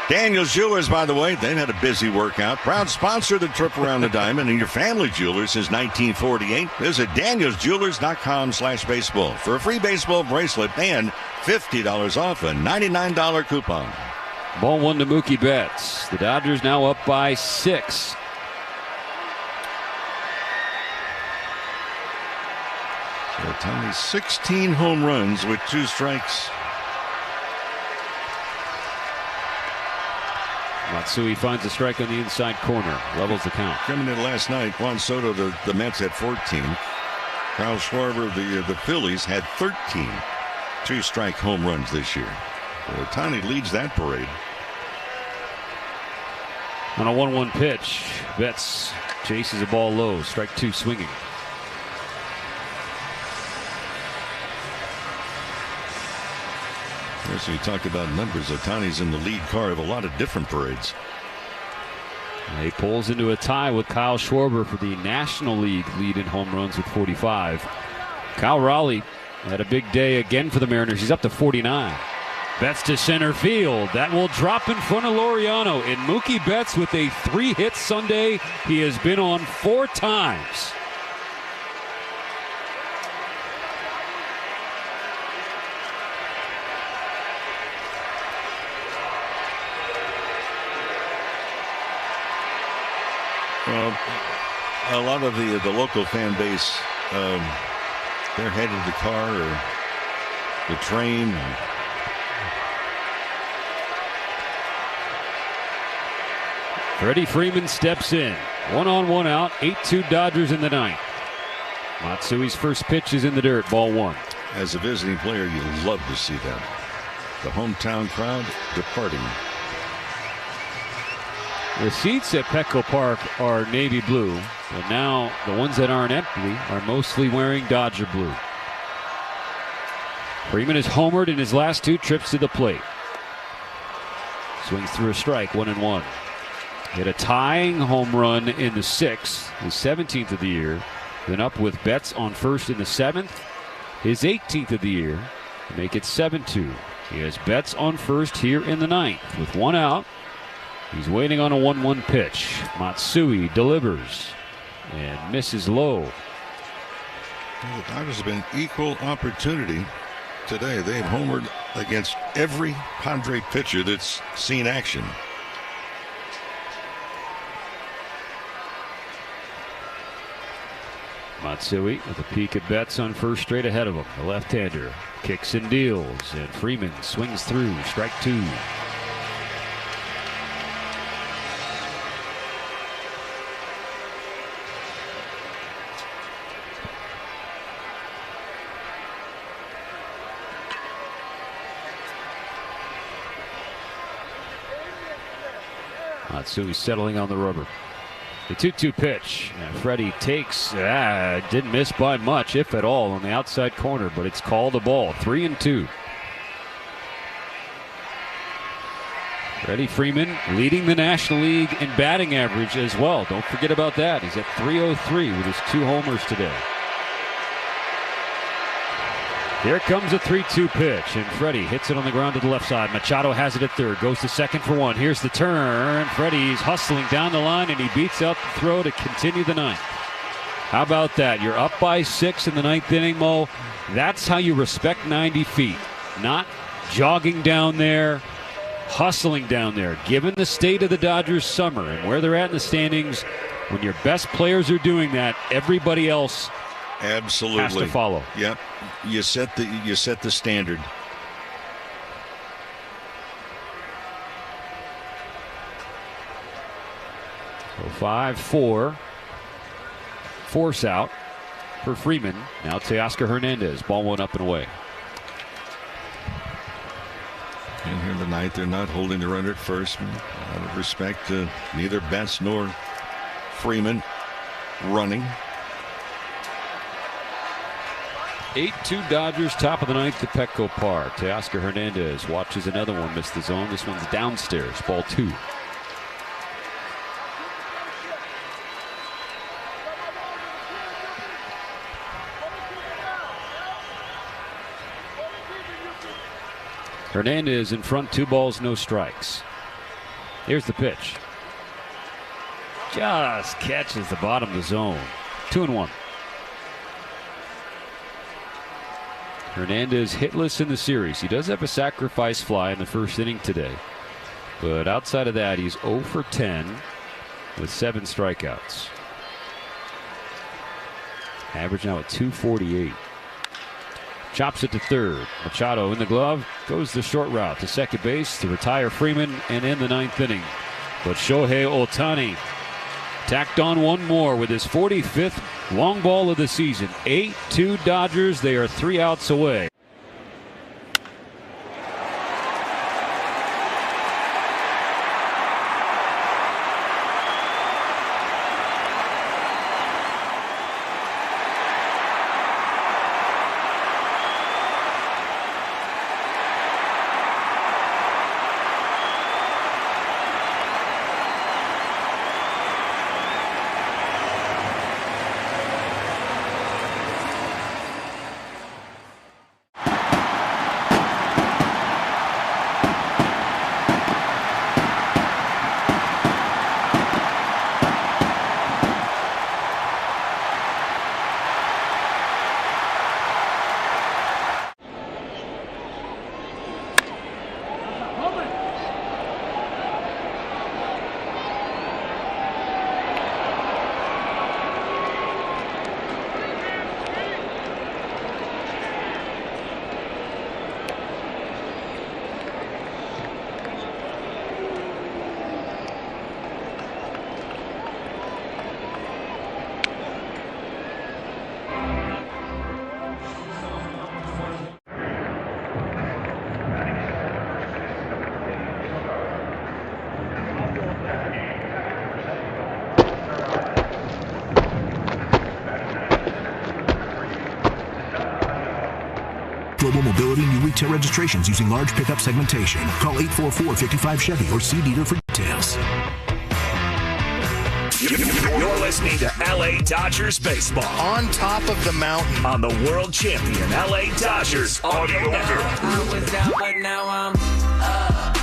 Daniel's Jewelers, by the way, they've had a busy workout. Proud sponsor of the trip around the diamond and your family jewelers since 1948. Visit danielsjewelers.com/baseball for a free baseball bracelet and $50 off a $99 coupon. Ball 1 to Mookie Betts. The Dodgers now up by 6. Ohtani, 16 home runs with 2 strikes. Matsui finds a strike on the inside corner. Levels the count. Coming in last night, Juan Soto, the Mets had 14. Kyle Schwarber, the Phillies, had 13 2-strike home runs this year. Ohtani leads that parade. On a 1-1 pitch, Betts chases a ball low. Strike 2 swinging. So you talk about numbers. Ohtani's in the lead car of a lot of different parades. He pulls into a tie with Kyle Schwarber for the National League lead in home runs with 45. Kyle Raleigh had a big day again for the Mariners. He's up to 49. Betts to center field. That will drop in front of Laureano. And Mookie Betts with a 3-hit Sunday. He has been on 4 times. Well, a lot of the local fan base, they're headed to the car or the train. Freddie Freeman steps in. 1-on, 1 out. 8-2 Dodgers in the 9th. Matsui's first pitch is in the dirt. Ball 1. As a visiting player, you love to see that. The hometown crowd departing. The seats at Petco Park are navy blue, and now the ones that aren't empty are mostly wearing Dodger blue. Freeman has homered in his last 2 trips to the plate. Swings through a strike, 1-1. Hit a tying home run in the 6th, his 17th of the year. Then up with Betts on first in the 7th, his 18th of the year, to make it 7-2. He has Betts on first here in the 9th with 1 out. He's waiting on a 1-1 pitch. Matsui delivers and misses low. Well, the Dodgers have been equal opportunity today. They've homered against every Padre pitcher that's seen action. Matsui with a peek at Betts on first, straight ahead of him. The left-hander kicks and deals, and Freeman swings through. Strike 2. Matsui settling on the rubber. The 2-2 pitch. And Freddie takes, didn't miss by much, if at all, on the outside corner, but it's called a ball. 3-2. Freddie Freeman leading the National League in batting average as well. Don't forget about that. He's at .303 with his 2 homers today. Here comes a 3-2 pitch, and Freddie hits it on the ground to the left side. Machado has it at third, goes to second for 1. Here's the turn. Freddie's hustling down the line, and he beats out the throw to continue the ninth. How about that? You're up by 6 in the ninth inning, Mo. That's how you respect 90 feet. Not jogging down there, hustling down there. Given the state of the Dodgers' summer and where they're at in the standings, when your best players are doing that, everybody else absolutely has to follow. Yep. You set the standard. So 5-4. Force out for Freeman. Now Teoscar Hernandez. Ball 1 up and away. And here tonight, they're not holding the runner at first. Out of respect to neither Betts nor Freeman running. 8-2 Dodgers, top of the ninth at Petco Park. Teoscar Hernandez watches another one miss the zone. This one's downstairs. Ball 2. Hernandez in front, 2 balls, no strikes. Here's the pitch. Just catches the bottom of the zone. 2-1. Hernandez hitless in the series. He does have a sacrifice fly in the first inning today. But outside of that, he's 0 for 10 with 7 strikeouts. Average now at .248. Chops it to third. Machado in the glove. Goes the short route to second base to retire Freeman and end the ninth inning. But Shohei Ohtani tacked on one more with his 45th long ball of the season. 8-2 Dodgers. They are 3 outs away. Global Mobility new retail registrations using large pickup segmentation. Call 844-55-CHEVY or see dealer for details. You're listening to LA Dodgers baseball. On top of the mountain. On the world champion LA Dodgers Audio Network. I was down, but now I'm up.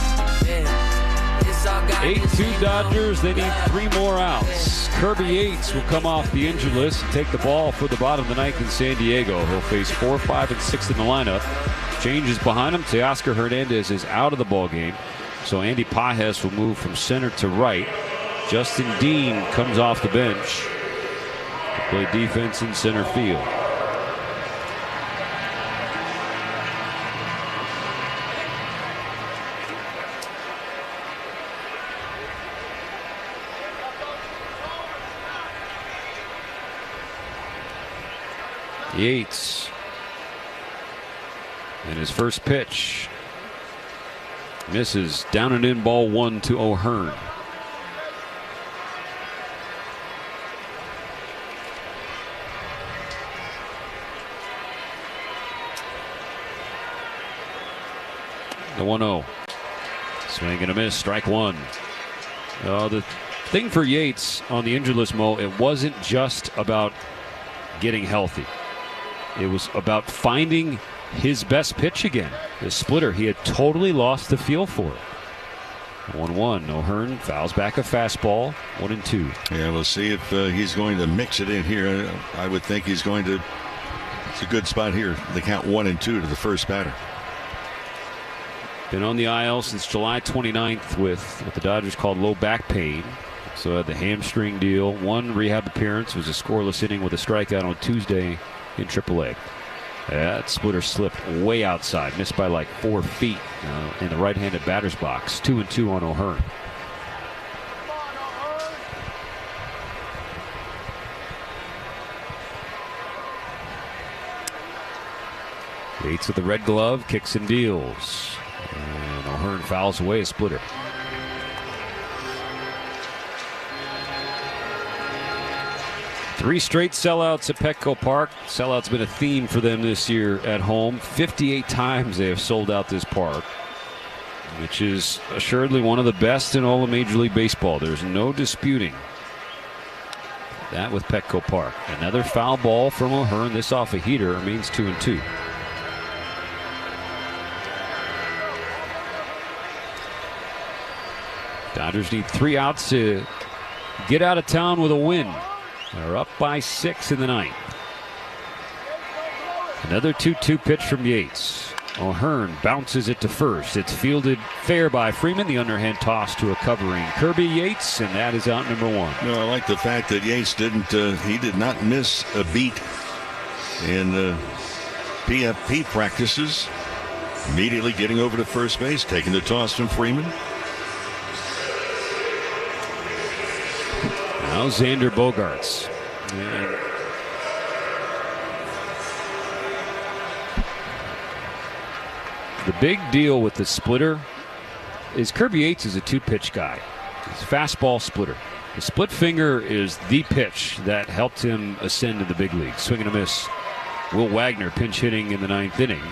8-2 Dodgers. They need 3 more outs. Kirby Yates will come off the injured list and take the ball for the bottom of the ninth in San Diego. He'll face 4, 5, and 6 in the lineup. Changes behind him. Teoscar Hernandez is out of the ball game, so Andy Pages will move from center to right. Justin Dean comes off the bench to play defense in center field. Yates, and his first pitch misses, down and in, ball 1 to O'Hearn. The 1-0. Swing and a miss, strike one. The thing for Yates on the injured list, Mo, it wasn't just about getting healthy. It was about finding his best pitch again. The splitter, he had totally lost the feel for it. 1-1. O'Hearn fouls back a fastball. 1-2. Yeah, we'll see if he's going to mix it in here. I would think he's going to. It's a good spot here. They count 1-2 to the first batter. Been on the IL since July 29th with what the Dodgers called low back pain. So had the hamstring deal. One rehab appearance, was a scoreless inning with a strikeout on Tuesday in AAA. That splitter slipped way outside, missed by like 4 feet in the right-handed batter's box. 2-2 on O'Hearn. Yates with the red glove, kicks and deals. And O'Hearn fouls away a splitter. Three straight sellouts at Petco Park. Sellouts been a theme for them this year at home. 58 times they have sold out this park, which is assuredly one of the best in all of Major League Baseball. There's no disputing that with Petco Park. Another foul ball from O'Hearn. This off a heater, remains 2-2. Dodgers need 3 outs to get out of town with a win. They're up by 6 in the 9th. Another 2-2 pitch from Yates. O'Hearn bounces it to first. It's fielded fair by Freeman. The underhand toss to a covering Kirby Yates, and that is out number 1. No, I like the fact that Yates he did not miss a beat in PFP practices. Immediately getting over to first base, taking the toss from Freeman. Now Xander Bogaerts. The big deal with the splitter is Kirby Yates is a 2-pitch guy. He's a fastball splitter. The split finger is the pitch that helped him ascend to the big league. Swing and a miss. Will Wagner pinch hitting in the 9th inning.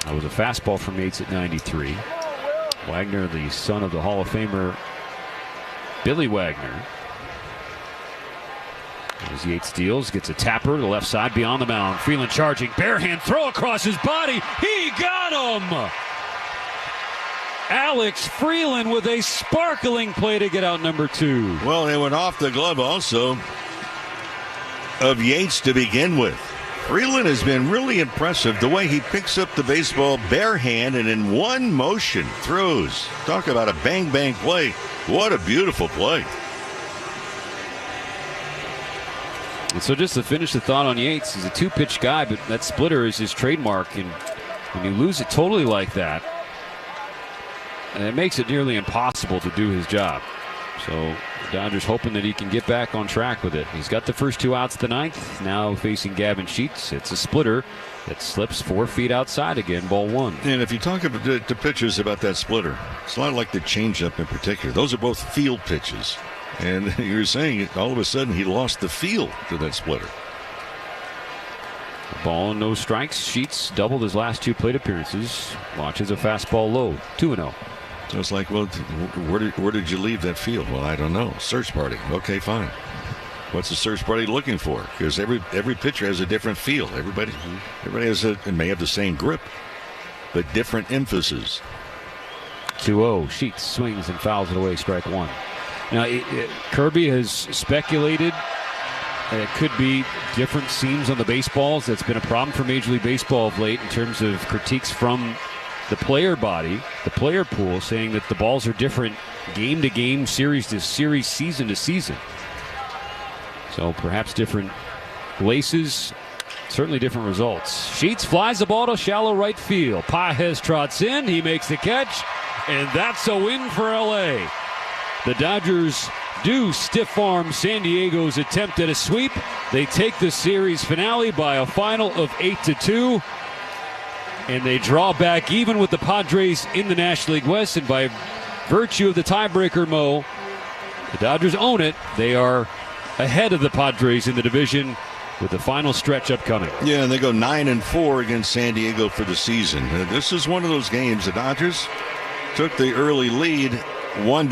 That was a fastball from Yates at 93. Wagner, the son of the Hall of Famer Billy Wagner. As Yates deals, gets a tapper to the left side beyond the mound. Freeland charging, bare hand throw across his body. He got him! Alex Freeland with a sparkling play to get out number 2. Well, they went off the glove also of Yates to begin with. Freeland has been really impressive the way he picks up the baseball bare hand and in one motion throws. Talk about a bang bang play. What a beautiful play. And so just to finish the thought on Yates, he's a 2-pitch guy, but that splitter is his trademark. And when you lose it totally like that, it makes it nearly impossible to do his job. So the Dodgers hoping that he can get back on track with it. He's got the first 2 outs the 9th. Now facing Gavin Sheets. It's a splitter that slips 4 feet outside again, ball 1. And if you talk to pitchers about that splitter, it's a lot like the changeup in particular. Those are both field pitches. And you're saying all of a sudden he lost the feel to that splitter. Ball and no strikes. Sheets doubled his last 2 plate appearances. Watches a fastball low. 2-0. So it's like, well, where did you leave that field? Well, I don't know. Search party. Okay, fine. What's the search party looking for? Because every pitcher has a different feel. Everybody has may have the same grip, but different emphasis. 2-0. Sheets swings and fouls it away. Strike 1. Now, Kirby has speculated it could be different seams on the baseballs. That's been a problem for Major League Baseball of late in terms of critiques from the player body, the player pool, saying that the balls are different game to game, series to series, season to season. So perhaps different laces, certainly different results. Sheets flies the ball to shallow right field. Pages trots in, he makes the catch, and that's a win for LA. The Dodgers do stiff arm San Diego's attempt at a sweep. They take the series finale by a final of 8-2. And they draw back even with the Padres in the National League West. And by virtue of the tiebreaker, Mo, the Dodgers own it. They are ahead of the Padres in the division with the final stretch upcoming. Yeah, and they go 9-4 against San Diego for the season. This is one of those games. The Dodgers took the early lead, 1